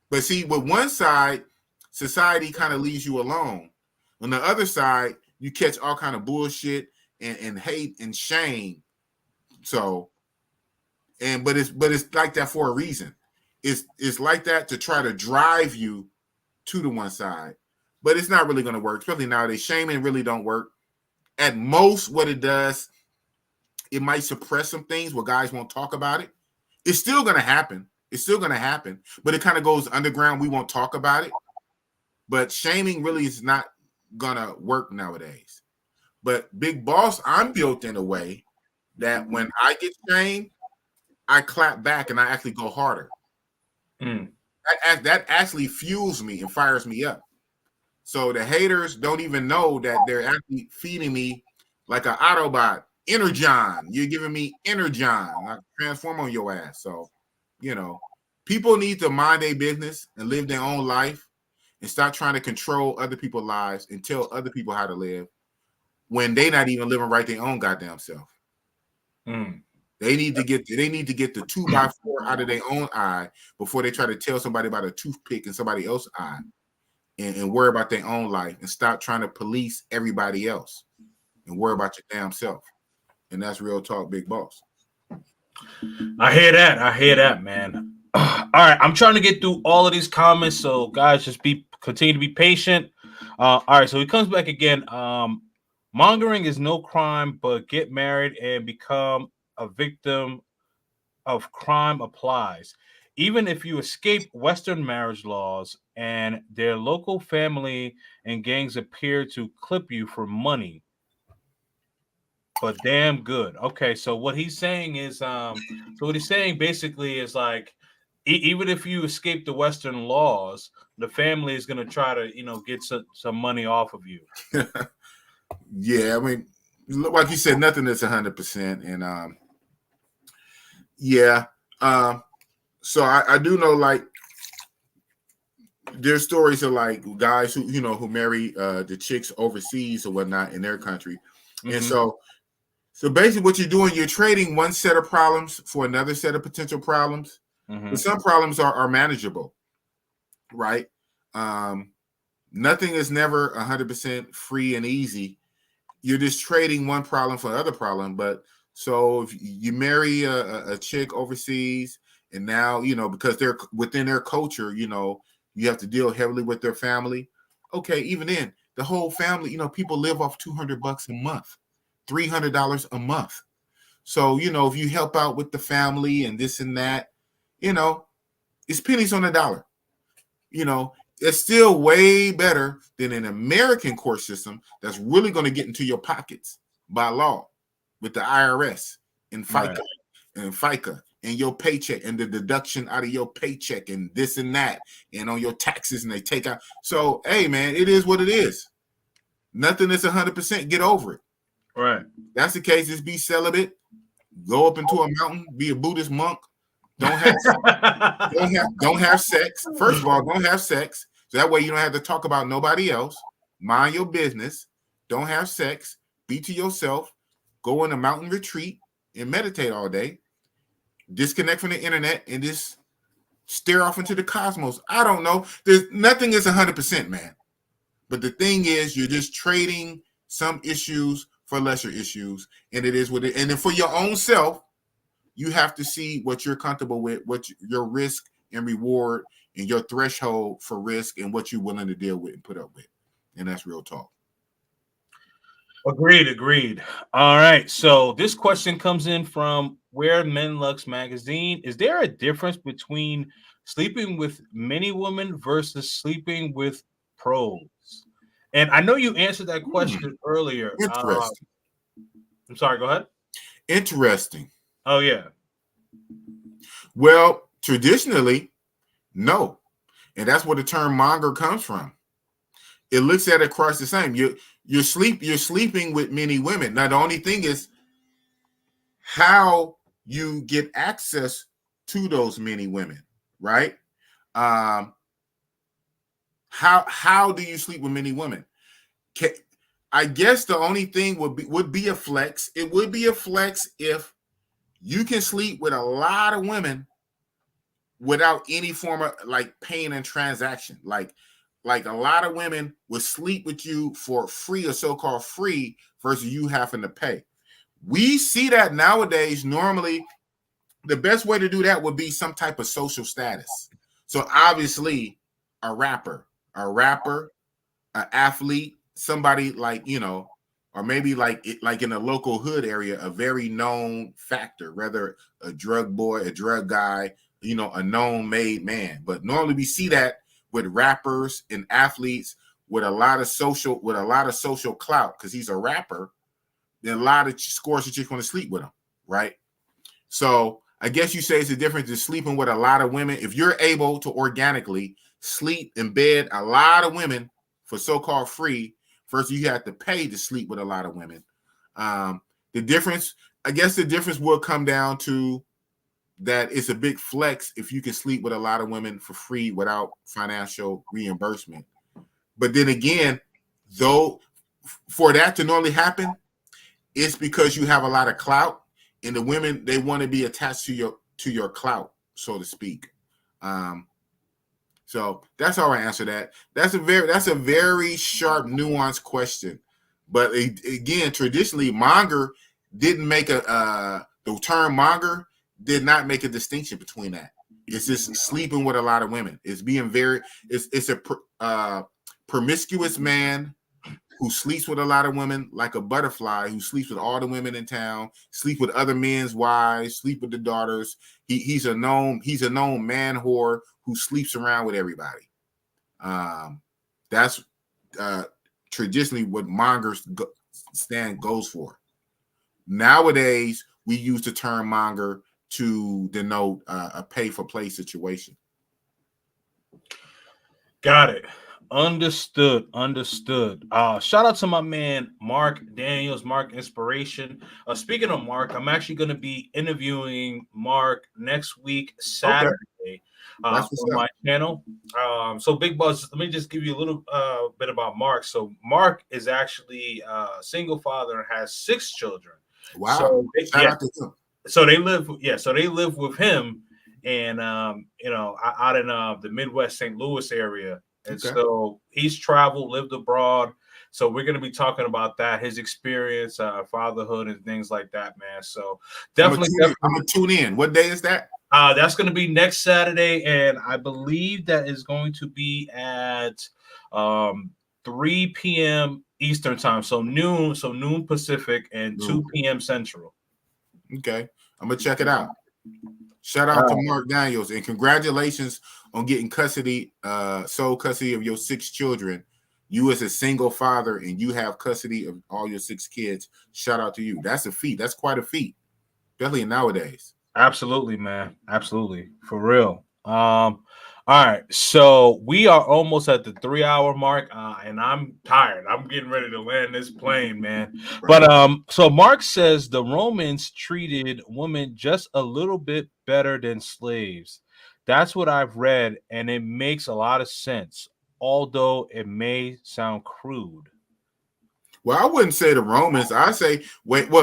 But see, with one side, society kind of leaves you alone. On the other side, you catch all kind of bullshit and hate and shame. So, but it's like that for a reason. It's like that to try to drive you to the one side. But it's not really going to work, especially nowadays. Shaming really don't work. At most, what it does, it might suppress some things where guys won't talk about it. It's still going to happen. It's still going to happen, but it kind of goes underground. We won't talk about it. But shaming really is not going to work nowadays. But Big Boss, I'm built in a way that when I get shamed, I clap back and I actually go harder. That actually fuels me and fires me up. So the haters don't even know that they're actually feeding me like an Autobot. Energon. You're giving me Energon. I transform on your ass. So, people need to mind their business and live their own life and stop trying to control other people's lives and tell other people how to live when they're not even living right their own goddamn self. They need to get the 2x4 out of their own eye before they try to tell somebody about a toothpick in somebody else's eye and worry about their own life and stop trying to police everybody else and worry about your damn self. And that's real talk, Big Boss. I hear that, man. All right, I'm trying to get through all of these comments, so guys, just continue to be patient. All right, so he comes back again. Mongering is no crime, but get married and become a victim of crime applies. Even if you escape Western marriage laws and their local family and gangs appear to clip you for money. But damn good. Okay, so what he's saying is, basically is like, even if you escape the Western laws, the family is going to try to, get some money off of you. Yeah, I mean, like you said, nothing is 100%, and so I do know, like, there's stories of like guys who marry the chicks overseas or whatnot in their country, and so basically what you're doing, you're trading one set of problems for another set of potential problems. But some problems are manageable, right? Nothing is never 100% free and easy. You're just trading one problem for another problem. But so if you marry a chick overseas, and now, because they're within their culture, you have to deal heavily with their family. Okay, even then, the whole family, people live off $200 a month. $300 a month. So, if you help out with the family and this and that, it's pennies on the dollar. It's still way better than an American court system that's really going to get into your pockets by law with the IRS and FICA and FICA and your paycheck and the deduction out of your paycheck and this and that and on your taxes, and they take out. So, hey, man, it is what it is. Nothing is 100%. Get over it. Right. That's the case. Just be celibate. Go up into a mountain. Be a Buddhist monk. Don't have sex. First of all, don't have sex. So that way you don't have to talk about nobody else. Mind your business. Don't have sex. Be to yourself. Go in a mountain retreat and meditate all day. Disconnect from the internet and just stare off into the cosmos. I don't know. Nothing is 100%, man. But the thing is, you're just trading some issues for lesser issues, and it is what it. And then for your own self, you have to see what you're comfortable with, what your risk and reward, and your threshold for risk, and what you're willing to deal with and put up with. And that's real talk. Agreed. All right. So this question comes in from Where Men Lux magazine. Is there a difference between sleeping with many women versus sleeping with pros? And I know you answered that question earlier. Interesting. I'm sorry, go ahead. Interesting. Oh, yeah. Well, traditionally, no. And that's where the term monger comes from. It looks at it across the same. You're sleeping with many women. Now, the only thing is, how you get access to those many women, right? How do you sleep with many women? I guess the only thing would be a flex. It would be a flex if you can sleep with a lot of women without any form of like pain and transaction. Like a lot of women would sleep with you for free or so-called free versus you having to pay. We see that nowadays. Normally, the best way to do that would be some type of social status. So obviously, a rapper, an athlete, somebody like, or maybe like in a local hood area, a very known factor, whether a drug boy, a drug guy, a known made man. But normally we see that with rappers and athletes with a lot of social clout, because he's a rapper. Then a lot of scores that just want to sleep with him, right? So I guess you say it's the difference in sleeping with a lot of women. If you're able to organically sleep in bed a lot of women for so-called free, versus you have to pay to sleep with a lot of women. The difference will come down to that it's a big flex if you can sleep with a lot of women for free without financial reimbursement. But then again, though, for that to normally happen, it's because you have a lot of clout, and the women, they want to be attached to your clout, so to speak. So that's how I answer that. That's a very sharp, nuanced question. But again, traditionally, monger didn't make the term monger did not make a distinction between that. It's just sleeping with a lot of women. It's being it's a promiscuous man who sleeps with a lot of women, like a butterfly, who sleeps with all the women in town, sleep with other men's wives, sleep with the daughters. He's a known man whore who sleeps around with everybody. That's traditionally what mongers goes for. Nowadays, we use the term monger to denote a pay-for-play situation. Got it. Understood. Shout out to my man Mark Daniels, Mark Inspiration. Speaking of Mark, I'm actually going to be interviewing Mark next week, Saturday, on my channel. So Big Buzz, let me just give you a little bit about Mark. So Mark is actually a single father and has 6 children. Wow. So, shout out to him. So they live with him, and out in the Midwest St. Louis area. And so he's traveled, lived abroad. So we're going to be talking about that, his experience, fatherhood, and things like that, man. So definitely, I'm going to tune in. What day is that? That's going to be next Saturday, and I believe that is going to be at 3 p.m. Eastern time. So noon Pacific and 2 p.m. Central. Okay. I'm going to check it out. Shout out to Mark Daniels, and congratulations on getting sole custody of your 6 children. You as a single father, and you have custody of all your 6 kids. Shout out to you. That's a feat. That's quite a feat, definitely nowadays. Absolutely, man. Absolutely, for real. All right, so we are almost at the 3-hour mark, and I'm tired. I'm getting ready to land this plane, man. Right. But so Mark says the Romans treated women just a little bit better than slaves. That's what I've read, and it makes a lot of sense, although it may sound crude. Well, I wouldn't say the Romans. I say,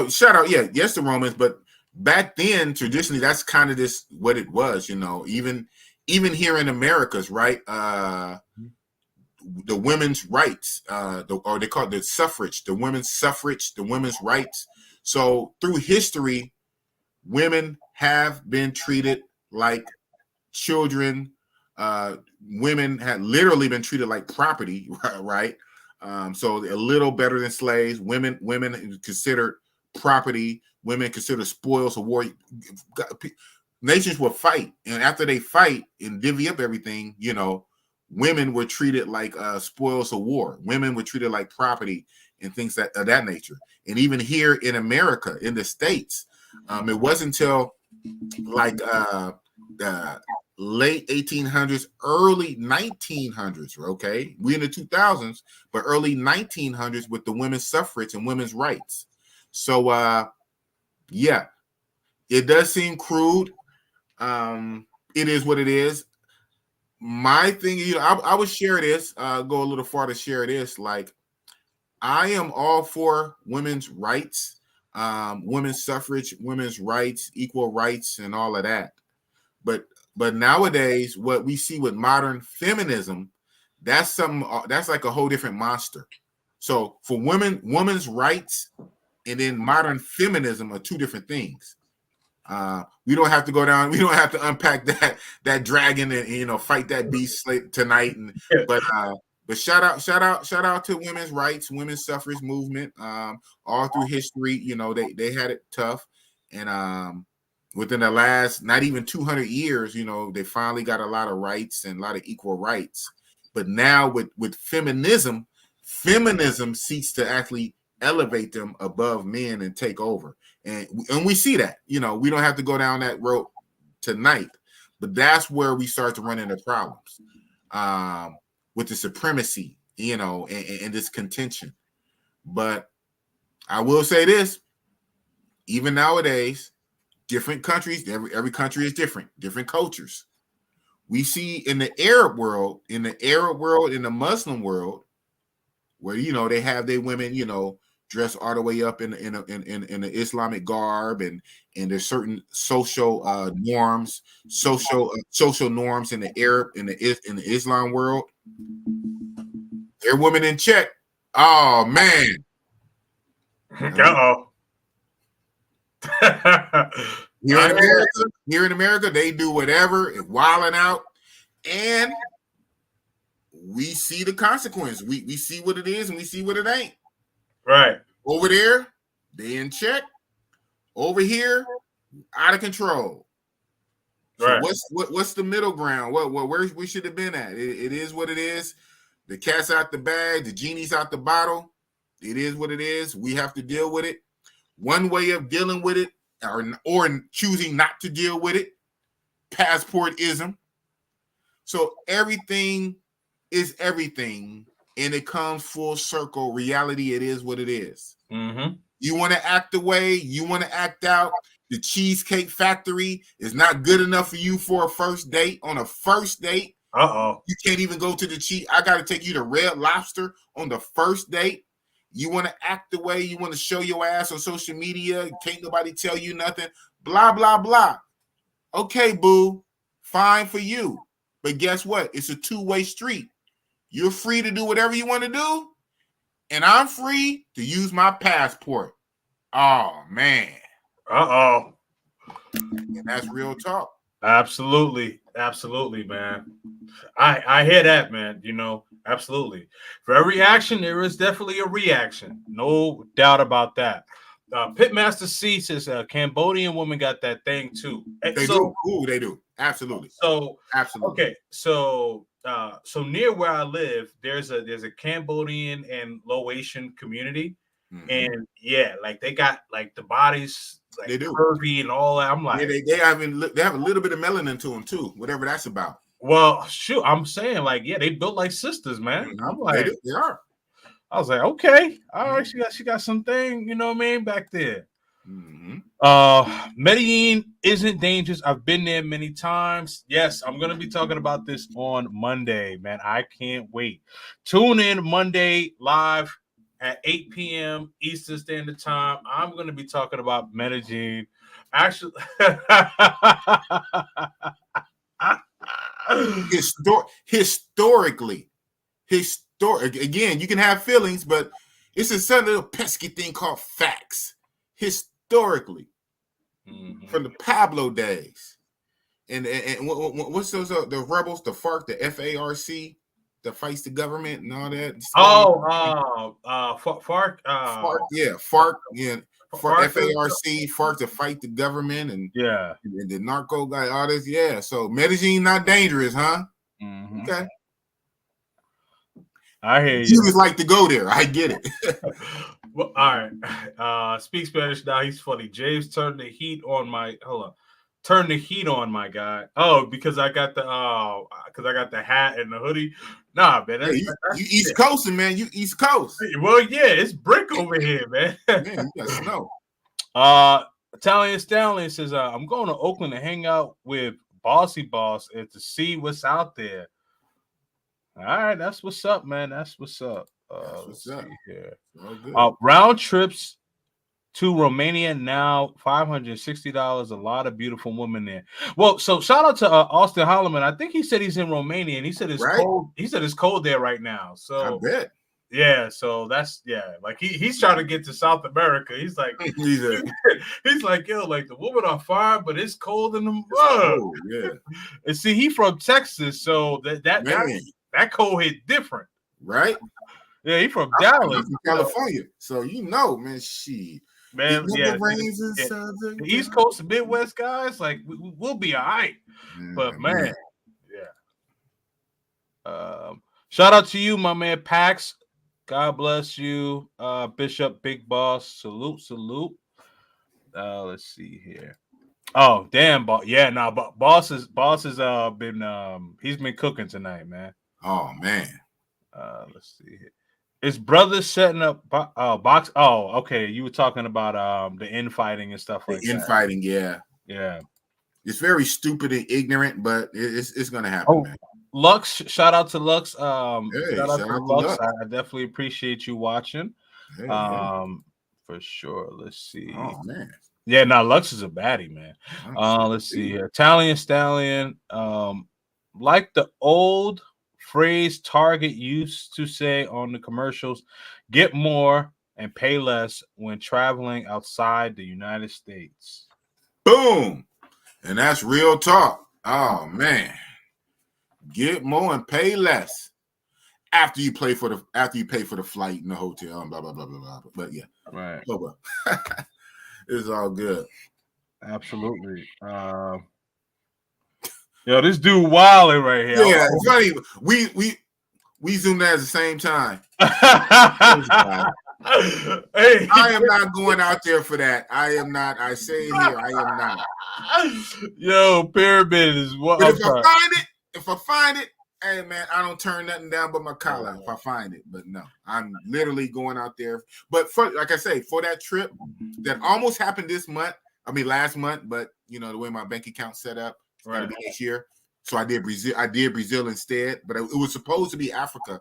shout out, yes, the Romans, but back then, traditionally, that's kind of what it was, even here in Americas, right? The women's rights, or they call it the suffrage, the women's rights. So through history, women have been treated like children. Women had literally been treated like property, right? So a little better than slaves. Women considered property. Women considered spoils of war. Nations will fight, and after they fight and divvy up everything, women were treated like spoils of war. Women were treated like property and things of that nature. And even here in America, in the States, it wasn't until like the late 1800s, early 1900s. Okay, we in the 2000s, but early 1900s with the women's suffrage and women's rights. So, It does seem crude. It is what it is. My thing, I would share this, go a little far to share this. Like, I am all for women's rights, women's suffrage, women's rights, equal rights, and all of that. But nowadays, what we see with modern feminism, that's like a whole different monster. So for women's rights and then modern feminism are two different things. We don't have to go down. We don't have to unpack that dragon and fight that beast tonight. But shout out to women's rights, women's suffrage movement. All through history, they had it tough, and within the last not even 200 years, they finally got a lot of rights and a lot of equal rights. But now with feminism seeks to actually elevate them above men and take over. And we see that, we don't have to go down that road tonight, but that's where we start to run into problems with the supremacy, and this contention. But I will say this, even nowadays, different countries, every country is different cultures. We see in the Arab world, in the Muslim world, where they have their women, dressed all the way up in the Islamic garb, and there's certain social norms, social norms in the Arab in the Islam world. Their women in check. Oh man. Uh-oh. Here in America, they do whatever and wilding out, and we see the consequence. We see what it is and we see what it ain't. Right. Over there, they in check. Over here, out of control. So right. What's the middle ground? Where we should have been at? It is what it is. The cat's out the bag. The genie's out the bottle. It is what it is. We have to deal with it. One way of dealing with it, or choosing not to deal with it, passportism. So everything is everything, and it comes full circle. Reality, it is what it is. Mm-hmm. You want to act the way, you want to act out. The Cheesecake Factory is not good enough for you for a first date. On a first date, you can't even go to the I got to take you to Red Lobster on the first date. You want to act the way, you want to show your ass on social media. Can't nobody tell you nothing. Blah, blah, blah. Okay, boo. Fine for you. But guess what? It's a two-way street. You're free to do whatever you want to do, and I'm free to use my passport. Oh, man. Uh-oh. And that's real talk. Absolutely, man. I hear that, man. Absolutely. For every action, there is definitely a reaction. No doubt about that. Pitmaster C says a Cambodian woman got that thing too. They do. Ooh, they do. Absolutely. So absolutely. Okay. So near where I live, there's a Cambodian and Laotian community, and like they got like the bodies. Like they do curvy and all that. I'm like, they have a little bit of melanin to them too, whatever that's about. Well, shoot, I'm saying like, yeah, they built like sisters, man. I'm like, they are. I was like, okay, all right, she got something, back there. Medellin isn't dangerous. I've been there many times. Yes, I'm gonna be talking about this on Monday, man. I can't wait. Tune in Monday live at 8 p.m. Eastern Standard Time. I'm going to be talking about Medellin. Actually, historically, again, you can have feelings, but it's a certain little pesky thing called facts. Historically, from the Pablo days, and what's those the rebels, the FARC, the FARC. That fights the government and all that. FARC. FARC, yeah. FARC, FARC to fight the government and the narco guy, all this, yeah. So Medellin not dangerous, huh? Okay. I hear you. You just like to go there. I get it. Well, all right. Speak Spanish now. He's funny. James turned the heat on my. Hold on. Turn the heat on, my guy. Oh, because I got the hat and the hoodie. Nah, man. You East Coasting, man. You East Coast. Well, yeah, it's brick over here, man. Man, you got snow. Italian Stallion says, I'm going to Oakland to hang out with Bossy Boss and to see what's out there. All right, that's what's up, man. That's what's up. Let's see here. Round trips to Romania now, $560. A lot of beautiful women there. Well, so shout out to Austin Holloman. I think he said he's in Romania, and he said it's cold. He said it's cold there right now. So I bet. Yeah, so that's like he's trying to get to South America. He's like, he's like, yo, like the women are fine, but it's cold in the mud. Yeah. And see, he from Texas, so that cold hit different, right? Yeah, he from Dallas, from California. So man, man, the East Coast and Midwest guys, like we'll be all right. But man, shout out to you, my man Pax. God bless you, Bishop, Big Boss. Salute. Let's see here. Oh, damn, Boss. Yeah, no, but Boss has been he's been cooking tonight, man. Oh man. Let's see here. His brother's setting up box. Oh, okay. You were talking about the infighting and stuff like that. Infighting, yeah. It's very stupid and ignorant, but it's gonna happen, man. Lux, shout out to Lux. Shout out to Lux. I definitely appreciate you watching. For sure. Let's see. Oh man. Yeah, now Lux is a baddie, man. Let's see here. Italian Stallion. Like the old phrase Target used to say on the commercials, get more and pay less when traveling outside the United States. Boom. And that's real talk. Oh man. Get more and pay less after you pay for the flight and the hotel and blah blah blah blah blah. But yeah, right. Oh, well. It's all good. Absolutely. Yo, this dude wilding right here. Yeah, it's funny. We zoomed at the same time. Hey, I am not going out there for that. I am not. I say it here. I am not. Yo, Pyramid is what. But if I find it, hey man, I don't turn nothing down but my collar if I find it. But no, I'm literally going out there. But like I say, for that trip that almost happened last month, but you know the way my bank account set up, it's gotta be this year. So I did Brazil instead, but it was supposed to be Africa.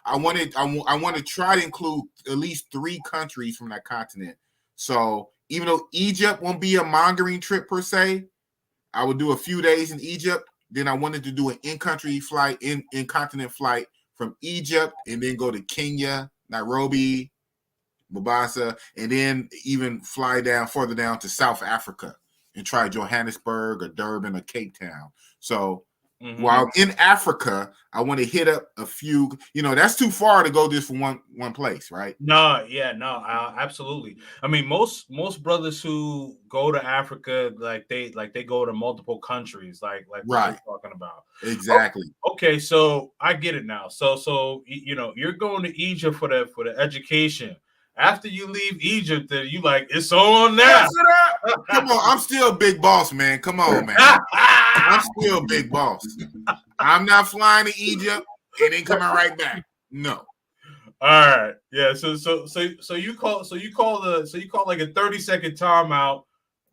I want to try to include at least 3 countries from that continent. So even though Egypt won't be a mongering trip per se, I would do a few days in Egypt. Then I wanted to do an in-country flight, in-continent flight from Egypt, and then go to Kenya, Nairobi, Mombasa, and then even fly further down to South Africa and try Johannesburg or Durban or Cape Town. So while in Africa, I want to hit up a few. You know, that's too far to go just for one place, right? No, absolutely. I mean, most brothers who go to Africa, they go to multiple countries, like what we're talking about. Exactly. Okay, so I get it now. So you know, you're going to Egypt for the education. After you leave Egypt, then you like it's on now. Come on, I'm still big boss, man. Come on, man. I'm still big boss. I'm not flying to Egypt and then coming right back. No. All right. Yeah. So you call like a 30-second timeout.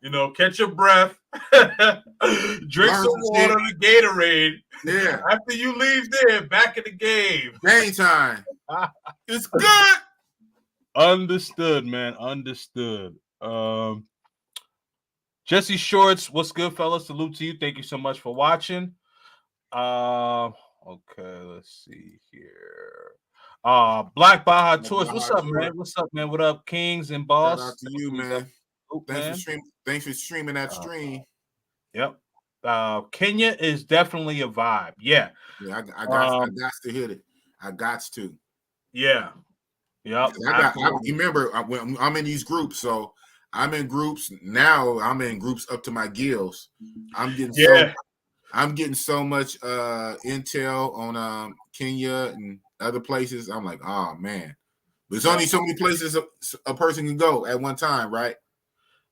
You know, catch your breath, drink some water, the Gatorade. Yeah. After you leave there, back in the game. Game time. It's good. Understood, man. Understood. Jesse Shorts, what's good, fellas? Salute to you. Thank you so much for watching. Okay, let's see here. Black Baja Tours, what's up, man? What's up, man? What up, Kings and Boss? Shout out to you, man. Thanks for streaming that stream. Yep. Kenya is definitely a vibe. Yeah. Yeah, I got to hit it. I got to. Yeah. Yep. Remember, I'm in these groups, so I'm in groups now. I'm in groups up to my gills. I'm getting so much intel on Kenya and other places. I'm like, oh man, there's only so many places a person can go at one time, right?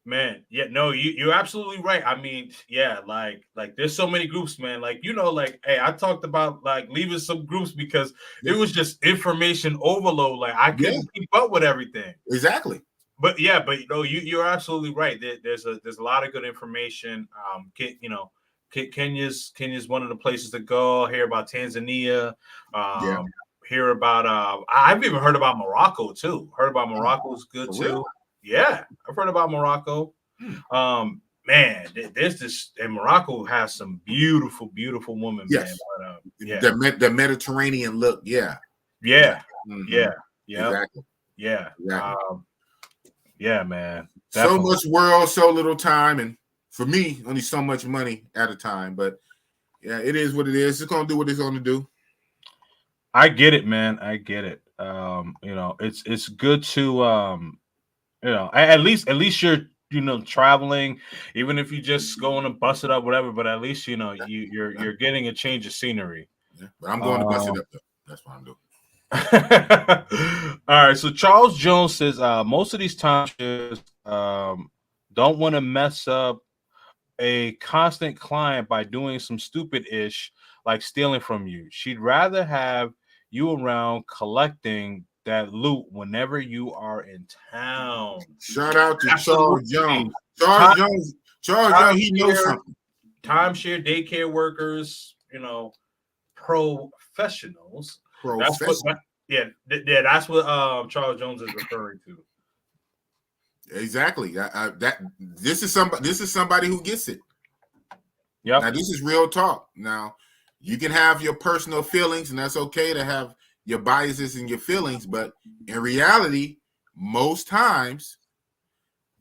Man, yeah, no, you're absolutely right. I mean, yeah, like there's so many groups, man. Like, you know, like, hey, I talked about like leaving some groups because it was just information overload. Like I couldn't keep up with everything. Exactly. but you're absolutely right. There's a lot of good information. Kenya's one of the places to go. Hear about Tanzania. Yeah. Hear about I've even heard about Morocco too. Heard about Morocco is good too. Real? Yeah, I've heard about Morocco. Man, there's this, and Morocco has some beautiful women. Yes. Man. But, The Mediterranean look. Yeah. Yeah. Exactly. Yeah. Exactly. Yeah, man. Definitely. So much world, so little time, and for me, only so much money at a time. But yeah, it is what it is. It's gonna do what it's gonna do. I get it, man. I get it. It's good to at least you're traveling, even if you just going to bust it up, whatever. But at least you're getting a change of scenery. Yeah, but I'm going to bust it up though. That's what I'm doing. All right. So Charles Jones says most of these timeshares don't want to mess up a constant client by doing some stupid ish like stealing from you. She'd rather have you around collecting that loot whenever you are in town. Shout out to Charles Jones. Charles Jones, he knows something. Timeshare daycare workers, professionals. That's what Charles Jones is referring to. Exactly. This is somebody who gets it. Yeah. Now this is real talk. Now you can have your personal feelings, and that's okay to have your biases and your feelings, but in reality, most times,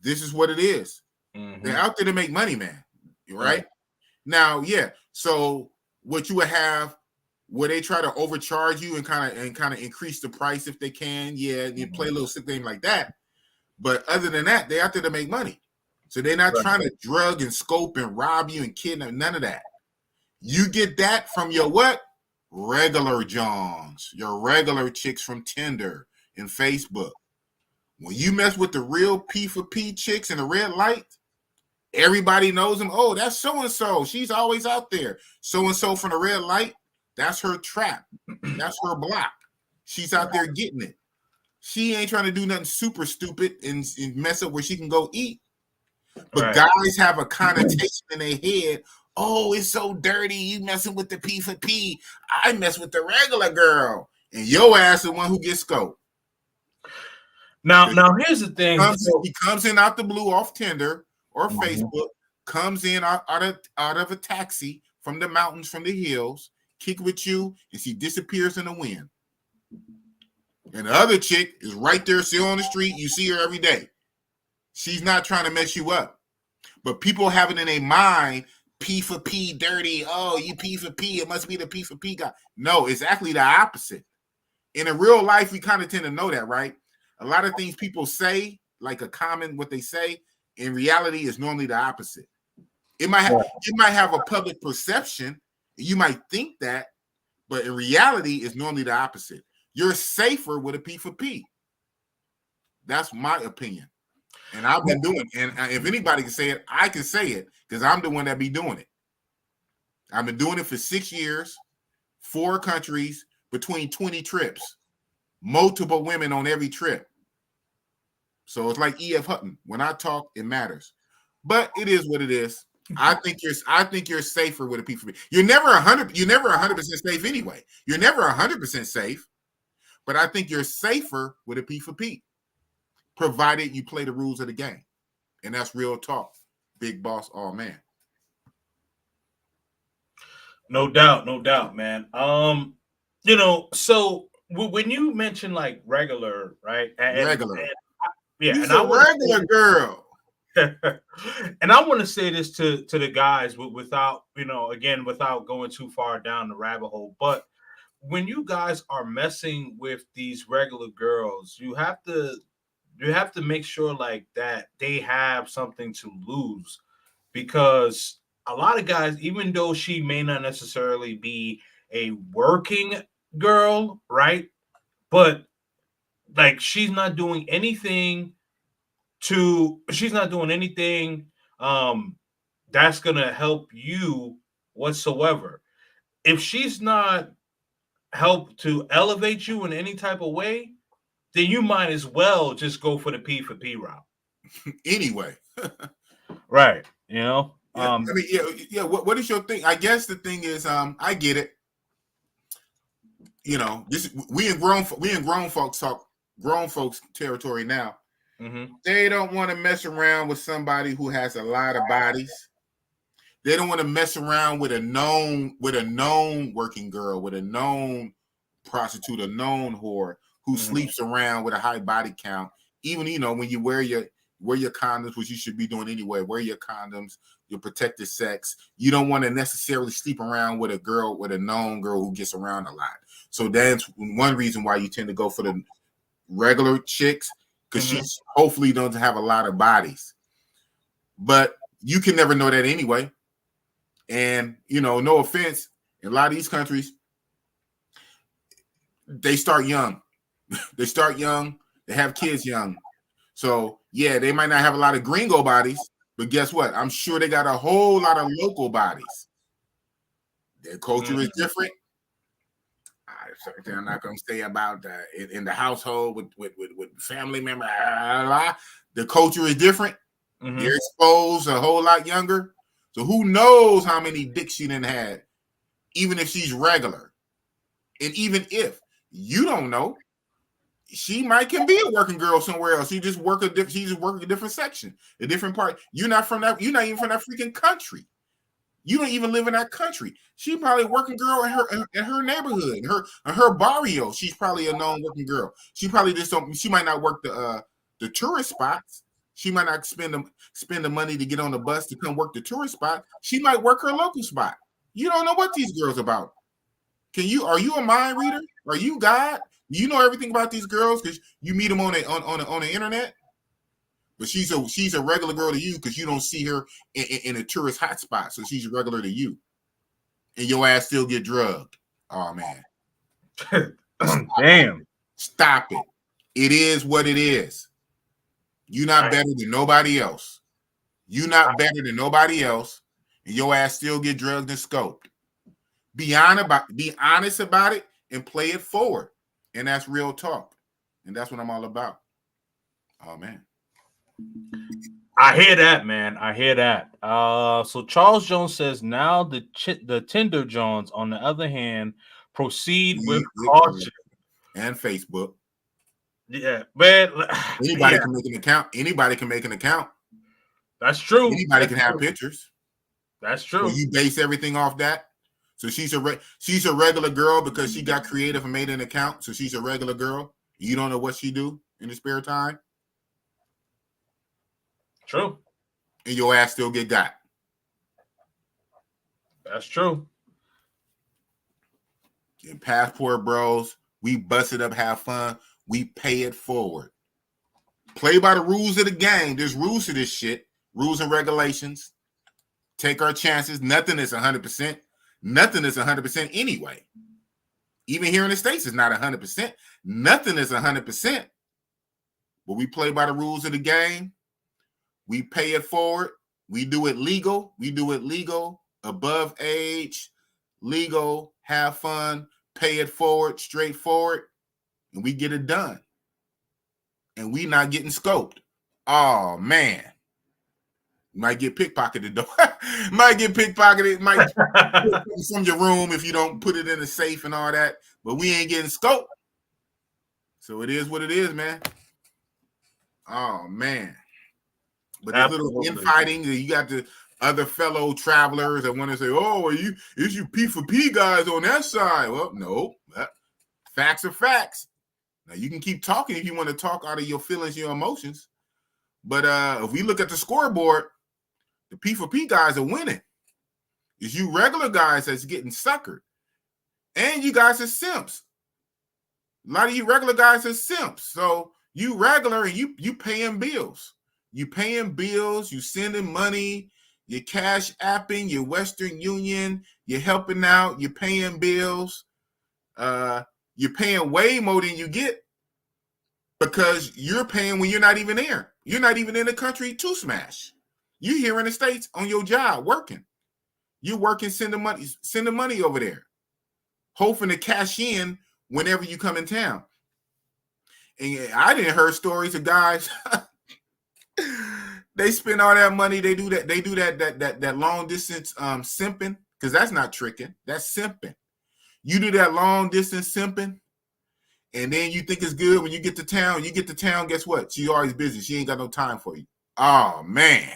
this is what it is. Mm-hmm. They're out there to make money, man. Right? Now, yeah. So what you would have where they try to overcharge you and kind of increase the price if they can, yeah, you play a little sick game like that. But other than that, they're out there to make money. So they're not trying to drug and scope and rob you and kidnap, none of that. You get that from your what? Regular Johns, your regular chicks from Tinder and Facebook. When you mess with the real P for P chicks in the red light, everybody knows them. Oh, that's so-and-so. She's always out there. So-and-so from the red light, that's her trap. That's her block. She's out there getting it. She ain't trying to do nothing super stupid and mess up where she can go eat. But guys have a connotation in their head. Oh, it's so dirty. You messing with the P for P. I mess with the regular girl. And your ass is the one who gets scoped. Now here's the thing. He comes in out the blue off Tinder or Facebook, comes in out of a taxi from the mountains, from the hills, kick with you, and she disappears in the wind. And the other chick is right there still on the street. You see her every day. She's not trying to mess you up. But people have it in their mind, P for P, dirty. Oh, you P for P. It must be the P for P guy. No, it's actually the opposite. In a real life, we kind of tend to know that, right? A lot of things people say, like a common what they say, in reality is normally the opposite. It might have a public perception. You might think that, but in reality, it's normally the opposite. You're safer with a P for P. That's my opinion. And I've been doing it. And if anybody can say it, I can say it because I'm the one that be doing it. I've been doing it for 6 years, 4 countries, between 20 trips, multiple women on every trip. So it's like E.F. Hutton. When I talk, it matters. But it is what it is. I think you're safer with a P for P. You're never 100% safe anyway. You're never 100% safe. But I think you're safer with a P for P, provided you play the rules of the game. And that's real talk. Big boss, all man. No doubt, man. So when you mention like regular, right? Regular. And a regular girl. And I want to say this to the guys without, without going too far down the rabbit hole, but when you guys are messing with these regular girls, you have to make sure like that they have something to lose, because a lot of guys, even though she may not necessarily be a working girl, right? But like she's not doing anything that's gonna help you whatsoever. If she's not help to elevate you in any type of way, then you might as well just go for the P for P route. Anyway. Right. You know? Yeah, I mean, yeah. What is your thing? I guess the thing is, I get it. You know, we in grown folks territory now. Mm-hmm. They don't want to mess around with somebody who has a lot of bodies. They don't want to mess around with a known working girl, with a known prostitute, a known whore who sleeps around with a high body count. Even, you know, when you wear your condoms, which you should be doing anyway, wear your condoms, your protected sex. You don't want to necessarily sleep around with a known girl who gets around a lot. So that's one reason why you tend to go for the regular chicks, because she's hopefully doesn't have a lot of bodies. But you can never know that anyway. And, you know, no offense, in a lot of these countries, they start young. They start young. They have kids young. So, yeah, they might not have a lot of gringo bodies, but guess what? I'm sure they got a whole lot of local bodies. Their culture is different. I'm not going to say about in the household with family members. The culture is different. They're exposed a whole lot younger. So who knows how many dicks she done had, even if she's regular. And even if you don't know, she can be a working girl somewhere else. She just work a different section, a different part. You're not even from that freaking country. You don't even live in that country. She probably a working girl in her neighborhood, in her barrio. She's probably a known working girl. She probably just don't. She might not work the tourist spots. She might not spend the money to get on the bus to come work the tourist spot. She might work her local spot. You don't know what these girls about. Are you a mind reader? Are you God? You know everything about these girls because you meet them on the internet. But she's a regular girl to you because you don't see her in a tourist hotspot. So she's regular to you. And your ass still get drugged. Oh, man. Damn. Stop it. It is what it is. You're not better than nobody else. You're not better than nobody else. And your ass still get drugged and scoped. Be honest about it and play it forward. And that's real talk. And that's what I'm all about. Oh, man. I hear that, man. I hear that. So Charles Jones says now the Tinder Jones, on the other hand, proceed with caution. And Facebook. Yeah, man. Anybody can make an account. Anybody can make an account. That's true. Anybody can have pictures. That's true. So you base everything off that. So she's a regular girl because she got creative and made an account. So she's a regular girl. You don't know what she do in the spare time. True. And your ass still get got. That's true. In Passport Bros, we bust it up, have fun. We pay it forward. Play by the rules of the game. There's rules to this shit. Rules and regulations. Take our chances. Nothing is 100%. Nothing is 100% anyway. Even here in the States, it's not 100%. Nothing is 100%. But we play by the rules of the game. We pay it forward. We do it legal. We do it legal, above age, legal, have fun, pay it forward, straightforward, and we get it done. And we not getting scoped. Oh, man. Might get pickpocketed, though. Might get pickpocketed. Might from your room if you don't put it in a safe and all that. But we ain't getting scoped. So it is what it is, man. Oh, man. But this little infighting, you got the other fellow travelers that want to say, "Oh, is you P for P guys on that side?" Well, no, facts are facts. Now you can keep talking if you want to talk out of your feelings, your emotions. But if we look at the scoreboard, the P for P guys are winning. It's you regular guys that's getting suckered, and you guys are simps. A lot of you regular guys are simps. So you regular and you paying bills. You paying bills, you sending money, you cash apping, your Western Union, you're helping out, you're paying bills. You're paying way more than you get because you're paying when you're not even there. You're not even in the country to smash. You here in the States on your job working. You working, sending money over there, hoping to cash in whenever you come in town. And I didn't hear stories of guys. They spend all that money. They do that long distance simping, because that's not tricking. That's simping. You do that long distance simping, and then you think it's good when you get to town. You get to town, guess what? She's always busy. She ain't got no time for you. Oh, man.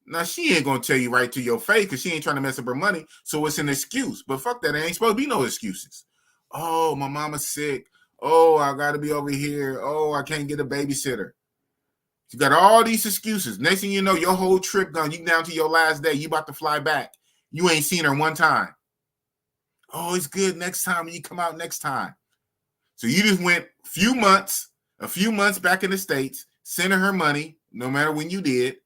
Now, she ain't going to tell you right to your face because she ain't trying to mess up her money, so it's an excuse. But fuck that. There ain't supposed to be no excuses. Oh, my mama's sick. Oh, I got to be over here. Oh, I can't get a babysitter. You got all these excuses. Next thing you know, your whole trip gone. You down to your last day. You about to fly back. You ain't seen her one time. Oh, it's good next time when you come out next time. So you just went a few months back in the States, sending her money, no matter when you did.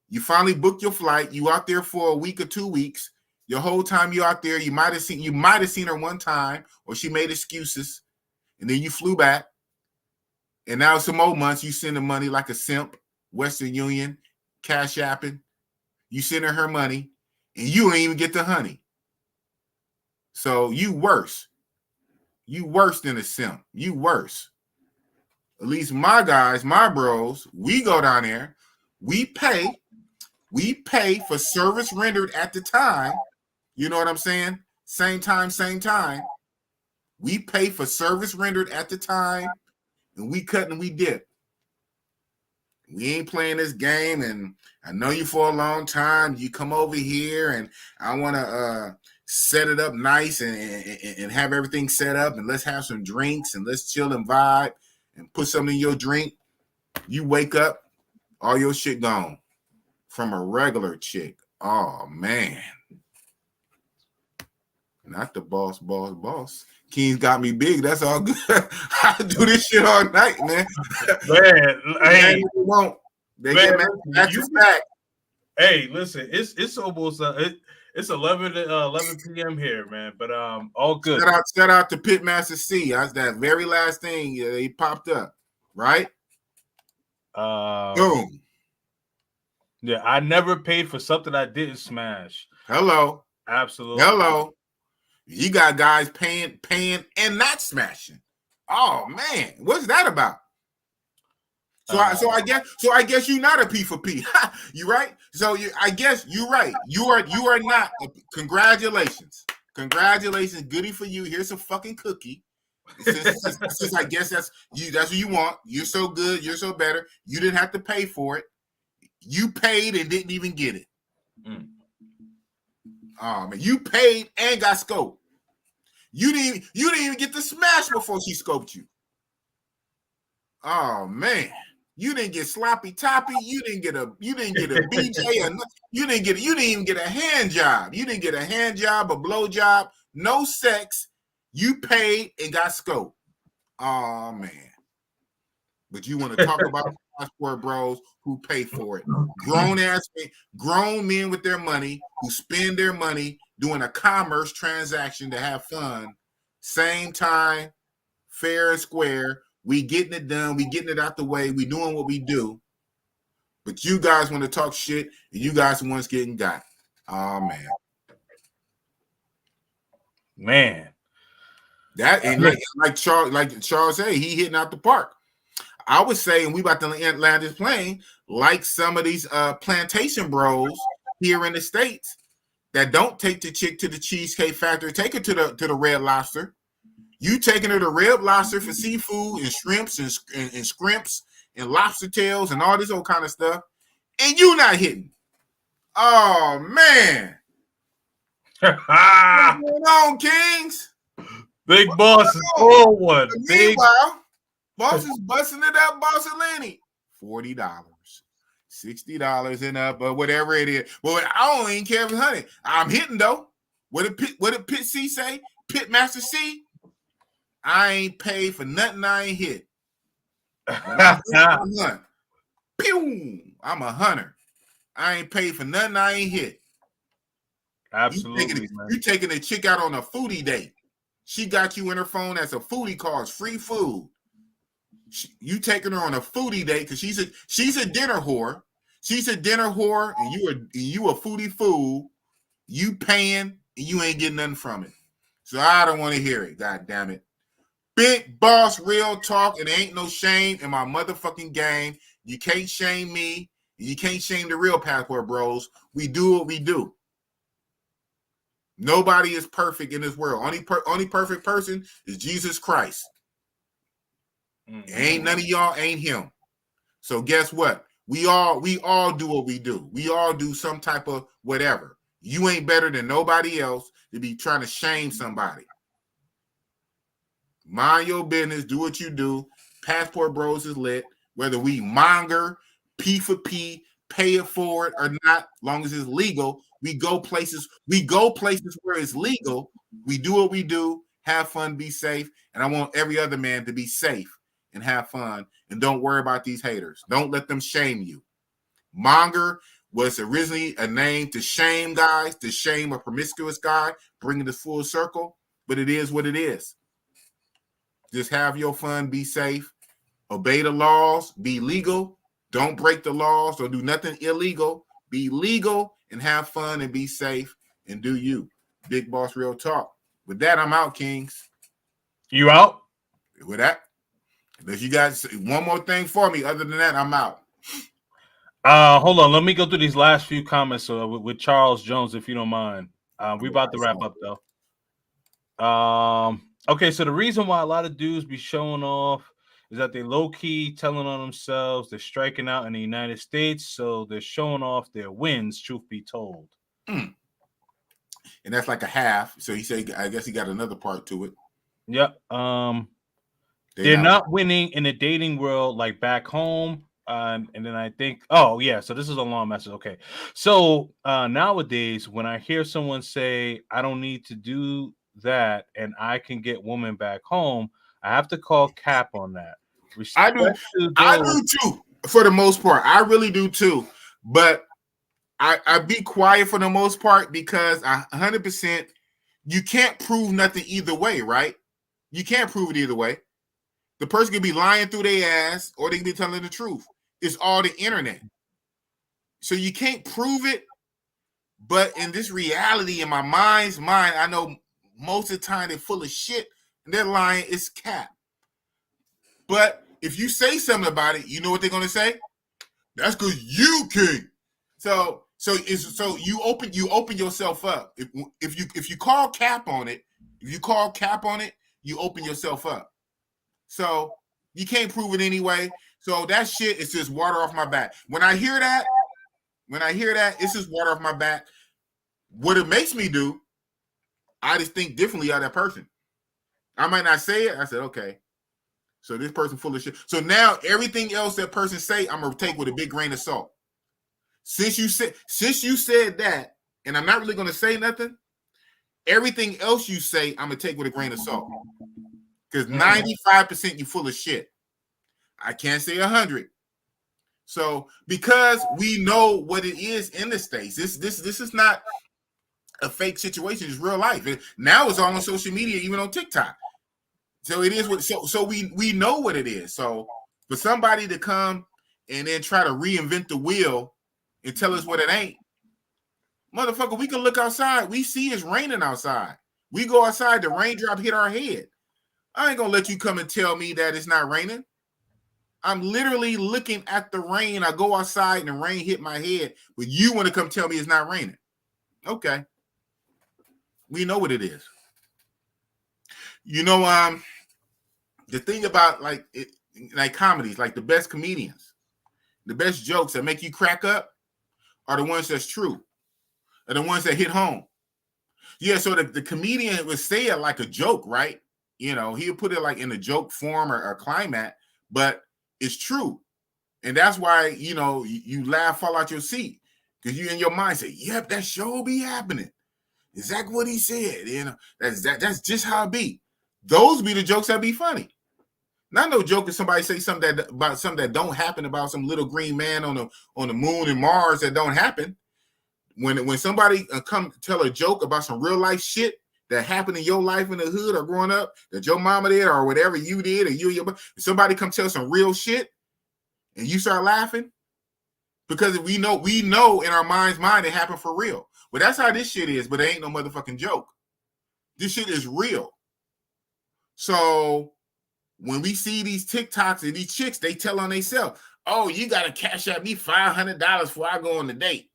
You finally booked your flight. You out there for a week or 2 weeks. Your whole time you out there, you might have seen her one time, or she made excuses, and then you flew back. And now some more months, you send her money like a simp, Western Union, Cash Apping. You send her money, and you don't even get the honey. So you worse. You worse than a simp. You worse. At least my guys, my bros, we go down there. We pay for service rendered at the time. You know what I'm saying? Same time. We pay for service rendered at the time, and we cut and we dip. We ain't playing this game, and I know you for a long time. You come over here, and I want to set it up nice and have everything set up, and let's have some drinks, and let's chill and vibe, and put something in your drink. You wake up, all your shit gone from a regular chick. Oh, man. Not the boss. King's got me big. That's all good. I do this shit all night, man. Man, hey, they get mad. That's a fact. Hey, listen, it's almost it's 11 p.m. here, man. But all good. Shout out to Pitmaster C. That's that very last thing he popped up, right? Boom. Yeah, I never paid for something I didn't smash. Hello. Absolutely. Hello. You got guys paying and not smashing. Oh man, what's that about? So I guess you're not a P for P. You right? So I guess you're right. You are not. Congratulations, goody for you. Here's a fucking cookie. Since I guess that's what you want. You're so good. You're so better. You didn't have to pay for it. You paid and didn't even get it. Oh man, you paid and got scoped. You didn't even get to smash before she scoped you. Oh man, you didn't get sloppy toppy. You didn't get a BJ. You didn't even get a hand job. You didn't get a hand job, a blow job, no sex. You paid and got scoped. Oh man, but you want to talk about passport bros who pay for it? Grown men with their money who spend their money doing a commerce transaction to have fun. Same time, fair and square. We getting it done. We getting it out the way. We doing what we do. But you guys want to talk shit, and you guys are the ones getting got. Oh man. Man. That and like Charles said, he hitting out the park. I would say, and we about to land this plane, like some of these plantation bros here in the States that don't take the chick to the Cheesecake Factory, take her to the Red Lobster. You taking her to Red Lobster for seafood and shrimps and scrimps and lobster tails and all this old kind of stuff, and you not hitting. Oh man. What's going on, Kings? Big Boss is all one. Meanwhile, Boss is busting it up, Boss Atlantic. $40, $60 and up, or whatever it is. Well, I don't even care if it's $100. I'm hitting though. What did Pit C say? Pitmaster C? I ain't paid for nothing I ain't hit. I'm a hunter. I ain't paid for nothing I ain't hit. Absolutely. You taking a chick out on a foodie date. She got you in her phone as a foodie card, free food. You taking her on a foodie date because she's a dinner whore. She's a dinner whore, and you a foodie fool. You paying and you ain't getting nothing from it. So I don't want to hear it. God damn it. Big boss, real talk, and there ain't no shame in my motherfucking game. You can't shame me. You can't shame the real Passport Bros. We do what we do. Nobody is perfect in this world. Only perfect person is Jesus Christ. Ain't none of y'all ain't him. So guess what? We all do what we do. We all do some type of whatever. You ain't better than nobody else to be trying to shame somebody. Mind your business. Do what you do. Passport Bros is lit. Whether we monger, P for P, pay it forward or not, long as it's legal. We go places where it's legal. We do what we do. Have fun. Be safe. And I want every other man to be safe and have fun. And don't worry about these haters. Don't let them shame you. Monger was originally a name to shame guys, to shame a promiscuous guy, bringing this full circle. But it is what it is. Just have your fun. Be safe. Obey the laws. Be legal. Don't break the laws. Don't do nothing illegal. Be legal and have fun and be safe and do you. Big Boss Real Talk. With that, I'm out, Kings. You out? With that, unless you guys one more thing for me. Other than that, I'm out. Hold on. Let me go through these last few comments with Charles Jones, if you don't mind. We about to wrap up though. Okay, so the reason why a lot of dudes be showing off is that they low-key telling on themselves they're striking out in the United States, so they're showing off their wins, truth be told. And that's like a half. So he said, I guess he got another part to it. Yep. They're not winning in the dating world like back home. And then I think, oh, yeah, so this is a long message. Okay. So nowadays, when I hear someone say, I don't need to do that and I can get women back home, I have to call cap on that. I do too, for the most part. I really do too. But I be quiet for the most part because 100%, you can't prove nothing either way, right? You can't prove it either way. The person could be lying through their ass or they can be telling the truth. It's all the internet. So you can't prove it. But in this reality, in my mind's mind, I know most of the time they're full of shit and they're lying. It's cap. But if you say something about it, you know what they're going to say? That's because you king. So you open yourself up. If you call cap on it, you open yourself up. So you can't prove it anyway. So that shit is just water off my back. When I hear that, it's just water off my back. What it makes me do, I just think differently of that person. I might not say it. I said, okay. So this person full of shit. So now everything else that person say, I'm gonna take with a big grain of salt. Since you said that, and I'm not really gonna say nothing, everything else you say, I'm gonna take with a grain of salt. Because 95% you full of shit. I can't say 100. So because we know what it is in the States, this is not a fake situation, it's real life. Now it's all on social media, even on TikTok. So it is what so we know what it is. So for somebody to come and then try to reinvent the wheel and tell us what it ain't, motherfucker, we can look outside. We see it's raining outside. We go outside, the raindrop hit our head. I ain't gonna let you come and tell me that it's not raining. I'm literally looking at the rain. I go outside and the rain hit my head, but you want to come tell me it's not raining. Okay. We know what it is. You know, the thing about like comedies, like the best comedians, the best jokes that make you crack up are the ones that's true, are the ones that hit home. Yeah, so the comedian would say it like a joke, right? You know, he'll put it like in a joke form or climax, but it's true. And that's why, you know, you laugh, fall out your seat because you in your mind say, yep, that sure be happening. Exactly what he said. You know, that's just how it be. Those be the jokes that be funny. Not no joke if somebody say something about something that don't happen, about some little green man on the moon and Mars that don't happen. When somebody come tell a joke about some real life shit that happened in your life in the hood or growing up, that your mama did or whatever you did, or somebody come tell some real shit and you start laughing because we know in our mind's mind it happened for real. But that's how this shit is, but it ain't no motherfucking joke. This shit is real. So when we see these TikToks and these chicks, they tell on themselves, oh, you got to cash out me $500 before I go on the date.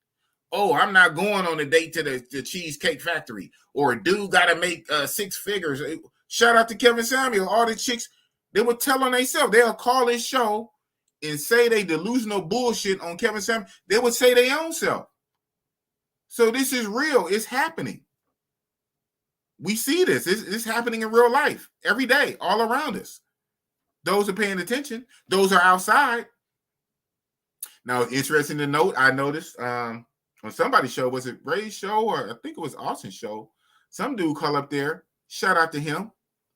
Oh, I'm not going on a date to the Cheesecake Factory. Or a dude got to make 6 figures. Shout out to Kevin Samuel. All the chicks, they would tell on themselves. They'll call this show and say they delusional bullshit on Kevin Samuel. They would say their own self. So this is real. It's happening. We see this. It's happening in real life every day, all around us. Those are paying attention. Those are outside. Now, interesting to note, I noticed on somebody's show, was it Ray's show or I think it was Austin's show? Some dude called up there. Shout out to him.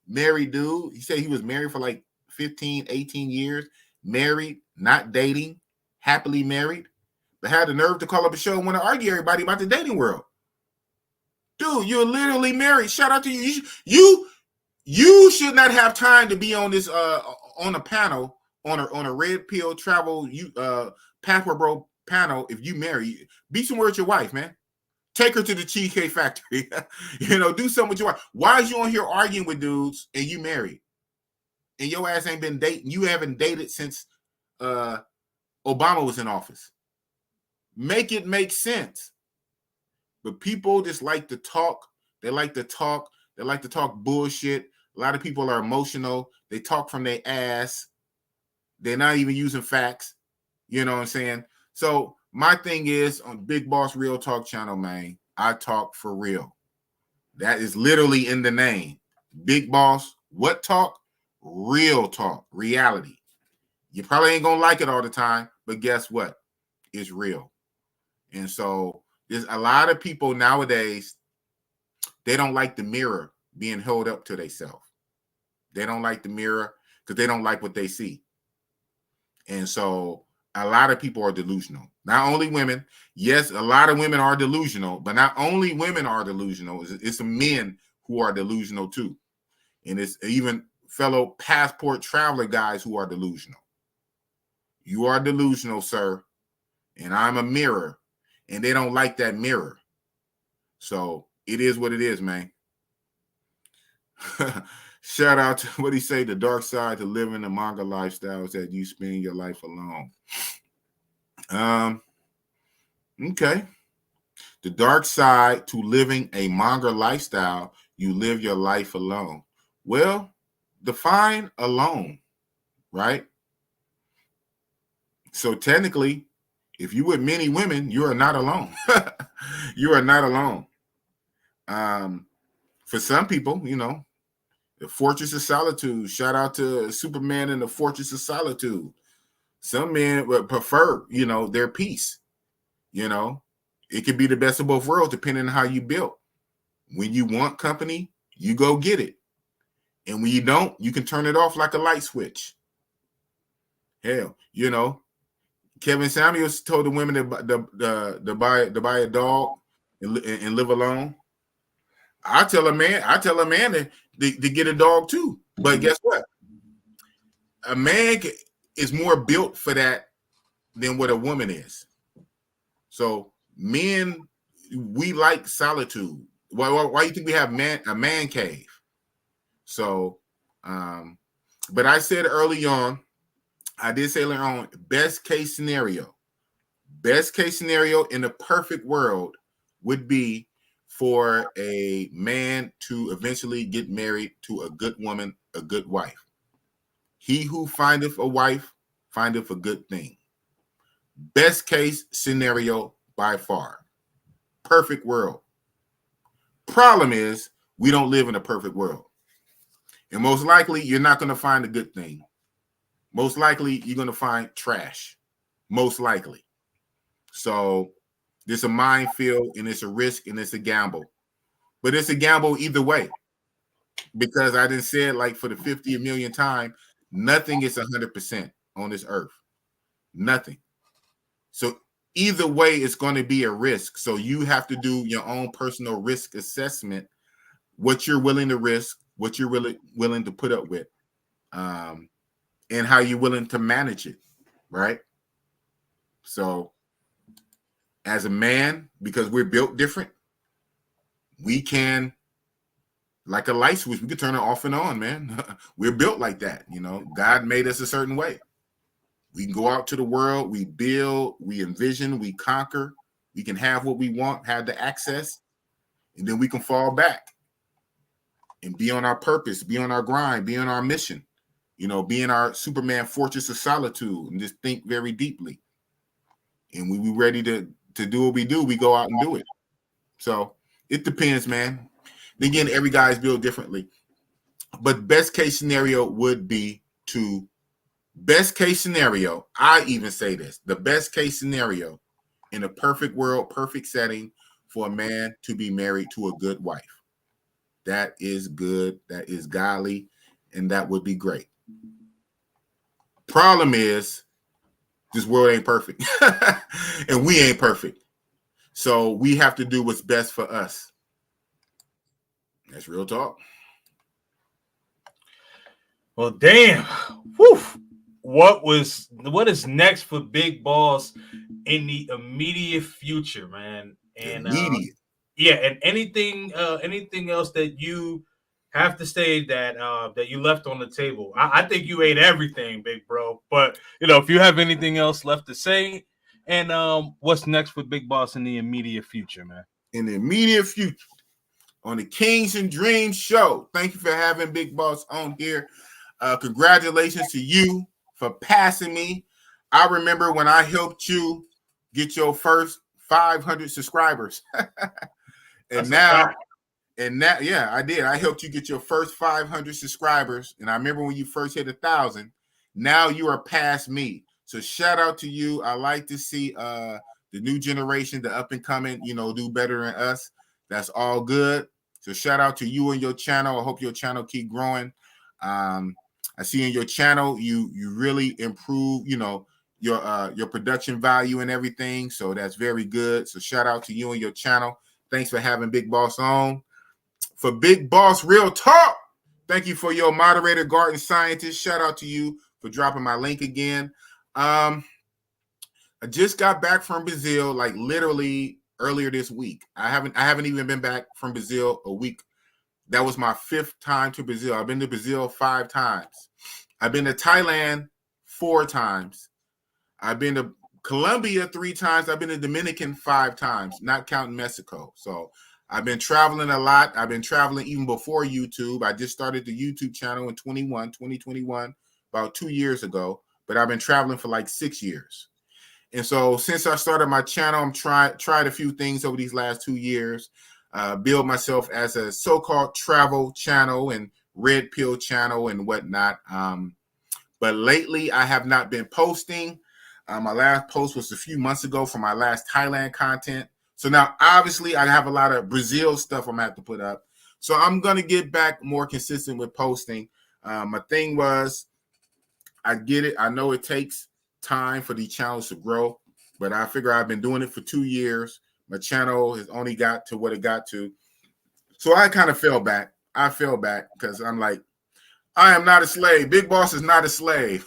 Married dude. He said he was married for like 15, 18 years. Married, not dating, happily married. But had the nerve to call up a show and want to argue everybody about the dating world. Dude, you're literally married. Shout out to you. You should not have time to be on this on a panel on a red pill travel Pathway Bro panel. If you marry, be somewhere with your wife, man. Take her to the Cheesecake Factory. Do something with your wife. Why is you on here arguing with dudes and you married? And your ass ain't been dating. You haven't dated since Obama was in office. Make it make sense. But people just like to talk. They like to talk. They like to talk bullshit. A lot of people are emotional. They talk from their ass. They're not even using facts. You know what I'm saying? So my thing is on Big Boss Real Talk channel, man, I talk for real. That is literally in the name. Big Boss, what talk? Real talk, reality. You probably ain't gonna like it all the time, but guess what? It's real. And so there's a lot of people nowadays, they don't like the mirror being held up to themselves. They don't like the mirror because they don't like what they see. And so a lot of people are delusional. Not only women. Yes, a lot of women are delusional, but not only women are delusional. It's some men who are delusional too. And it's even fellow passport traveler guys who are delusional. You are delusional, sir. And I'm a mirror. And they don't like that mirror. So it is what it is, man. Shout out to what he say, the dark side to living the manga lifestyle is that you spend your life alone. Okay. The dark side to living a manga lifestyle, you live your life alone. Well, define alone, right? So technically, if you with many women, you are not alone. You are not alone. For some people, the Fortress of Solitude. Shout out to Superman in the Fortress of Solitude. Some men would prefer, their peace. It could be the best of both worlds depending on how you built. When you want company, you go get it. And when you don't, you can turn it off like a light switch. Hell, Kevin Samuels told the women to buy a dog and live alone. I tell a man to get a dog too. But guess what? A man is more built for that than what a woman is. So men, we like solitude. Why do you think we have a man cave? So, but I said early on, I did say earlier on, best case scenario in the perfect world would be for a man to eventually get married to a good woman, a good wife. He who findeth a wife findeth a good thing. Best case scenario by far. Perfect world. Problem is, we don't live in a perfect world. And most likely, you're not going to find a good thing. Most likely, you're going to find trash. Most likely. So, it's a minefield, and it's a risk, and it's a gamble. But it's a gamble either way. Because I didn't say it like for the 50 million time, nothing is 100% on this earth. Nothing. So, either way, it's going to be a risk. So, you have to do your own personal risk assessment, what you're willing to risk, what you're really willing to put up with, and how you're willing to manage it, right? So, as a man, because we're built different, we can like a light switch. We could turn it off and on, man. We're built like that. God made us a certain way. We can go out to the world, we build, we envision, we conquer. We can have what we want, have the access, and then we can fall back and be on our purpose, be on our grind, be on our mission, be in our Superman fortress of solitude and just think very deeply. And when we're ready to do what we do, we go out and do it. So it depends, man. Again, every guy is built differently. But best case scenario would be best case scenario, I even say this, the best case scenario in a perfect world, perfect setting for a man to be married to a good wife. That is good. That is godly. And that would be great. Problem is, this world ain't perfect. And we ain't perfect. So we have to do what's best for us. That's real talk. Well, damn. Whew. What is next for Big Boss in the immediate future, man? And immediate. And anything else that you have to say that you left on the table? I think you ate everything, big bro. But if you have anything else left to say, and what's next for Big Boss in the immediate future, man? In the immediate future, on the Kings and Dreams show. Thank you for having Big Boss on here. Congratulations to you for passing me. I remember when I helped you get your first 500 subscribers. And now, yeah, I did. I helped you get your first 500 subscribers. And I remember when you first hit 1,000. Now you are past me. So shout out to you. I like to see the new generation, the up and coming, do better than us. That's all good. So shout out to you and your channel. I hope your channel keep growing. I see in your channel you really improve, your production value and everything. So that's very good. So shout out to you and your channel. Thanks for having Big Boss on. For Big Boss Real Talk, thank you for your moderator, Garden Scientist. Shout out to you for dropping my link again. I just got back from Brazil, like literally earlier this week. I haven't even been back from Brazil a week. That was my 5th time to Brazil. I've been to Brazil 5 times. I've been to Thailand 4 times. I've been to Colombia 3 times. I've been to Dominican 5 times, not counting Mexico. So I've been traveling a lot. I've been traveling even before YouTube. I just started the YouTube channel in 2021, about 2 years ago. But I've been traveling for like 6 years. And so since I started my channel, I'm tried a few things over these last 2 years. Build myself as a so-called travel channel and red pill channel and whatnot. But lately I have not been posting. My last post was a few months ago for my last Thailand content. So now obviously I have a lot of Brazil stuff I'm gonna have to put up. So I'm gonna get back more consistent with posting. My thing was, I get it. I know it takes time for these channels to grow, but I figure I've been doing it for 2 years. My channel has only got to what it got to. So I kind of fell back. I fell back because I'm like, I am not a slave. Big Boss is not a slave.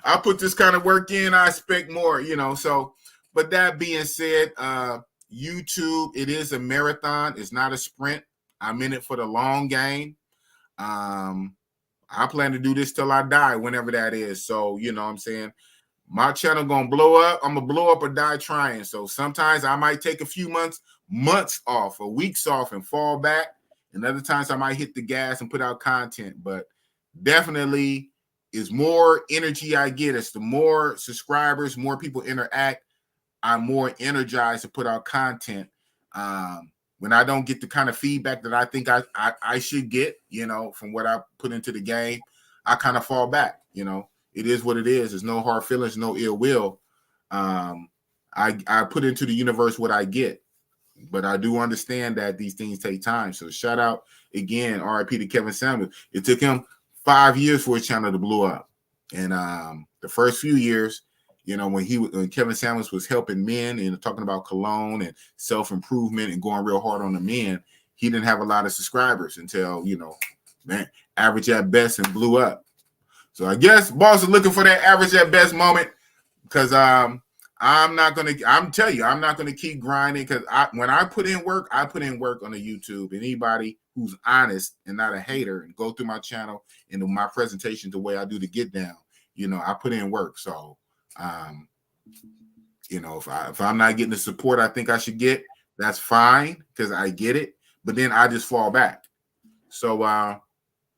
I put this kind of work in. I expect more, So, but that being said, YouTube, it is a marathon. It's not a sprint. I'm in it for the long game. I plan to do this till I die, whenever that is. So, you know what I'm saying? My channel gonna blow up. I'm gonna blow up or die trying. So sometimes I might take a few months off or weeks off and fall back. And other times I might hit the gas and put out content. But definitely is more energy I get. It's the more subscribers, more people interact, I'm more energized to put out content. When I don't get the kind of feedback that I think I should get, from what I put into the game, I kind of fall back, It is what it is. There's no hard feelings, no ill will. I put into the universe what I get. But I do understand that these things take time. So shout out again, RIP to Kevin Samuels. It took him 5 years for his channel to blow up. And the first few years, when Kevin Samuels was helping men and talking about cologne and self-improvement and going real hard on the men, he didn't have a lot of subscribers until, average at best and blew up. So I guess Boss is looking for that average at best moment because I'm not going to keep grinding because when I put in work on the YouTube. And anybody who's honest and not a hater and go through my channel and my presentation the way I do the get down. I put in work. So, if I'm not getting the support I think I should get, that's fine because I get it. But then I just fall back. So,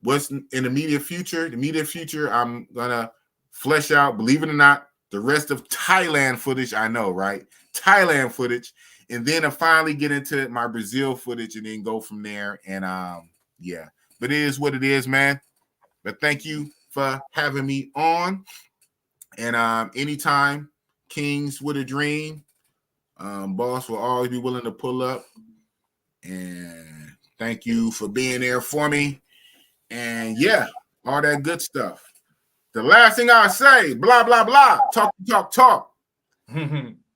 what's in the immediate future? The immediate future, I'm gonna flesh out, believe it or not, the rest of Thailand footage. I know, right? Thailand footage, and then I finally get into my Brazil footage, and then go from there. And yeah, but it is what it is, man. But thank you for having me on. And anytime, Kings with a Dream, boss will always be willing to pull up. And thank you for being there for me. And yeah, all that good stuff. The last thing I say, blah, blah, blah, talk.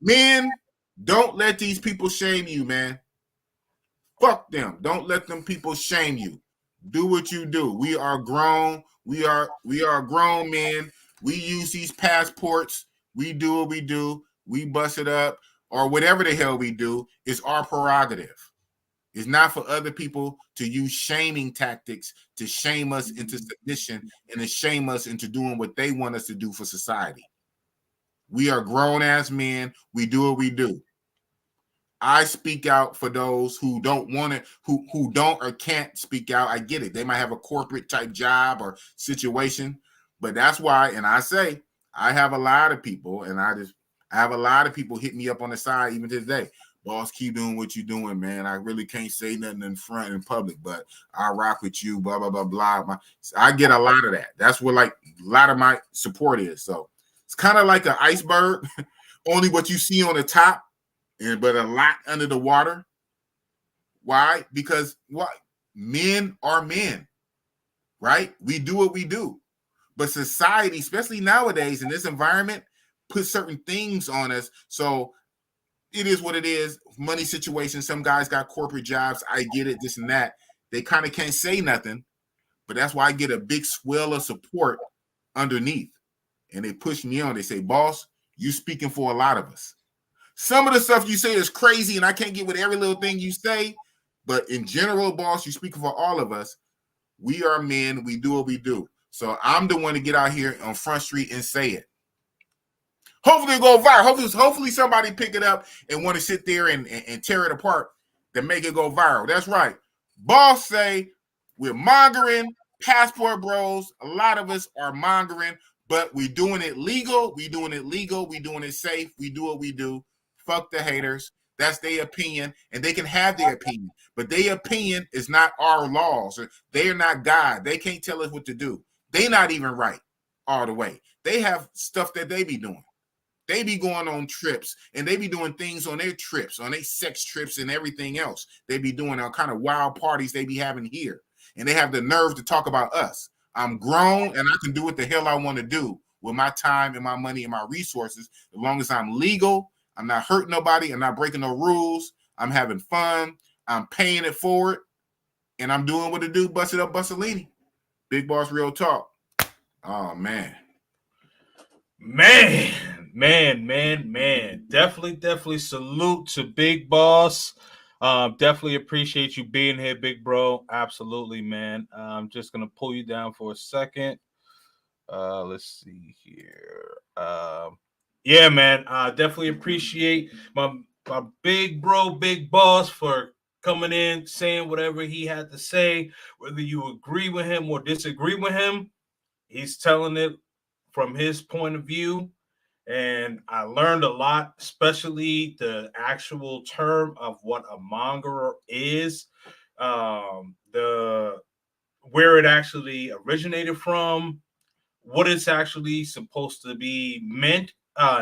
Men, don't let these people shame you, man. Fuck them. Don't let them people shame you. Do what you do. We are grown. We are grown men. We use these passports. We do what we do. We bust it up or whatever the hell we do. It's our prerogative. It's not for other people to use shaming tactics to shame us into submission and to shame us into doing what they want us to do for society. We are grown-ass men. We do what we do. I speak out for those who don't want it, who don't or can't speak out. I get it. They might have a corporate type job or situation, but that's why, and I say, I have a lot of people, and I have a lot of people hit me up on the side even today. Boss, keep doing what you're doing, man. I really can't say nothing in front in public, but I rock with you, blah, blah, blah, blah. I get a lot of that. That's where like a lot of my support is. So it's kind of like an iceberg, only what you see on the top, but a lot under the water. Why? Because men are men, right? We do what we do. But society, especially nowadays in this environment, puts certain things on us. So it is what it is. Money situation. Some guys got corporate jobs. I get it, this and that. They kind of can't say nothing, but that's why I get a big swell of support underneath. And they push me on. They say, boss, you speaking for a lot of us. Some of the stuff you say is crazy, and I can't get with every little thing you say. But in general, boss, you speaking for all of us. We are men. We do what we do. So I'm the one to get out here on Front Street and say it. Hopefully it'll go viral. Hopefully somebody pick it up and want to sit there and tear it apart to make it go viral. That's right. Boss say we're mongering, passport bros. A lot of us are mongering, but we doing it legal. We doing it safe. We do what we do. Fuck the haters. That's their opinion, and they can have their opinion. But their opinion is not our laws. They are not God. They can't tell us what to do. They not even right all the way. They have stuff that they be doing. They be going on trips, and they be doing things on their trips, on their sex trips and everything else. They be doing all kind of wild parties they be having here. And they have the nerve to talk about us. I'm grown, and I can do what the hell I want to do with my time and my money and my resources. As long as I'm legal, I'm not hurting nobody, I'm not breaking no rules. I'm having fun. I'm paying it forward, and I'm doing what to do. Bust it up, Bussolini. Big Boss Real Talk. Oh, man. Definitely salute to Big Boss. Definitely appreciate you being here, big bro. Absolutely, man. I'm just gonna pull you down for a second. Let's see here. Yeah, man. Definitely appreciate my big bro, Big Boss, for coming in, saying whatever he had to say, whether you agree with him or disagree with him. He's telling it from his point of view, and I learned a lot, especially the actual term of what a mongerer is, the where it actually originated from, what it's actually supposed to be meant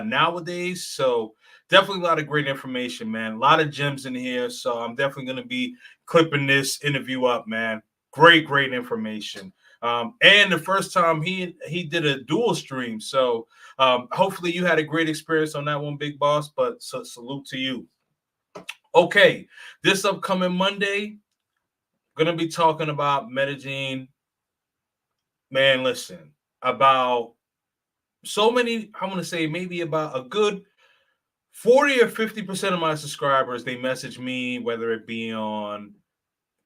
nowadays. So definitely a lot of great information, man. A lot of gems in here. So I'm definitely going to be clipping this interview up, man. Great information. And the first time he did a dual stream. So hopefully you had a great experience on that one, Big Boss. But salute to you. Okay, this upcoming Monday, going to be talking about Medellin. Man, listen, about so many, I'm going to say maybe about a good 40 or 50% of my subscribers, they message me, whether it be on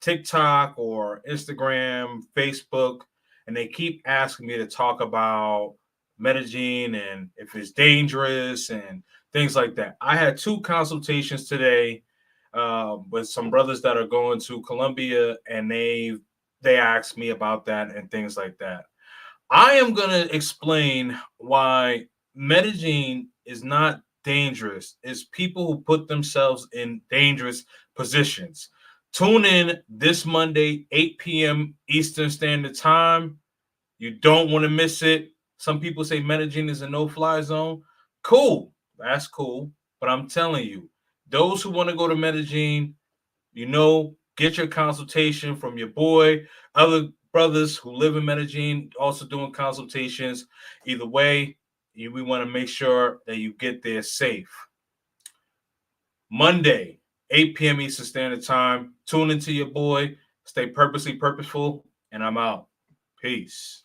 TikTok or Instagram, Facebook, and they keep asking me to talk about Medellin and if it's dangerous and things like that. I had 2 consultations today with some brothers that are going to Colombia, and they asked me about that and things like that. I am going to explain why Medellin is not dangerous. It's people who put themselves in dangerous positions. Tune in this Monday, 8 p.m. Eastern Standard Time. You don't want to miss it. Some people say Medellin is a no-fly zone. Cool. That's cool. But I'm telling you, those who want to go to Medellin, get your consultation from your boy. Other brothers who live in Medellin also doing consultations. Either way, we want to make sure that you get there safe. Monday, 8 p.m. Eastern Standard Time. Tune into your boy. Stay purposeful, and I'm out. Peace.